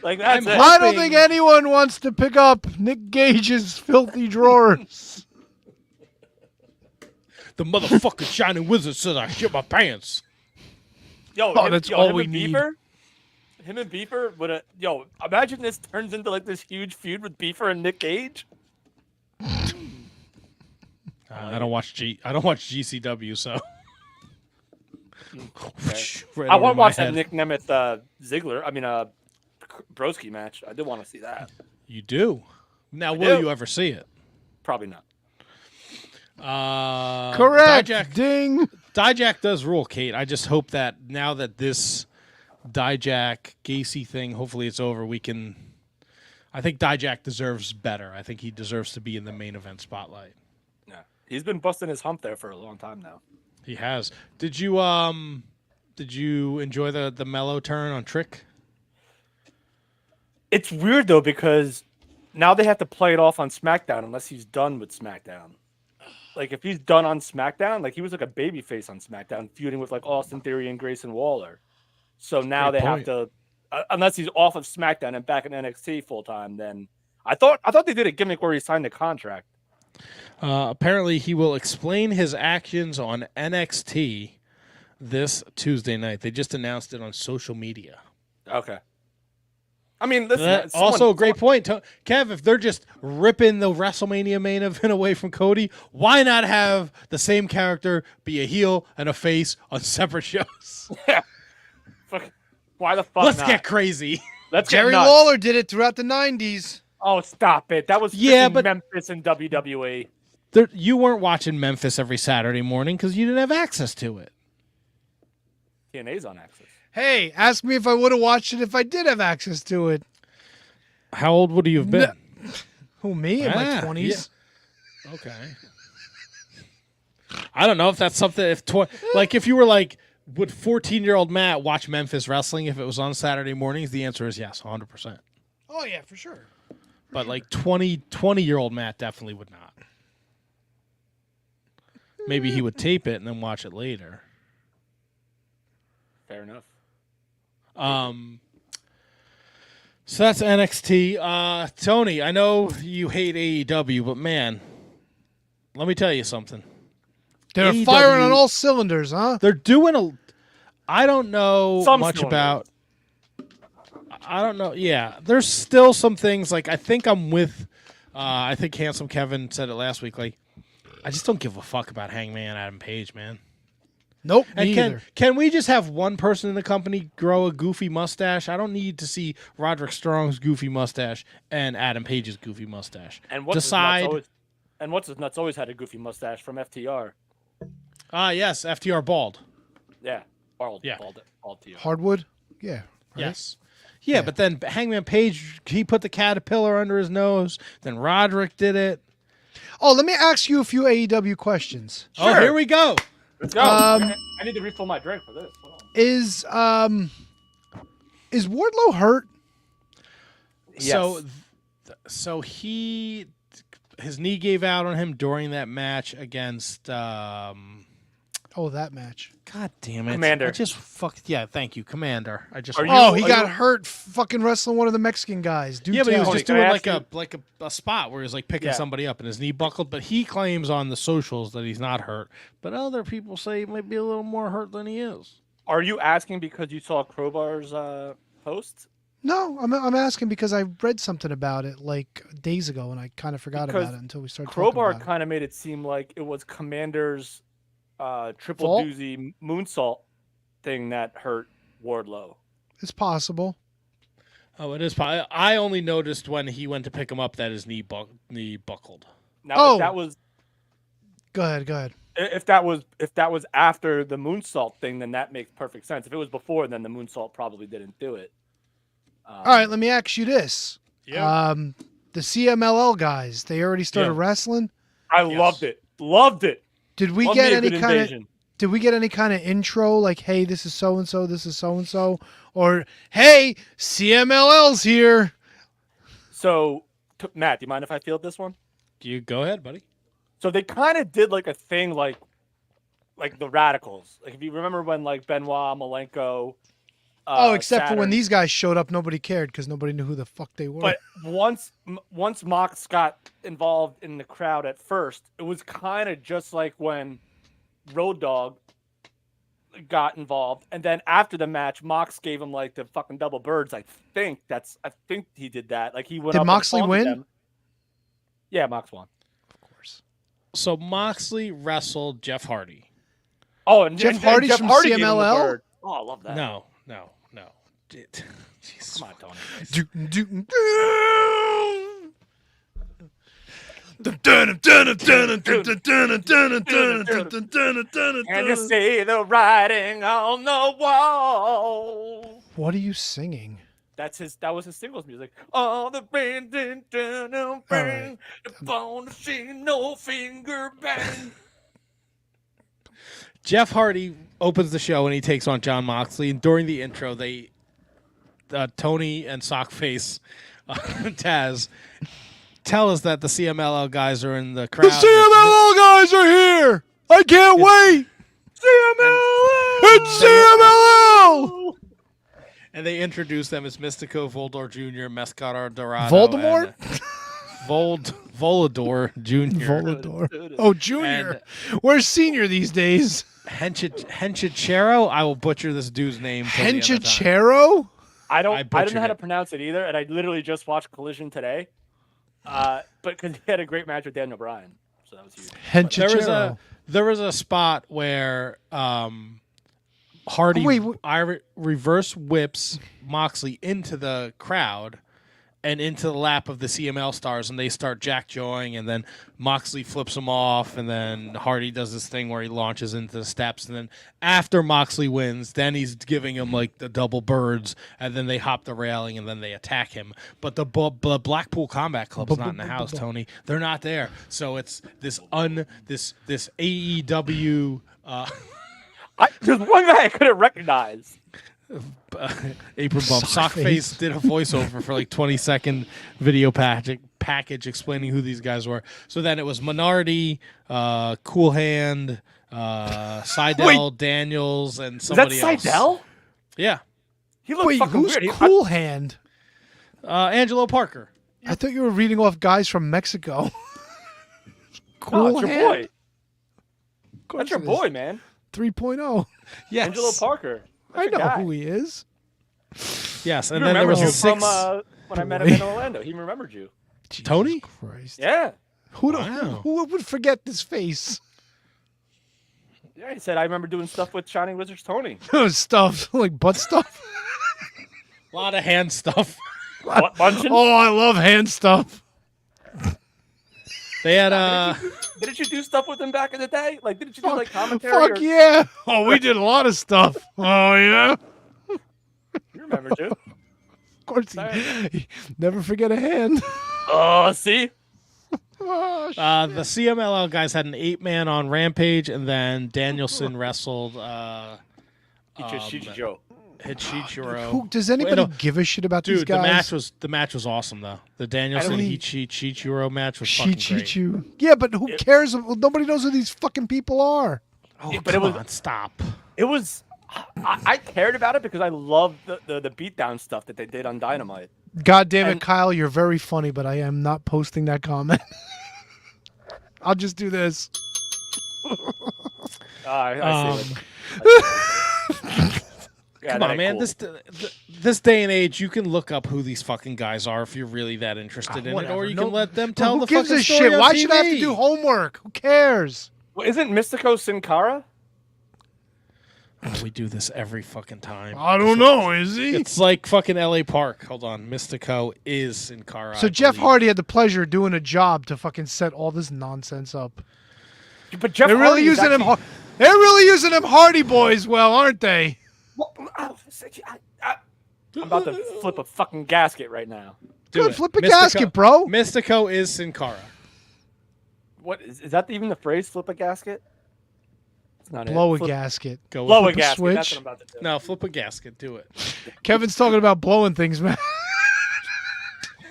Like that's it. I don't think anyone wants to pick up Nick Gage's filthy drawers. The motherfucking Shining Wizard says I shit my pants. That's all him we and need. Beaver, him and Beaver would imagine this turns into like this huge feud with Beaver and Nick Gage. I don't watch GCW, so Right I over want to my watch head. that Nick Nemeth Broski match. I did want to see that. You do. Now, will you ever see it? Probably not. Correct. Dijak, Ding. Dijak does rule, Kate. I just hope that now that this Dijak Gacy thing, hopefully it's over, we can. I think Dijak deserves better. I think he deserves to be in the main event spotlight. Yeah, he's been busting his hump there for a long time now. He has. Did you enjoy the mellow turn on Trick? It's weird though because now they have to play it off on SmackDown unless he's done with SmackDown. Like if he's done on SmackDown, like he was like a babyface on SmackDown, feuding with like Austin Theory and Grayson Waller. So now Great they point. have to, unless he's off of SmackDown and back in NXT full time. Then I thought they did a gimmick where he signed a contract. Apparently, he will explain his actions on NXT this Tuesday night. They just announced it on social media. Okay. I mean, listen, Also, a great point, Kev. If they're just ripping the WrestleMania main event away from Cody, why not have the same character be a heel and a face on separate shows? Why the fuck? Let's not? get crazy. Let's Jerry get nuts. Lawler did it throughout the 90s. Oh, stop it! That was Yeah, freaking but- Memphis and WWE. You weren't watching Memphis every Saturday morning because you didn't have access to it. TNA's on Access. Hey, ask me if I would have watched it if I did have access to it. How old would you have been? Who, me? In my Ah, 20s? yeah. Okay. I don't know if that's something. If you were like, would 14-year-old Matt watch Memphis wrestling if it was on Saturday mornings? The answer is yes, 100%. Oh, yeah, for sure. But like 20-year-old Matt definitely would not. Maybe he would tape it and then watch it later. Fair enough. So that's NXT. Tony, I know you hate AEW, but man, let me tell you something. They're AEW firing on all cylinders, huh? They're doing I don't know Some much cylinders. about I don't know. Yeah, there's still some things like I think I'm with. I think Handsome Kevin said it last week. Like, I just don't give a fuck about Hangman Adam Page, man. Nope, And me either. can we just have one person in the company grow a goofy mustache? I don't need to see Roderick Strong's goofy mustache and Adam Page's goofy mustache. And what's his nuts always had a goofy mustache from FTR. Yes, FTR bald. Yeah, bald. Yeah. Bald TR. Hardwood? Yeah. Right? Yes. Yeah, but then Hangman Page, he put the caterpillar under his nose. Then Roderick did it. Oh, let me ask you a few AEW questions. Oh, Sure. here we go. Let's go. Um, I need to refill my drink for this. Hold on. Is Wardlow hurt? Yes. So his knee gave out on him during that match against Oh, that match. God damn it. Commander. I just thank you, Commander. I just Are you- Oh, he got hurt fucking wrestling one of the Mexican guys. Dude, Yeah, but he was Tony, just can I doing ask like a spot where he was like picking Yeah. somebody up and his knee buckled, but he claims on the socials that he's not hurt. But other people say he might be a little more hurt than he is. Are you asking because you saw Crowbar's post? No, I'm asking because I read something about it like days ago and I kind of forgot Because about it until we started Crowbar talking about kind of made it seem like it was Commander's triple Fault? doozy moonsault thing that hurt Wardlow. it. It's possible. Oh, it is. I only noticed when he went to pick him up that his knee buckled. Now, Oh. if that was Go ahead. if that was after the moonsault thing, then that makes perfect sense. If it was before, then the moonsault probably didn't do it. All right, let me ask you this. Yeah. The CMLL guys, they already started Yeah. wrestling. I loved it. Loved it. Did we Love get me a any good kind of invasion. Did we get any kind of intro like, hey, this is so and so, this is so and so, or hey, CMLL's here? So, Matt, do you mind if I field this one? You go ahead, buddy. So they kind of did like a thing like the Radicals. Like if you remember when like Benoit, Malenko. Except for Saturn. when these guys showed up, nobody cared because nobody knew who the fuck they were. But once Mox got involved in the crowd at first, it was kind of just like when Road Dogg got involved, and then after the match, Mox gave him like the fucking double birds. I think he did that. Like he went. Did up and Moxley taunted win? them. Yeah, Mox won. of course. So Moxley wrestled Jeff Hardy. Oh, and Jeff and Hardy's Jeff from Hardy gave him the CMLL? bird. Oh, I love that. No. Jesus. Come on, Tony. And you see the writing on the wall. What are you singing? That was his singles music. Oh, the bang, ding, ding, ding, bang, the bone see no finger bang. Jeff Hardy opens the show and he takes on John Moxley. And during the intro, Tony and Sockface Taz tell us that the CMLL guys are in the crowd. The CMLL guys are here. I can't wait. It's CMLL. And they introduce them as Mystico, Voldor Jr., Mescalor Dorado. Voldemort? Volador Jr. Volador. Oh, Junior. And Where's Senior these days? Henchachero? I will butcher this dude's name. till the end of time. Henchachero? I don't know butchered how to it. pronounce it either, and I literally just watched Collision today. But because he had a great match with Daniel Bryan, so that was huge. Henchachero. There was a spot where Hardy reverse whips Moxley into the crowd and into the lap of the CML stars, and they start jack-jawing, and then Moxley flips him off, and then Hardy does this thing where he launches into the steps, and then after Moxley wins, then he's giving him like the double birds, and then they hop the railing, and then they attack him. But the Blackpool Combat Club's not in the house, Tony. They're not there. So it's this AEW... There's one guy I couldn't recognize. Apron bump. Sockface did a voiceover for like 20-second video package explaining who these guys were. So then it was Minardi, Cool Hand, Seidel, Daniels, and somebody else. Is that Seidel? Yeah. He looked Wait, fucking who's weird. Cool Hand? Angelo Parker. I thought you were reading off guys from Mexico. Cool No, it's your Hand? boy. Of course That's your it is. boy, man. 3.0. Yes. Angelo Parker. That's I your know guy. who he is. Yes, and He then there was remembers a you 6. from when I met him in Orlando. He remembered you. Jesus Tony? Christ. Yeah. Wow. Who would forget this face? Yeah, he said, I remember doing stuff with Shining Wizards Tony. Stuff like butt stuff. A lot of hand stuff. What, bunching? Oh, I love hand stuff. They had Didn't you do stuff with him back in the day? Like, didn't you do like commentary? Fuck yeah! Oh, we did a lot of stuff. Oh yeah. You remember too? Of course, he never forget a hand. Oh, see? Oh, the CMLL guys had an 8-man on Rampage, and then Danielson wrestled Hichichiro. Hichichiro. Who, does anybody give a shit about these Dude, guys? the match was awesome though. The Danielson Hichichiro match was fucking great. Chichichu. Yeah, but who cares? Nobody knows who these fucking people are. Oh, Yeah, but it come was- on, stop. It was. I cared about it because I loved the beatdown stuff that they did on Dynamite. God damn it, And- Kyle, you're very funny, but I am not posting that comment. I'll just do this. I see it. Yeah, Come that on, ain't man. cool. This day and age, you can look up who these fucking guys are if you're really that interested in it, Whatever. or you No- can let them Who tell the gives fucking a story shit? on Why should I have to TV? do homework? Who cares? Well, isn't Mystico Sin Cara? Oh, we do this every fucking time. I don't know. Is he? It's like fucking L.A. Park. Hold on, Mystico is Sin Cara. So I Jeff believe. Hardy had the pleasure of doing a job to fucking set all this nonsense up. But Jeff They're really Hardy is using him. actually- They're really using them Hardy boys well, aren't they? I'm about to flip a fucking gasket right now. Do Good, it. flip a Mystico- gasket, bro. Mystico is Sin Cara. What is that? Even the phrase "flip a gasket"? It's not Blow it. a Flip- gasket. Go Blow a with Flip a gasket. That's switch. what I'm about to do. No, flip a gasket. Do it. Kevin's talking about blowing things, man.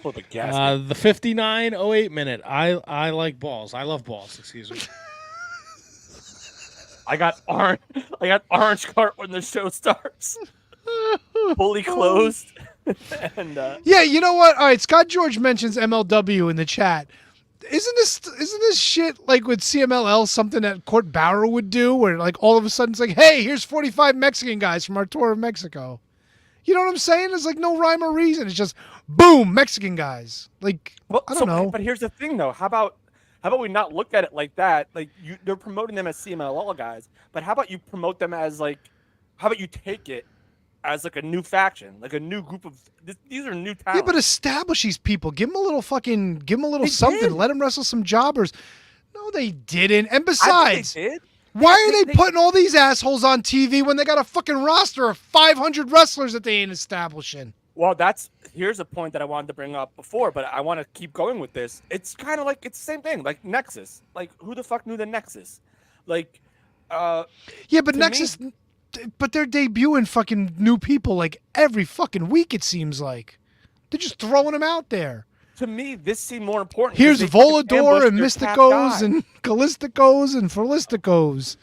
Flip a gasket. The 59:08 minute. I like balls. I love balls. Excuse me. I got orange cart when the show starts. Fully closed. And Yeah, you know what? All right, Scott George mentions MLW in the chat. Isn't this shit like with CMLL something that Court Bauer would do, where like all of a sudden it's like, hey, here's 45 Mexican guys from our tour of Mexico. You know what I'm saying? There's like no rhyme or reason. It's just boom, Mexican guys. Like I don't know. But here's the thing, though. How about we not look at it like that? Like they're promoting them as CMLL guys, but how about you promote them as like? How about you take it as like a new faction, like a new group of? These are new talents. Yeah, but establish these people. Give them a little They something. did. Let them wrestle some jobbers. No, they didn't. And I think besides, they did. why are they they- putting all these assholes on TV when they got a fucking roster of 500 wrestlers that they ain't establishing? Well, here's a point that I wanted to bring up before, but I want to keep going with this. It's kind of like it's the same thing, like Nexus. Like who the fuck knew the Nexus? Like, Yeah, but To Nexus, but they're debuting fucking new people like every fucking week. It seems like they're just throwing them out there. to me, this seemed more important. Here's because they took Volador and ambush their top Mysticos guy. and Callisticos and Felisticos.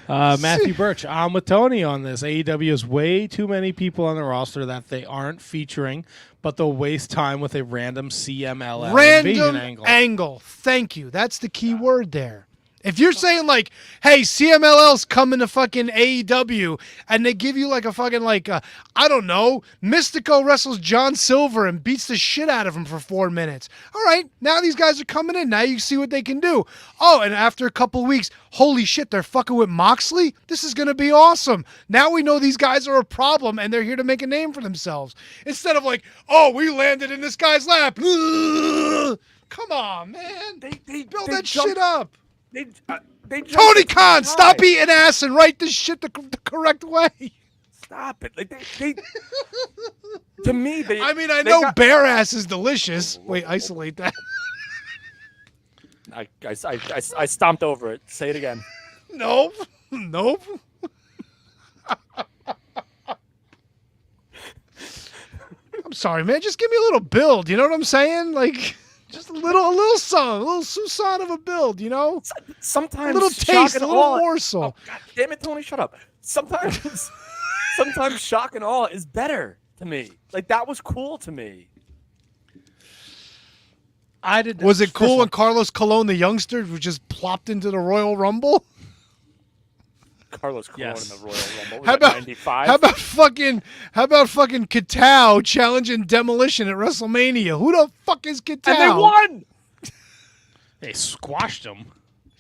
Matthew Birch, I'm with Tony on this. AEW has way too many people on the roster that they aren't featuring, but they'll waste time with a random CMLL invasion Random angle. Thank you. That's the key word there. If you're saying like, hey, CMLL's coming to fucking AEW, and they give you like a fucking I don't know, Mystico wrestles John Silver and beats the shit out of him for 4 minutes. All right, now these guys are coming in. Now you see what they can do. Oh, and after a couple of weeks, holy shit, they're fucking with Moxley? This is going to be awesome. Now we know these guys are a problem, and they're here to make a name for themselves. Instead of like, oh, we landed in this guy's lap. Come on, man. They Build they that jumped- shit up. They jumped Tony into Khan, the stop tide. eating ass and write this shit the correct way. Stop it! Like they to me, they. I mean, I they know got- bear ass is delicious. Wait, isolate that. I stomped over it. Say it again. Nope. Nope. I'm sorry, man. Just give me a little build. You know what I'm saying? Like, just a little song, a little Susan of a build. You know, Sometimes a little shock taste, a and little awe- morsel. Oh, God damn it, Tony! Shut up. Sometimes, sometimes shock and awe is better to me. Like that was cool to me. I did. Was it cool First when Carlos Colon, the youngster, was just plopped into the Royal Rumble? Carlos Colon Yes. in the Royal Rumble. How about 95? how about fucking Katao challenging Demolition at WrestleMania? Who the fuck is Katao? And they won They squashed him.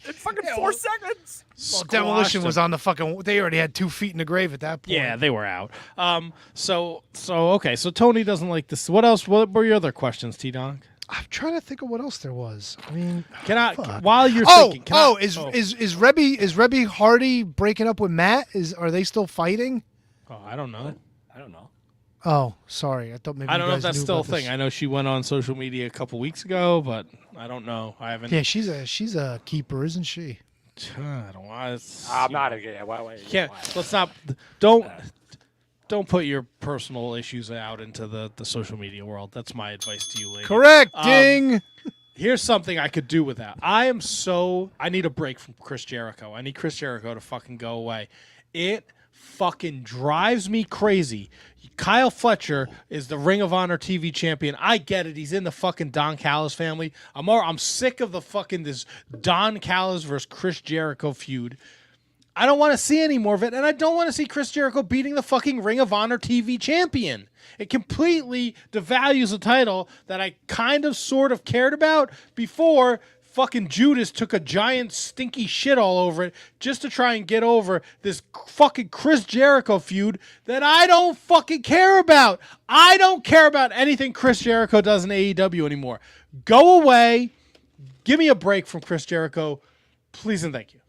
in fucking 4 seconds. Well, Demolition was on the fucking. They already had 2 feet in the grave at that point. Yeah, they were out. So okay. So Tony doesn't like this. What else? What were your other questions, T-Donk? I'm trying to think of what else there was. I mean, Can I? fuck. While you're Oh, thinking, can I, is Rebby Hardy breaking up with Matt? Are they still fighting? Oh, I don't know. I don't know. Oh, sorry. I thought maybe I don't you know if guys that's knew still a about thing. this. I know she went on social media a couple weeks ago, but I don't know. I haven't. Yeah, she's a keeper, isn't she? I don't want. I'm not again. Why? Can't. Let's not. Don't put your personal issues out into the social media world. That's my advice to you, lady. Correct. Ding. Here's something I could do with that. I need a break from Chris Jericho. I need Chris Jericho to fucking go away. It fucking drives me crazy. Kyle Fletcher is the Ring of Honor TV champion. I get it. He's in the fucking Don Callis family. I'm sick of the fucking this Don Callis versus Chris Jericho feud. I don't want to see any more of it, and I don't want to see Chris Jericho beating the fucking Ring of Honor TV champion. It completely devalues a title that I kind of sort of cared about before fucking Judas took a giant stinky shit all over it just to try and get over this fucking Chris Jericho feud that I don't fucking care about. I don't care about anything Chris Jericho does in AEW anymore. Go away. Give me a break from Chris Jericho. Please and thank you.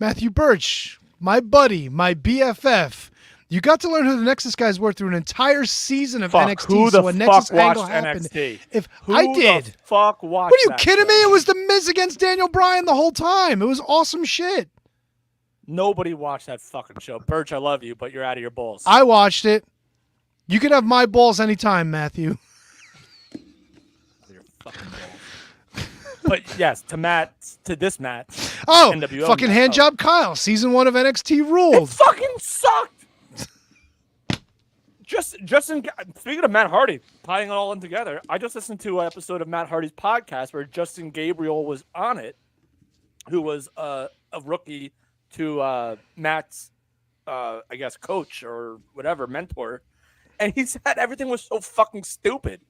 Matthew Birch, my buddy, my BFF. You got to learn who the Nexus guys were through an entire season of NXT. Who the so a Nexus fuck angle watched happened. NXT? If Who I did, the fuck watched what are you that kidding show? me? It was the Miz against Daniel Bryan the whole time. It was awesome shit. Nobody watched that fucking show. Birch, I love you, but you're out of your balls. I watched it. You can have my balls anytime, Matthew. Your fucking balls. But yes, to this match. Oh, NWO fucking match. hand job Kyle. Season 1 of NXT It ruled. fucking sucked. Speaking of Matt Hardy, tying it all in together, I just listened to an episode of Matt Hardy's podcast where Justin Gabriel was on it, who was a rookie to Matt's, I guess, coach or whatever, mentor. And he said everything was so fucking stupid.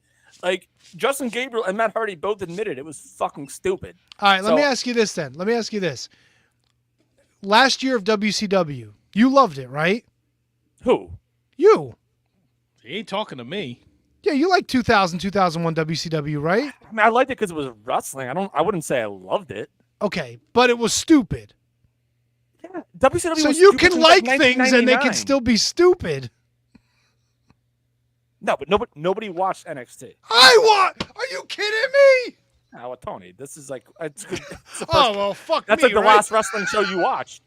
Like, Justin Gabriel and Matt Hardy both admitted it was fucking stupid. All right, let me ask you this then. Let me ask you this. Last year of WCW, you loved it, right? Who? You. He ain't talking to me. Yeah, you like 2000, 2001 WCW, right? I mean, I liked it because it was wrestling. I wouldn't say I loved it. Okay, but it was stupid. Yeah, WCW So was you stupid can since, like like, things and they 1999. can still be stupid. No, but nobody watched NXT. Are you kidding me? Oh, well, Tony, this is like it's the first, Oh, well, fuck that's me, like the right? last wrestling show you watched.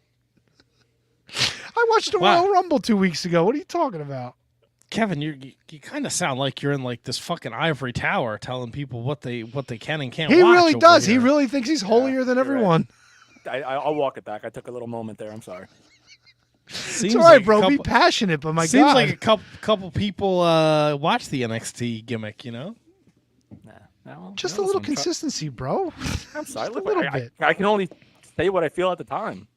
I watched the Wow. Royal Rumble 2 weeks ago. What are you talking about? Kevin, you kind of sound like you're in like this fucking ivory tower telling people what they can and can't He watch really over does. He here. really thinks he's holier than you're right. everyone. I'll walk it back. I took a little moment there. I'm sorry. Seems It's all right, like a bro. Be couple- passionate, but my Seems God. like a couple people watch the NXT gimmick, you know? No, Just no, a little listen, consistency, bro. I'm sorry. Just a Look, little I bit. can only say what I feel at the time.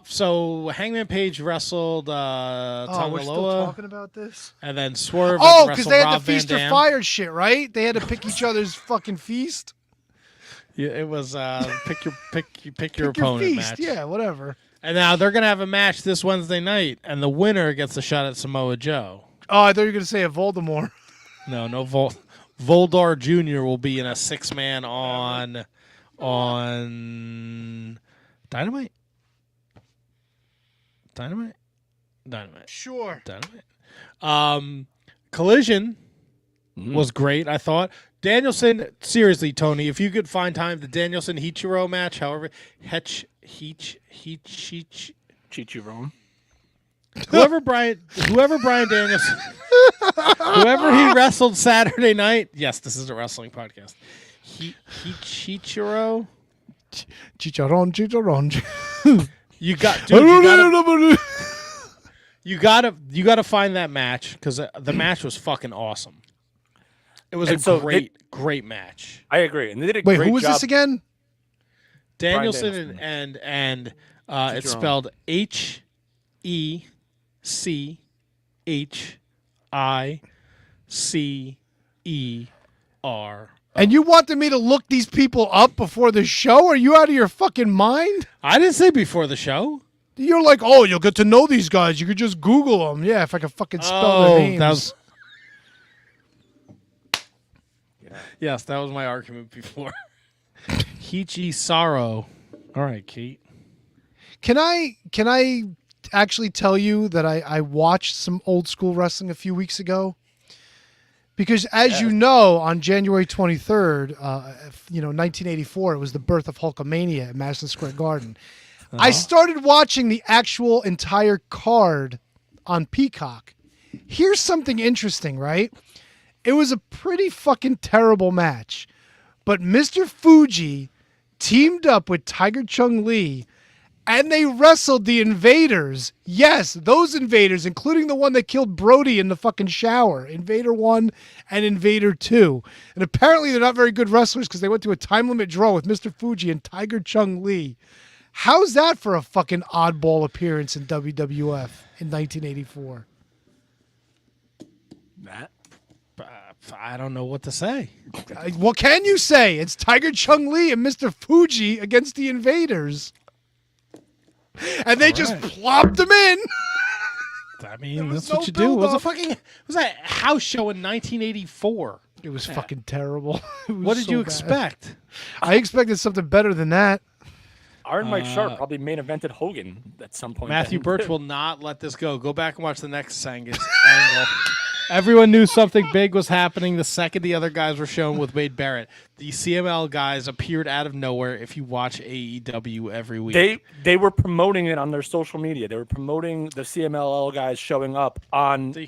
So Hangman Page wrestled Oh, we're still Tongaloa, talking about this? and then Swerve. Oh, because because they had the feast or fire shit, right? They had to pick each other's fucking feast. Yeah, it was pick your Pick your opponent feast. match. Yeah, whatever. And now they're gonna have a match this Wednesday night, and the winner gets a shot at Samoa Joe. Oh, I thought you were gonna say a Voldemort. No, Voldar Jr. will be in a 6-man on Dynamite. Sure. Dynamite. Collision was great, I thought. Danielson, seriously, Tony, if you could find time, the Danielson Hichiro match, however, Chichiro. whoever Brian Danielson, whoever he wrestled Saturday night. Yes, this is a wrestling podcast. Hichiro. Chicharron. You gotta find that match because the match was fucking awesome. It was And so great match. I agree, and they did a Wait, great who was job. this again? Danielson and it's your own. spelled HECHICER. And you wanted me to look these people up before the show? Are you out of your fucking mind? I didn't say before the show. You're like, oh, you'll get to know these guys. You could just Google them. Yeah, if I could fucking spell their names. That was. Yes, that was my argument before. Hichi Sorrow. All right, Kate. Can I actually tell you that I watched some old school wrestling a few weeks ago? Because as you know, on January 23rd, 1984, it was the birth of Hulkamania at Madison Square Garden. I started watching the actual entire card on Peacock. Here's something interesting, right? It was a pretty fucking terrible match. But Mr. Fuji teamed up with Tiger Chung Lee, and they wrestled the Invaders. Yes, those Invaders, including the one that killed Brody in the fucking shower. Invader 1 and Invader 2. And apparently they're not very good wrestlers because they went to a time limit draw with Mr. Fuji and Tiger Chung Lee. How's that for a fucking oddball appearance in WWF in 1984? Matt? I don't know what to say. What can you say? It's Tiger Chung Lee and Mr. Fuji against the Invaders. And they just plopped them in. I mean, that's what you do. It was a house show in 1984. It was fucking terrible. What did you expect? I expected something better than that. Iron Mike Sharp probably main evented Hogan at some point. Matthew Birch will not let this go. Go back and watch the next angle. Everyone knew something big was happening the second the other guys were shown with Wade Barrett. The CML guys appeared out of nowhere if you watch AEW every week. They were promoting it on their social media. They were promoting the CMLL guys showing up on... You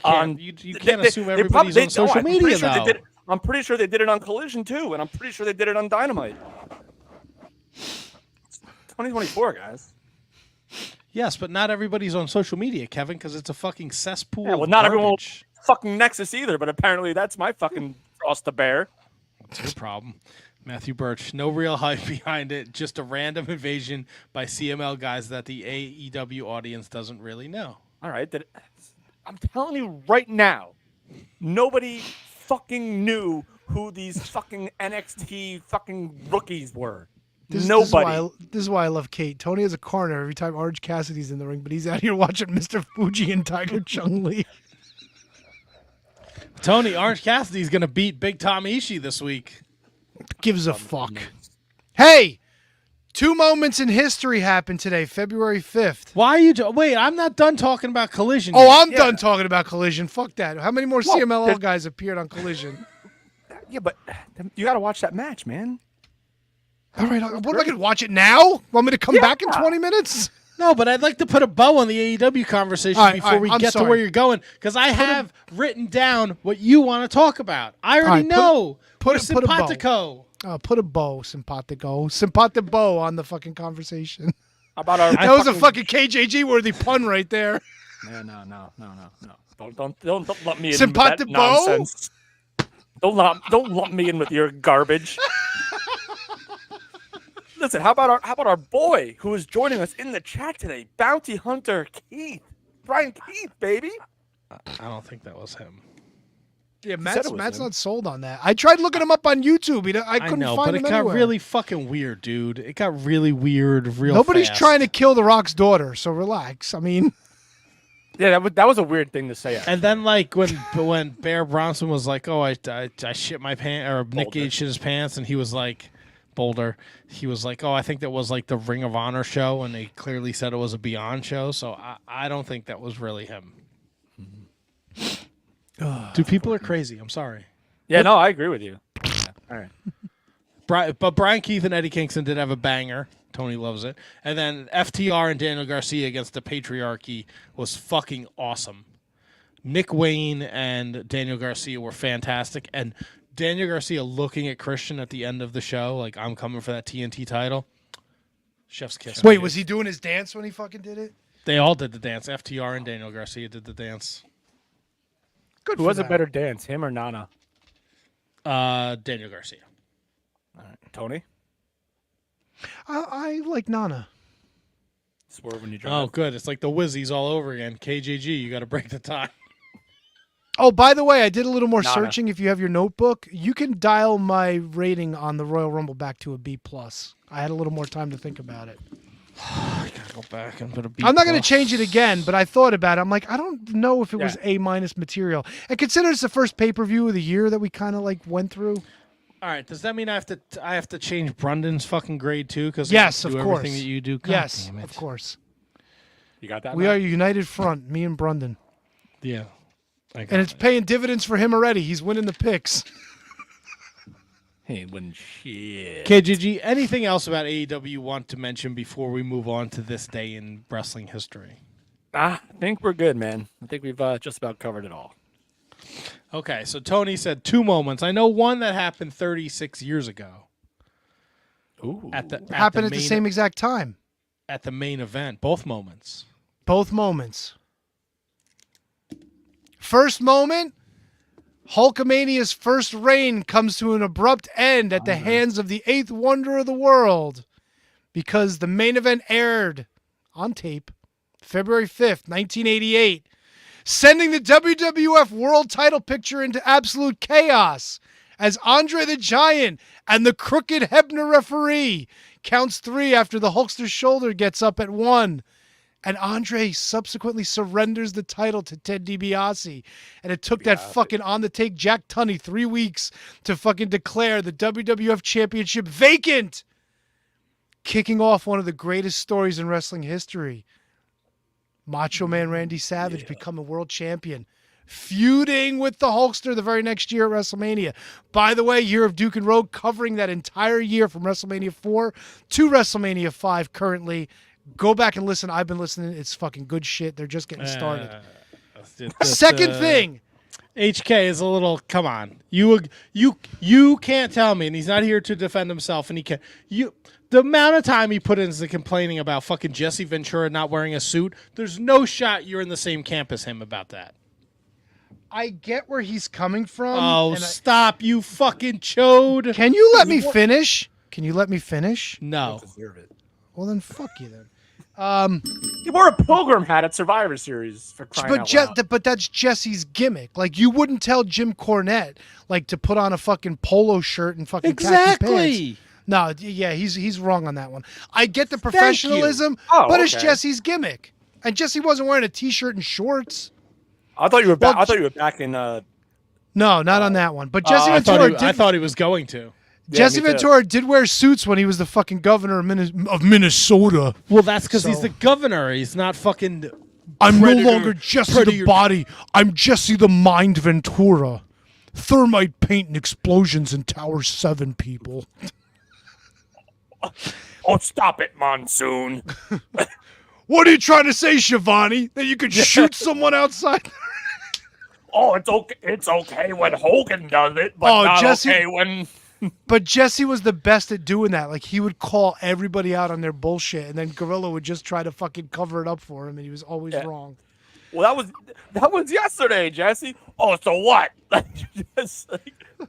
can't assume everybody's on social media, though. I'm pretty sure they did it on Collision, too, and I'm pretty sure they did it on Dynamite. 2024, guys. Yes, but not everybody's on social media, Kevin, because it's a fucking cesspool. Yeah, well, of not garbage. everyone fucking Nexus either, but apparently that's my fucking cross to bear. That's your problem. Matthew Birch, no real hype behind it, just a random invasion by CML guys that the AEW audience doesn't really know. All right, I'm telling you right now, nobody fucking knew who these fucking NXT fucking rookies were. Nobody. This is why I love Kate. Tony has a corner every time Orange Cassidy's in the ring, but he's out here watching Mr. Fuji and Tiger Chung Lee. Tony, Orange Cassidy's going to beat Big Tom Ishii this week. Gives a fuck. Hey, 2 moments in history happened today, February 5th. Why are you... Wait, I'm not done talking about Collision Oh, yet. I'm done talking about Collision. Fuck that. How many more CMLL guys appeared on Collision? Yeah, but you got to watch that match, man. All right, what am I going to watch it now? Want me to come back in 20 minutes? No, but I'd like to put a bow on the AEW conversation before we get to where you're going, because I have written down what you want to talk about. I already know. Put a simpatico. Put a bow, simpatico. Simpatico on the fucking conversation. How about our that was a fucking KJG worthy pun right there. No. Don't let me in with that nonsense. Don't lump me in with your garbage. Listen, how about our boy who is joining us in the chat today, Bounty Hunter Keith, Brian Keith, baby. I don't think that was him. Yeah, Matt's not sold on that. I tried looking him up on YouTube. I couldn't find him but it got anywhere. really fucking weird, dude. It got really weird Nobody's fast. trying to kill The Rock's daughter, so relax. I mean... Yeah, that was a weird thing to say. Actually. And then, like, when Bear Bronson was like, "Oh, I shit my pants," or Nick Gage shit his pants, and he was like, Boulder, he was like, "Oh, I think that was like the Ring of Honor show," and they clearly said it was a Beyond show. So I don't think that was really him. Dude, people are crazy. I'm sorry. Yeah, no, I agree with you. Yeah. All right. But Brian Keith and Eddie Kingston did have a banger. Tony loves it. And then FTR and Daniel Garcia against the Patriarchy was fucking awesome. Nick Wayne and Daniel Garcia were fantastic. And Daniel Garcia looking at Christian at the end of the show, like, I'm coming for that TNT title. Chef's kiss. Wait, was he doing his dance when he fucking did it? They all did the dance. FTR and Daniel Garcia did the dance. Good. Who was a better dance, him or Nana? Daniel Garcia. All right. Tony? I like Nana. Swerve when you drive. Oh, good. It's like the Wizzies all over again. KJG, you got to break the tie. Oh, by the way, I did a little more Nana. searching. If you have your notebook, you can dial my rating on the Royal Rumble back to a B+. I had a little more time to think about it. I got to go back and put a B+. I'm not going to change it again, but I thought about it. I'm like, I don't know if it was Yeah. A- material. And consider it's the first pay-per-view of the year that we kind of like went through. All right. Does that mean I have to change Brundon's fucking grade too? Because Yes, do of everything course. that you do. God Yes, damn it. of course. You got that? We Matt? are a united front, me and Brundon. Yeah. I got And it's it. paying dividends for him already. He's winning the picks. He ain't winning shit. KGG, anything else about AEW you want to mention before we move on to this day in wrestling history? I think we're good, man. I think we've just about covered it all. Okay, so Tony said 2 moments. I know one that happened 36 years ago. Ooh. Happened at the same exact time. At the main event, both moments. Both moments. First moment, Hulkamania's first reign comes to an abrupt end at the hands of the 8th wonder of the world because the main event aired on tape February 5th, 1988, sending the WWF World title picture into absolute chaos as Andre the Giant and the crooked Hebner referee counts 3 after the Hulkster's shoulder gets up at 1. And Andre subsequently surrenders the title to Ted DiBiase. And it took that fucking on-the-take Jack Tunney 3 weeks to fucking declare the WWF Championship vacant. Kicking off one of the greatest stories in wrestling history. Macho Man Randy Savage becoming world champion. Feuding with the Hulkster the very next year at WrestleMania. By the way, Year of Duke and Rogue covering that entire year from WrestleMania 4 to WrestleMania 5 currently. Go back and listen. I've been listening. It's fucking good shit. They're just getting started. Second thing. HK is a little. Come on, you can't tell me, and he's not here to defend himself, and he can't. The amount of time he put into complaining about fucking Jesse Ventura not wearing a suit. There's no shot you're in the same camp as him about that. I get where he's coming from. Oh, stop, you fucking chode. Can you let me finish? Can you let me finish? No. Deserve it. Well, then fuck you then. He wore a pilgrim hat at Survivor Series for crying out loud. But that's Jesse's gimmick. Like, you wouldn't tell Jim Cornette like to put on a fucking polo shirt and fucking khaki pants. Exactly. No, yeah, he's wrong on that one. I get the professionalism, Oh, but it's okay. Jesse's gimmick. And Jesse wasn't wearing a t-shirt and shorts. I thought you were back. Well, I thought you were back in. No, not on that one. But Jesse I Ventura thought he was going to. Jesse me too. Ventura did wear suits when he was the fucking governor of Minnesota. Well, that's because he's the governor. He's not fucking. I'm Predator- no longer Jesse the Predator- body. I'm Jesse the mind Ventura. Thermite paint and explosions in Tower 7, people. Oh, stop it, Monsoon! What are you trying to say, Shivani? That you could shoot someone outside? Oh, it's okay. It's okay when Hogan does it, but Oh, not Jesse- okay when. But Jesse was the best at doing that. Like, he would call everybody out on their bullshit, and then Gorilla would just try to fucking cover it up for him, and he was always wrong. Well, that was yesterday, Jesse. Oh, so what?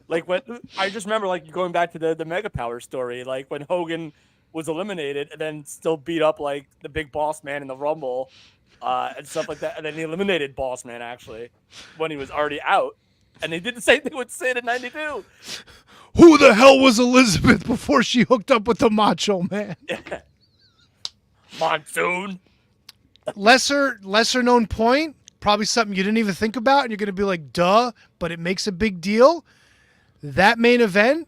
Like when I just remember, like, going back to the Mega Power story, like when Hogan was eliminated and then still beat up like the Big Boss Man in the Rumble, and stuff like that, and then he eliminated Boss Man actually when he was already out, and they did the same thing with Sid in '92. Who the hell was Elizabeth before she hooked up with the Macho Man? Monsoon. Lesser known point, probably something you didn't even think about, and you're going to be like, duh, but it makes a big deal. That main event,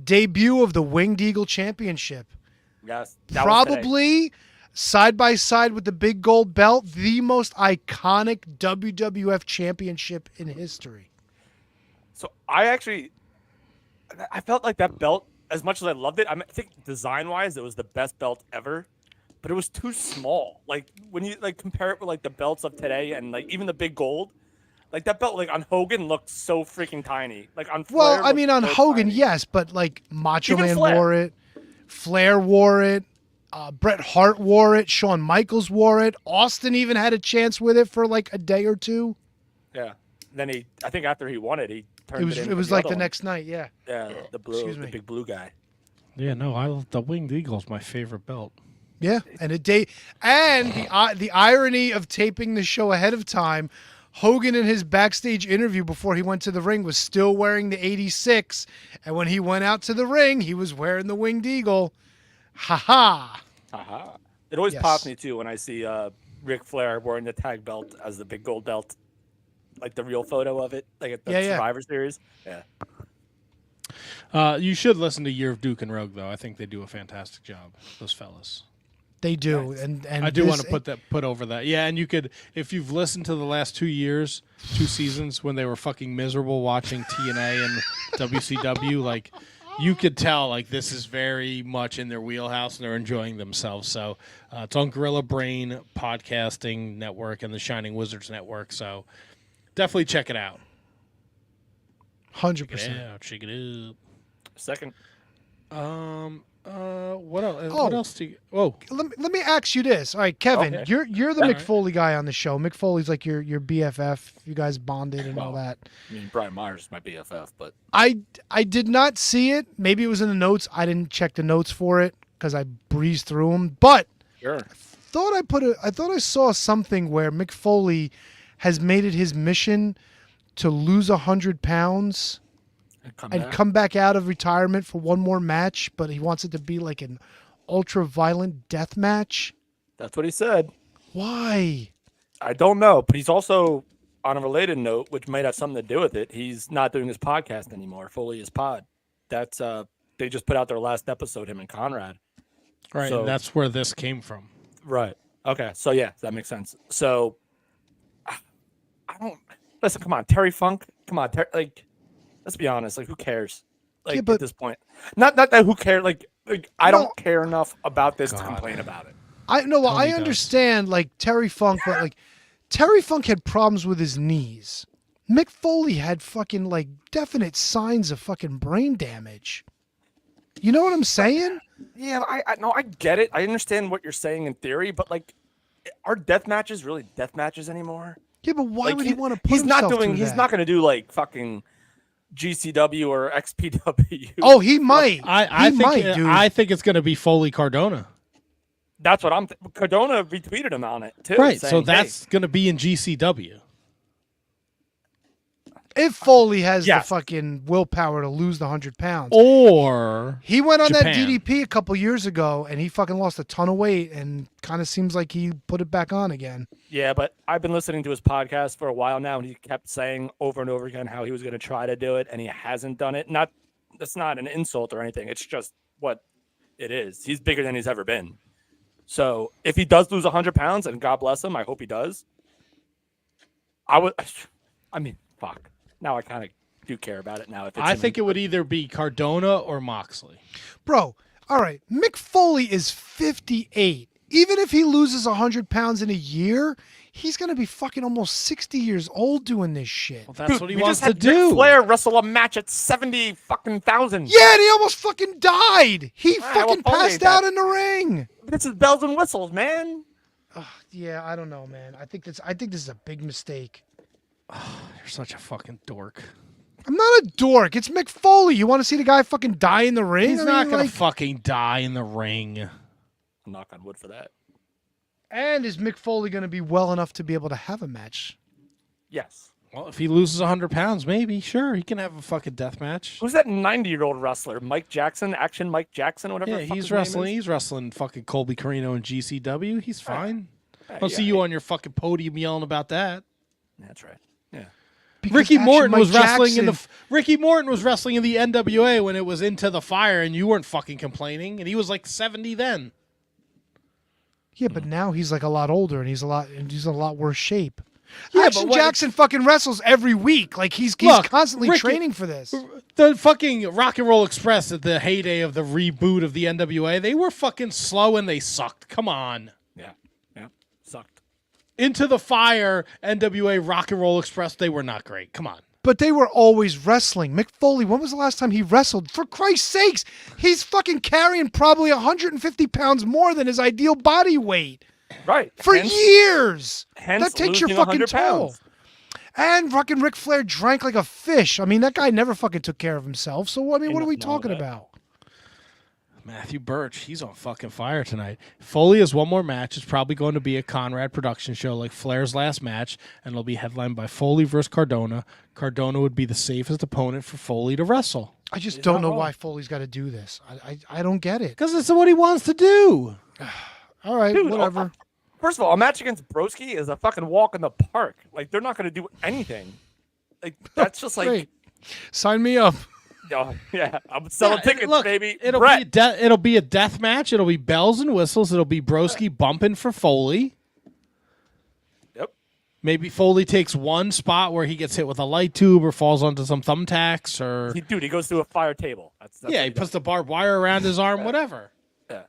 debut of the Winged Eagle Championship. Yes, that was today. Probably side by side with the big gold belt, the most iconic WWF championship in history. So I felt like that belt, as much as I loved it, I think design-wise, it was the best belt ever, but it was too small. Like when you like compare it with like the belts of today and like even the big gold, like that belt like on Hogan looked so freaking tiny. Like on Flair Well, I mean, looked on so Hogan, tiny. yes, but like Macho Even Man Flair. wore it, Flair wore it, Bret Hart wore it, Shawn Michaels wore it, Austin even had a chance with it for like a day or two. Yeah. Then I think after he won it, he turned it in. It was for like other the one. next night, yeah. Yeah, the Excuse me. big blue guy. Yeah, no, the Winged Eagle's my favorite belt. Yeah, and the irony of taping the show ahead of time, Hogan in his backstage interview before he went to the ring was still wearing the 86, and when he went out to the ring, he was wearing the Winged Eagle. Ha ha. Haha. It always Yes. pops me too when I see Ric Flair wearing the tag belt as the big gold belt, like the real photo of it, like at the Survivor Series. Yeah. You should listen to Year of Duke and Rogue, though. I think they do a fantastic job, those fellas. They do, and I do want to put over that. Yeah, and you could, if you've listened to the last 2 years, 2 seasons when they were fucking miserable watching TNA and WCW, like you could tell, like this is very much in their wheelhouse and they're enjoying themselves. So it's on Gorilla Brain Podcasting Network and the Shining Wizards Network. So definitely check it out. 100%. Check it out. Second. What else? What else do you? Oh, Let me ask you this. All right, Kevin, Okay. you're the All Mick right. Foley guy on the show. Mick Foley's like your BFF. You guys bonded and all that. I mean, Brian Myers is my BFF, but I did not see it. Maybe it was in the notes. I didn't check the notes for it because I breezed through them. But sure. I thought I saw something where Mick Foley has made it his mission to lose 100 pounds and come back out of retirement for one more match, but he wants it to be like an ultra-violent death match. That's what he said. Why? I don't know, but he's also, on a related note, which might have something to do with it, he's not doing his podcast anymore, Foley is Pod. That's they just put out their last episode, him and Conrad. right. So- And that's where this came from. Right. Okay. So yeah, that makes sense. So I don't listen. Come on, Terry Funk. Come on, like let's be honest. Like who cares? Like Yeah, but- at this point, not that who cares. Like I No. don't care enough about this to God. complain about it. I know. Well, I Tony does. understand like Terry Funk, but like Terry Funk had problems with his knees. Mick Foley had fucking like definite signs of fucking brain damage. You know what I'm saying? Yeah, I no, I get it. I understand what you're saying in theory, but like, are death matches really death matches anymore? Yeah, but why Like, would he want to put He's not himself doing. through He's that? not going to do like fucking GCW or XPW. Oh, he might. I think might, dude. I think it's going to be Foley Cardona. That's what I'm. Cardona retweeted him on it too. Right. So saying, that's going to be in GCW. If Foley has Yes. the fucking willpower to lose the 100 pounds. Or He went on that Japan. DDP a couple years ago, and he fucking lost a ton of weight, and kind of seems like he put it back on again. Yeah, but I've been listening to his podcast for a while now, and he kept saying over and over again how he was going to try to do it, and he hasn't done it. That's not an insult or anything. It's just what it is. He's bigger than he's ever been. So if he does lose 100 pounds, and God bless him, I hope he does. I mean, fuck. Now I kind of do care about it now. If it's I him. think it would either be Cardona or Moxley. Bro, all right, Mick Foley is 58. Even if he loses 100 pounds in a year, he's going to be fucking almost 60 years old doing this shit. Well, that's Dude, what he we wants just to had Ric do. Flair wrestle a match at 70 fucking thousand. Yeah, and he almost fucking died. He All right, well, fucking Foley passed ain't out that- in the ring. This is bells and whistles, man. Yeah, I don't know, man. I think this is a big mistake. You're such a fucking dork. I'm not a dork. It's Mick Foley. You want to see the guy fucking die in the ring? He's I not mean, going to like- fucking die in the ring. Knock on wood for that. And is Mick Foley going to be well enough to be able to have a match? Yes. Well, if he loses 100 pounds, maybe, sure, he can have a fucking death match. Who's that 90-year-old wrestler? Mike Jackson? Action Mike Jackson? Whatever. Yeah, the fuck he's his name wrestling. is? He's wrestling fucking Colby Carino in GCW. He's fine. Yeah, I'll see you on your fucking podium yelling about that. That's right. Yeah. Because Ricky Action Morton Mike was wrestling in the Jackson- Ricky Morton was wrestling in the NWA when it was Into the Fire, and you weren't fucking complaining, and he was like 70 then. Yeah, but now he's like a lot older and he's in a lot worse shape. Yeah, Action but what- Jackson fucking wrestles every week. Like he's Look, constantly Ricky- training for this. The fucking Rock and Roll Express at the heyday of the reboot of the NWA, they were fucking slow and they sucked. Come on. Yeah. Yeah. Sucked. Into the Fire, NWA, Rock and Roll Express, they were not great. Come on. But they were always wrestling. Mick Foley, when was the last time he wrestled? For Christ's sakes, he's fucking carrying probably 150 pounds more than his ideal body weight Right. for Hence- years. hence That takes your losing fucking 100 toll. pounds. And fucking Ric Flair drank like a fish. I mean, that guy never fucking took care of himself. So, I mean, what are we talking about? Matthew Birch, he's on fucking fire tonight. Foley has one more match. It's probably going to be a Conrad production show like Flair's last match, and it'll be headlined by Foley versus Cardona. Cardona would be the safest opponent for Foley to wrestle. I just don't know why Foley's got to do this. I don't get it. Because it's what he wants to do. All right, Dude, whatever. First of all, a match against Broski is a fucking walk in the park. Like, they're not going to do anything. Like, that's just like... Great. Sign me up. Oh, yeah, I'm selling tickets, look, baby. It'll be a death match. It'll be bells and whistles. It'll be Broski bumping for Foley. Yep. Maybe Foley takes one spot where he gets hit with a light tube or falls onto some thumbtacks or... Dude, he goes through a fire table. That's yeah, he puts the barbed wire around his arm, whatever. Yeah.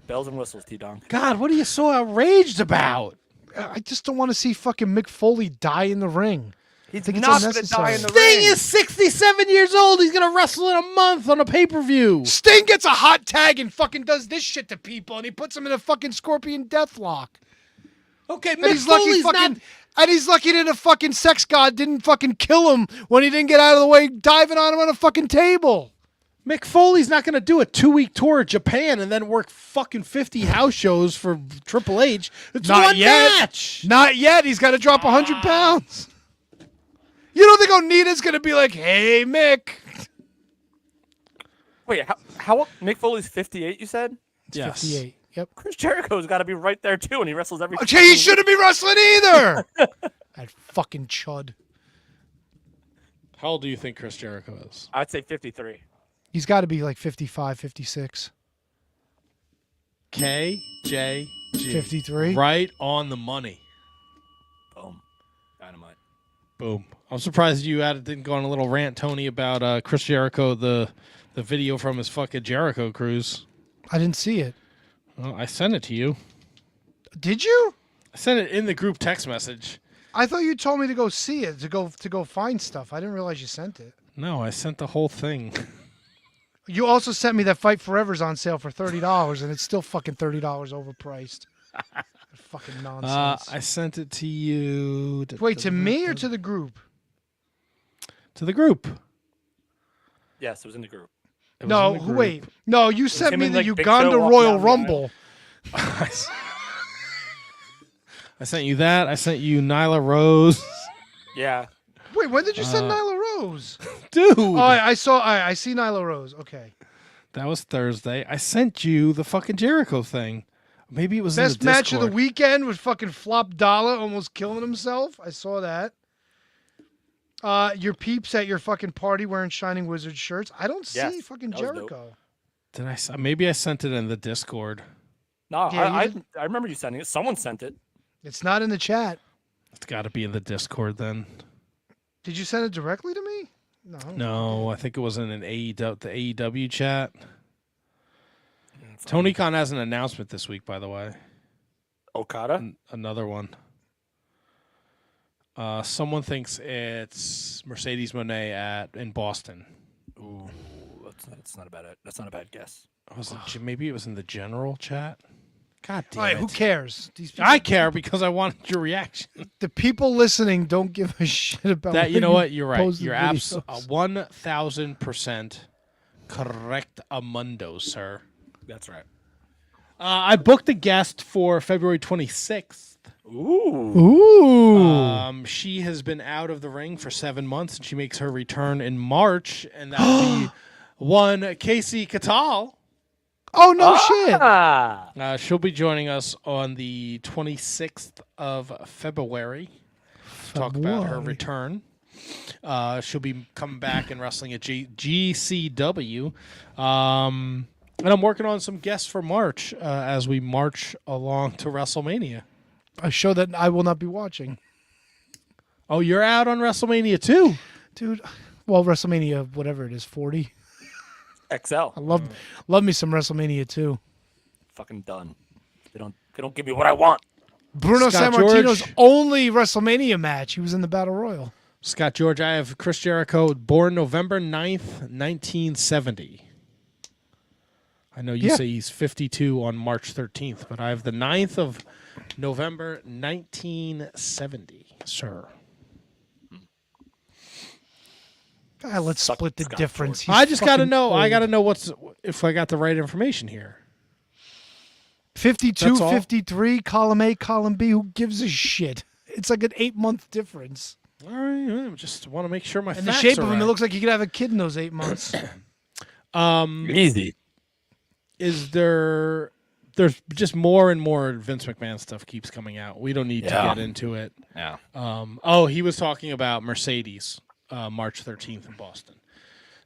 Bells and whistles, T-Donk. God, what are you so outraged about? I just don't want to see fucking Mick Foley die in the ring. He's think it's not going to die unnecessary. in the Sting ring. is 67 years old. He's going to wrestle in a month on a pay-per-view. Sting gets a hot tag and fucking does this shit to people, and he puts them in a fucking scorpion deathlock. Okay, And Mick he's lucky Foley's fucking, not... and he's lucky that a fucking sex god didn't fucking kill him when he didn't get out of the way diving on him on a fucking table. Mick Foley's not going to do a 2-week tour of Japan and then work fucking 50 house shows for Triple H. It's Not one yet. match. Not yet. He's got to drop 100 pounds. You don't think Onita's going to be like, hey, Mick? Wait, how Mick Foley's 58, you said? Yes. 58. Yep. Chris Jericho's got to be right there, too, and he wrestles every... Okay, he shouldn't be wrestling either. That fucking chud. How old do you think Chris Jericho is? I'd say 53. He's got to be like 55, 56. KJG. 53. Right on the money. Boom. Dynamite. Boom. I'm surprised you didn't go on a little rant, Tony, about Chris Jericho, the video from his fucking Jericho cruise. I didn't see it. Well, I sent it to you. Did you? I sent it in the group text message. I thought you told me to go see it, to go find stuff. I didn't realize you sent it. No, I sent the whole thing. You also sent me that Fight Forever's on sale for $30, and it's still fucking $30 overpriced. Fucking nonsense. I sent it to you. Wait, to me or to the group? To the group. Yes, it was in the group. It was No, in the group. wait. No, you sent him me and, the like, Big Uganda Show walking Royal down the Rumble. I sent you that. I sent you Nyla Rose. Yeah. Wait, when did you send Nyla Rose? Dude. Oh, I saw. I see Nyla Rose. Okay. That was Thursday. I sent you the fucking Jericho thing. Maybe it was Best in the match of the Discord. weekend was fucking Flop Dollar almost killing himself. I saw that. Your peeps at your fucking party wearing Shining Wizard shirts. I don't see Yes, fucking that was dope. Jericho. Did I? Maybe I sent it in the Discord. No, Yeah, I remember you sending it. Someone sent it. It's not in the chat. It's got to be in the Discord then. Did you send it directly to me? No. I don't No, I think it was in an AEW, the AEW chat. Tony Khan has an announcement this week, by the way. Okada? Another one. Someone thinks it's Mercedes Moné in Boston. Ooh, that's not a bad. That's not a bad guess. Maybe it was in the general chat. God damn All right, it. who cares? These people, I care because I wanted your reaction. the people listening don't give a shit about That you when know what? You're right. post the You're videos. 1,000% correct, Amundo, sir. That's right. I booked a guest for February 26th. Ooh. She has been out of the ring for 7 months, and she makes her return in March, and that'll be one Casey Catal. Oh no shit. She'll be joining us on the 26th of February to talk about her return. She'll be coming back and wrestling at GCW. And I'm working on some guests for March as we march along to WrestleMania. A show that I will not be watching. Oh, you're out on WrestleMania too? Dude, well, WrestleMania, whatever it is, 40. XL. I love me some WrestleMania too. Fucking done. They don't give me what I want. Bruno Scott Sammartino's George. only WrestleMania match. He was in the Battle Royal. Scott George, I have Chris Jericho, born November 9th, 1970. I know you say he's 52 on March 13th, but I have the 9th of November 1970, sir. Let's split the Scott difference. George. He's I just got to fucking know. I old. got to know if I got the right information here. 52, That's all? 53, column A, column B. Who gives a shit? It's like an 8-month difference. All right, I just want to make sure my And the facts shape are of him, it right. looks like he could have a kid in those 8 months. Easy. Is there? There's just more and more Vince McMahon stuff keeps coming out. We don't need to Yeah. get into it. Yeah. He was talking about Mercedes, March 13th in Boston.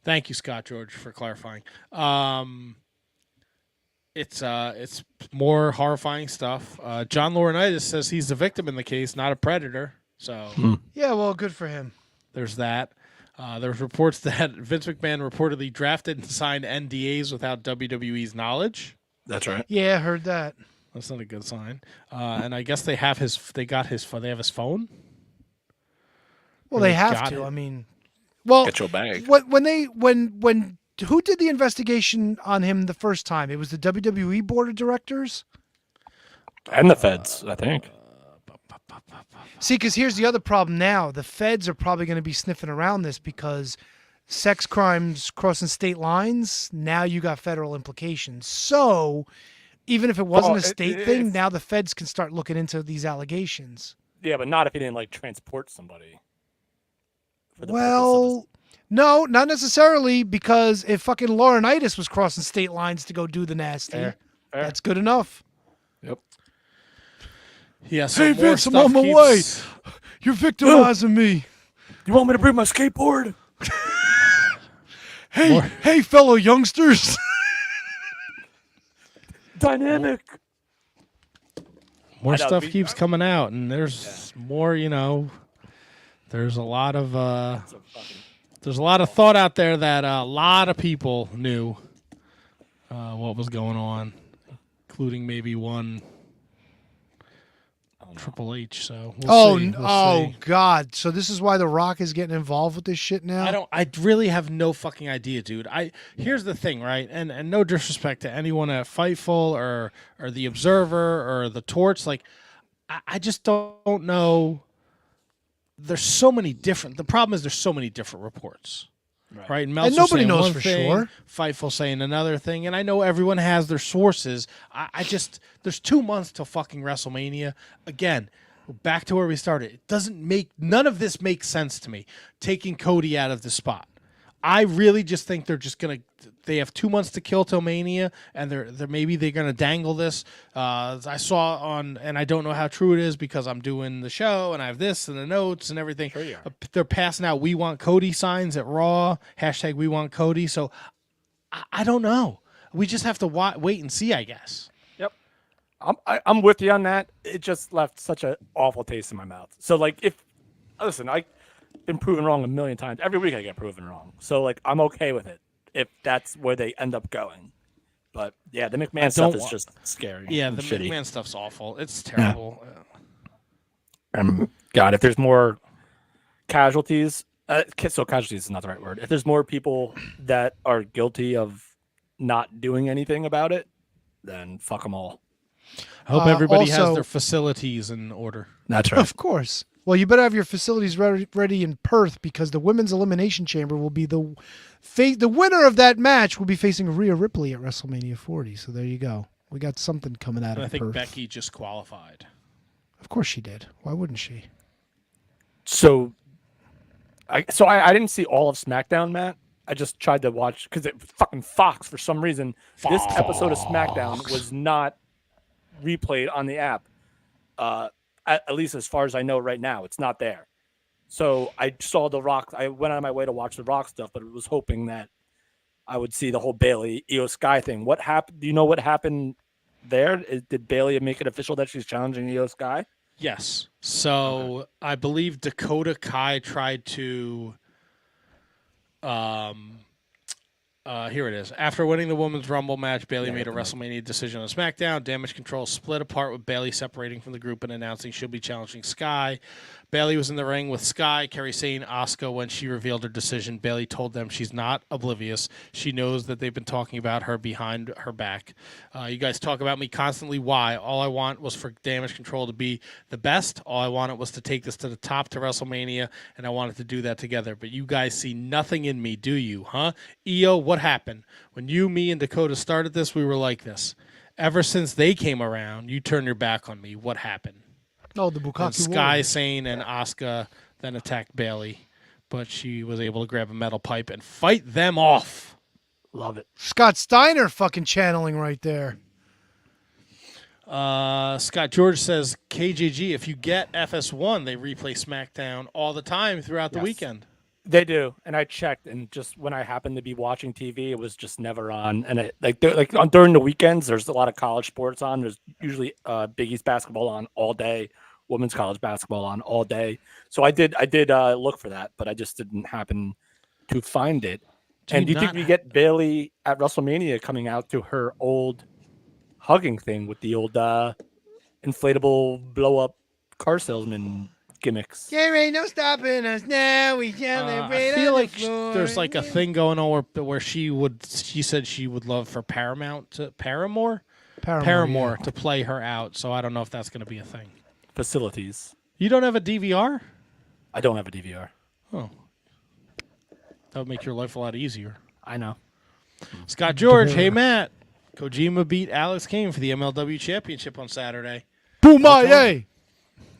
Thank you, Scott George, for clarifying. It's more horrifying stuff. John Laurinaitis says he's the victim in the case, not a predator. So Yeah, well, good for him. there's that. There's reports that Vince McMahon reportedly drafted and signed NDAs without WWE's knowledge. That's right. Yeah, I heard that. That's not a good sign. And I guess they have they have his phone. Well, Or they they have got to. it. I mean, well, Get your bag. when who did the investigation on him the first time? It was the WWE board of directors. And the feds, I think. See, because here's the other problem now. The feds are probably going to be sniffing around this because sex crimes crossing state lines, now you got federal implications. So even if it wasn't Well, a state thing, it's- now the feds can start looking into these allegations. Yeah, but not if he didn't like transport somebody. For the purpose of Well, no, not necessarily, because if fucking Laurinaitis was crossing state lines to go do the nasty, Fair. that's good enough. Yep. Yeah. So Hey, more Vince, I'm stuff on my keeps- You're victimizing me. You want me to bring my skateboard? Hey, fellow youngsters. Dynamic. More I know, stuff we- keeps coming out, and there's more. There's a lot of there's a lot of thought out there that a lot of people knew what was going on, including maybe one Triple H. So we'll see. We'll see. God. So this is why The Rock is getting involved with this shit now? I really have no fucking idea, dude. Here's the thing, right? And no disrespect to anyone at Fightful or the Observer or the Torch, like I just don't know. There's so many different. The problem is there's so many different reports, right? Meltzer nobody saying knows one for thing, sure. Fightful saying another thing, and I know everyone has their sources. I just there's 2 months till fucking WrestleMania. Again, back to where we started. It doesn't make none of this makes sense to me. Taking Cody out of the spot. I really just think they're just gonna. They have 2 months to kill till Mania, and they're maybe they're gonna dangle this. I saw on, and I don't know how true it is because I'm doing the show and I have this and the notes and everything. Sure you are. They're passing out "We Want Cody" signs at Raw. # We Want Cody. So I don't know. We just have to wait and see, I guess. Yep. I'm with you on that. It just left such an awful taste in my mouth. So like, listen, I've been proven wrong a million times. Every week I get proven wrong. So like, I'm okay with it if that's where they end up going. But yeah, the McMahon stuff is just scary. Yeah, and the shitty. McMahon stuff's awful. It's terrible. God, if there's more casualties, so casualties is not the right word. If there's more people that are guilty of not doing anything about it, then fuck them all. I hope everybody has also- their facilities in order. That's Of course. Well, you better have your facilities ready in Perth because the women's elimination chamber will be the winner of that match will be facing Rhea Ripley at WrestleMania 40. So there you go. We got something coming out And I of think Perth. Becky just qualified. Of course she did. Why wouldn't she? So I didn't see all of SmackDown, Matt. I just tried to watch because fucking Fox for some reason. This episode of SmackDown was not replayed on the app. At least as far as I know right now, it's not there. So I saw The Rock. I went out of my way to watch The Rock stuff, but was hoping that I would see the whole Bailey Io Sky thing. What happened? Do you know what happened there? Did Bailey make it official that she's challenging Io Sky? Yes. So I believe Dakota Kai tried to Here it is. After winning the Women's Rumble match, Bayley made a WrestleMania decision on SmackDown. Damage Control split apart with Bayley separating from the group and announcing she'll be challenging Sky. Bayley was in the ring with Sky, Kerry Sane, Asuka. When she revealed her decision, Bayley told them she's not oblivious. She knows that they've been talking about her behind her back. You guys talk about me constantly. Why? All I want was for Damage Control to be the best. All I wanted was to take this to the top to WrestleMania, and I wanted to do that together. But you guys see nothing in me, do you? Huh? EO, what happened? When you, me, and Dakota started this, we were like this. Ever since they came around, you turned your back on me. What happened? Oh, the Bukkake Sky, Warrior. Sane, and Asuka then attacked Bayley, but she was able to grab a metal pipe and fight them off. Love it. Scott Steiner fucking channeling right there. Scott George says, KJG, if you get FS1, they replay SmackDown all the time throughout the weekend. They do, and I checked, and just when I happened to be watching TV, it was just never on. And during the weekends, there's a lot of college sports on. There's usually Big East basketball on all day, women's college basketball on all day. So I did look for that, but I just didn't happen to find it. And do you think we get Bayley at WrestleMania coming out to her old hugging thing with the old inflatable blow up car salesman gimmicks? There ain't no stopping us now. We celebrate. I feel like there's like a thing going on where she said she would love for Paramore to play her out. So I don't know if that's going to be a thing. Facilities. You don't have a DVR? I don't have a DVR. Oh, that would make your life a lot easier. I know. Scott George, hey Matt, Kojima beat Alex Kane for the MLW Championship on Saturday. Boomaye.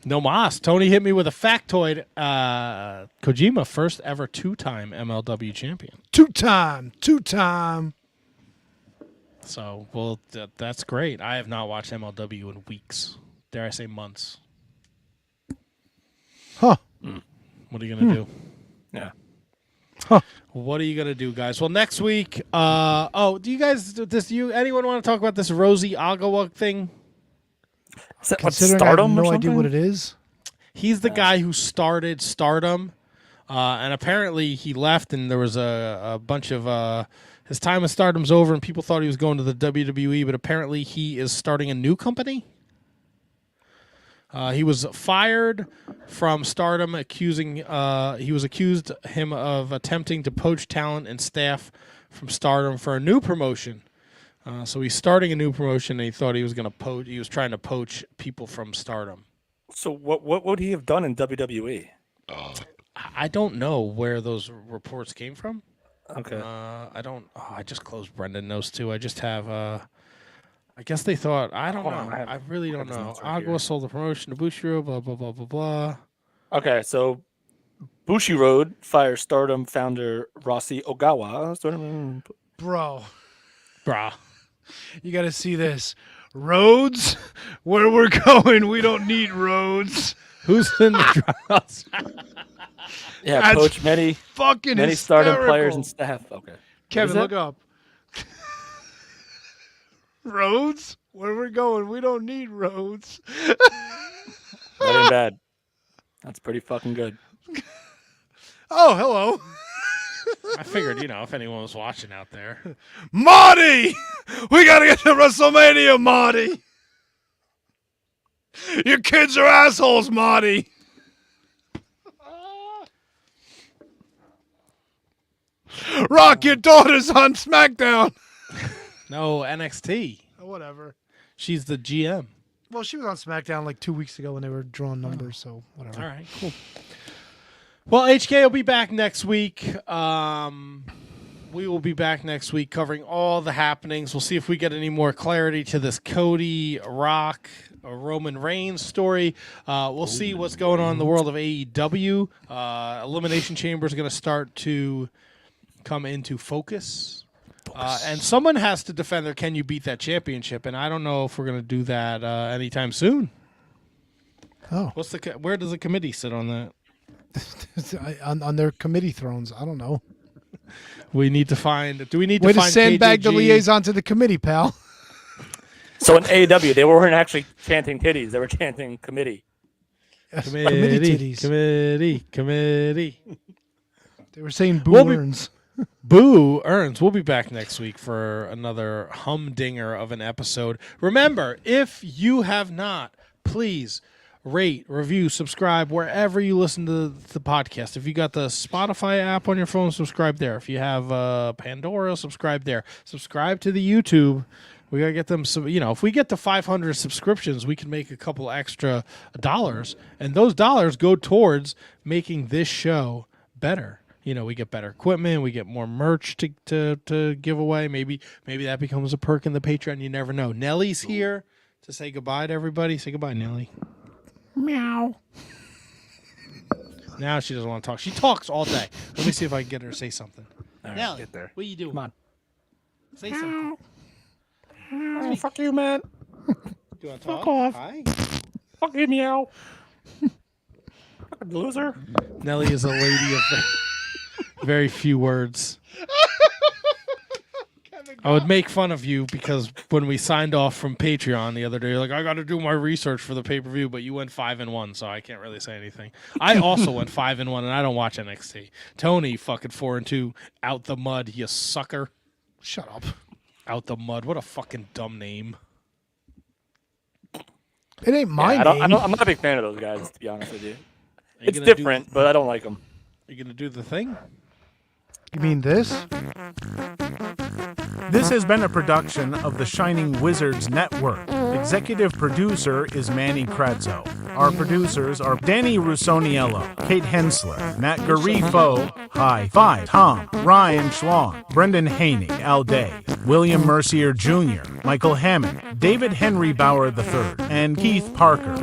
No mas. Tony hit me with a factoid. Kojima, first ever two-time MLW champion. Two-time. So, well, that's great. I have not watched MLW in weeks. Dare I say months. Huh. What are you going to do? Yeah. Huh. What are you going to do, guys? Well, next week, do you guys, anyone want to talk about this Rosie Agawa thing? Is that Considering Stardom I have or no idea something? what it is. He's the guy who started Stardom, and apparently he left, and there was a bunch of his time at Stardom's over, and people thought he was going to the WWE, but apparently he is starting a new company. He was fired from Stardom, he was accused him of attempting to poach talent and staff from Stardom for a new promotion. So he's starting a new promotion, and he thought he was going to poach. He was trying to poach people from Stardom. So what would he have done in WWE? I don't know where those reports came from. Okay. I don't. Oh, I just closed Brendan knows too. I just have. I guess they thought. I don't know. I really don't know. Agua sold the promotion to Bushiro. Blah blah blah blah blah. Okay, so Bushiroad fires Stardom founder Rossi Ogawa. Bro, Brah. you got to see this. Roads? Where we're going, we don't need roads. Who's in the trials? Yeah, That's poached many Fucking Stardom hysterical. players and staff. Okay. Kevin, What is look up. Roads? Where we're going, we don't need roads. Not even bad. That's pretty fucking good. Oh, hello. I figured, if anyone was watching out there. Marty! We got to get to WrestleMania, Marty. Your kids are assholes, Marty. Rock, your daughter's on SmackDown. No, NXT. Whatever. She's the GM. Well, she was on SmackDown like 2 weeks ago when they were drawing numbers, so whatever. All right, cool. Well, HK will be back next week. We will be back next week covering all the happenings. We'll see if we get any more clarity to this Cody, Rock, or Roman Reigns story. We'll see what's going on in the world of AEW. Elimination Chamber is going to start to come into focus. And someone has to defend their Can You Beat That championship, and I don't know if we're going to do that anytime soon. Oh. Where does the committee sit on that? on their committee thrones. I don't know. We need to find. Do we need Way to find sandbag KJG? the liaison to the committee, pal. So in AEW, they weren't actually chanting titties; they were chanting committee. Committee titties. Committee. They were saying boo We'll be- earns. Boo earns. We'll be back next week for another humdinger of an episode. Remember, if you have not, please rate, review, subscribe wherever you listen to the podcast. If you got the Spotify app on your phone, subscribe there. If you have Pandora, subscribe there. Subscribe to the YouTube. We gotta get them some. If we get to 500 subscriptions, we can make a couple extra dollars, and those dollars go towards making this show better. We get better equipment, we get more merch to give away. Maybe that becomes a perk in the Patreon. You never know. Nellie's here to say goodbye to everybody. Say goodbye, Nellie. Meow. Now she doesn't want to talk. She talks all day. Let me see if I can get her to say something. All right, Nellie, get there. what are you doing? Come on. Say something. Oh, fuck you, man. Do you want to talk? Fuck off. Hi. Fuck you, meow. Fucking loser. Nellie is a lady of very few words. I would make fun of you because when we signed off from Patreon the other day, you're like, I got to do my research for the pay-per-view, but you went 5-1, so I can't really say anything. I also went 5-1, and I don't watch NXT. Tony, fucking 4-2, out the mud, you sucker. Shut up. Out the mud. What a fucking dumb name. It ain't my name. I'm not a big fan of those guys, to be honest with you. It's gonna different, but I don't like them. Are you going to do the thing? You mean this? This has been a production of the Shining Wizards Network. Executive producer is Manny Kratzo. Our producers are Danny Russoniello, Kate Hensler, Matt Garifo, High Five, Tom, Ryan Schlong, Brendan Haney, Al Day, William Mercier Jr., Michael Hammond, David Henry Bauer III, and Keith Parker.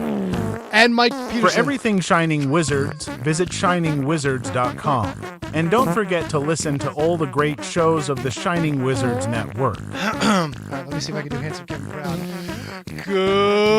And Mike Peterson. For everything Shining Wizards, visit shiningwizards.com. And don't forget to listen to all the great shows of the Shining Wizards Network. All right, let me see if I can do Handsome Kevin Brown. Good.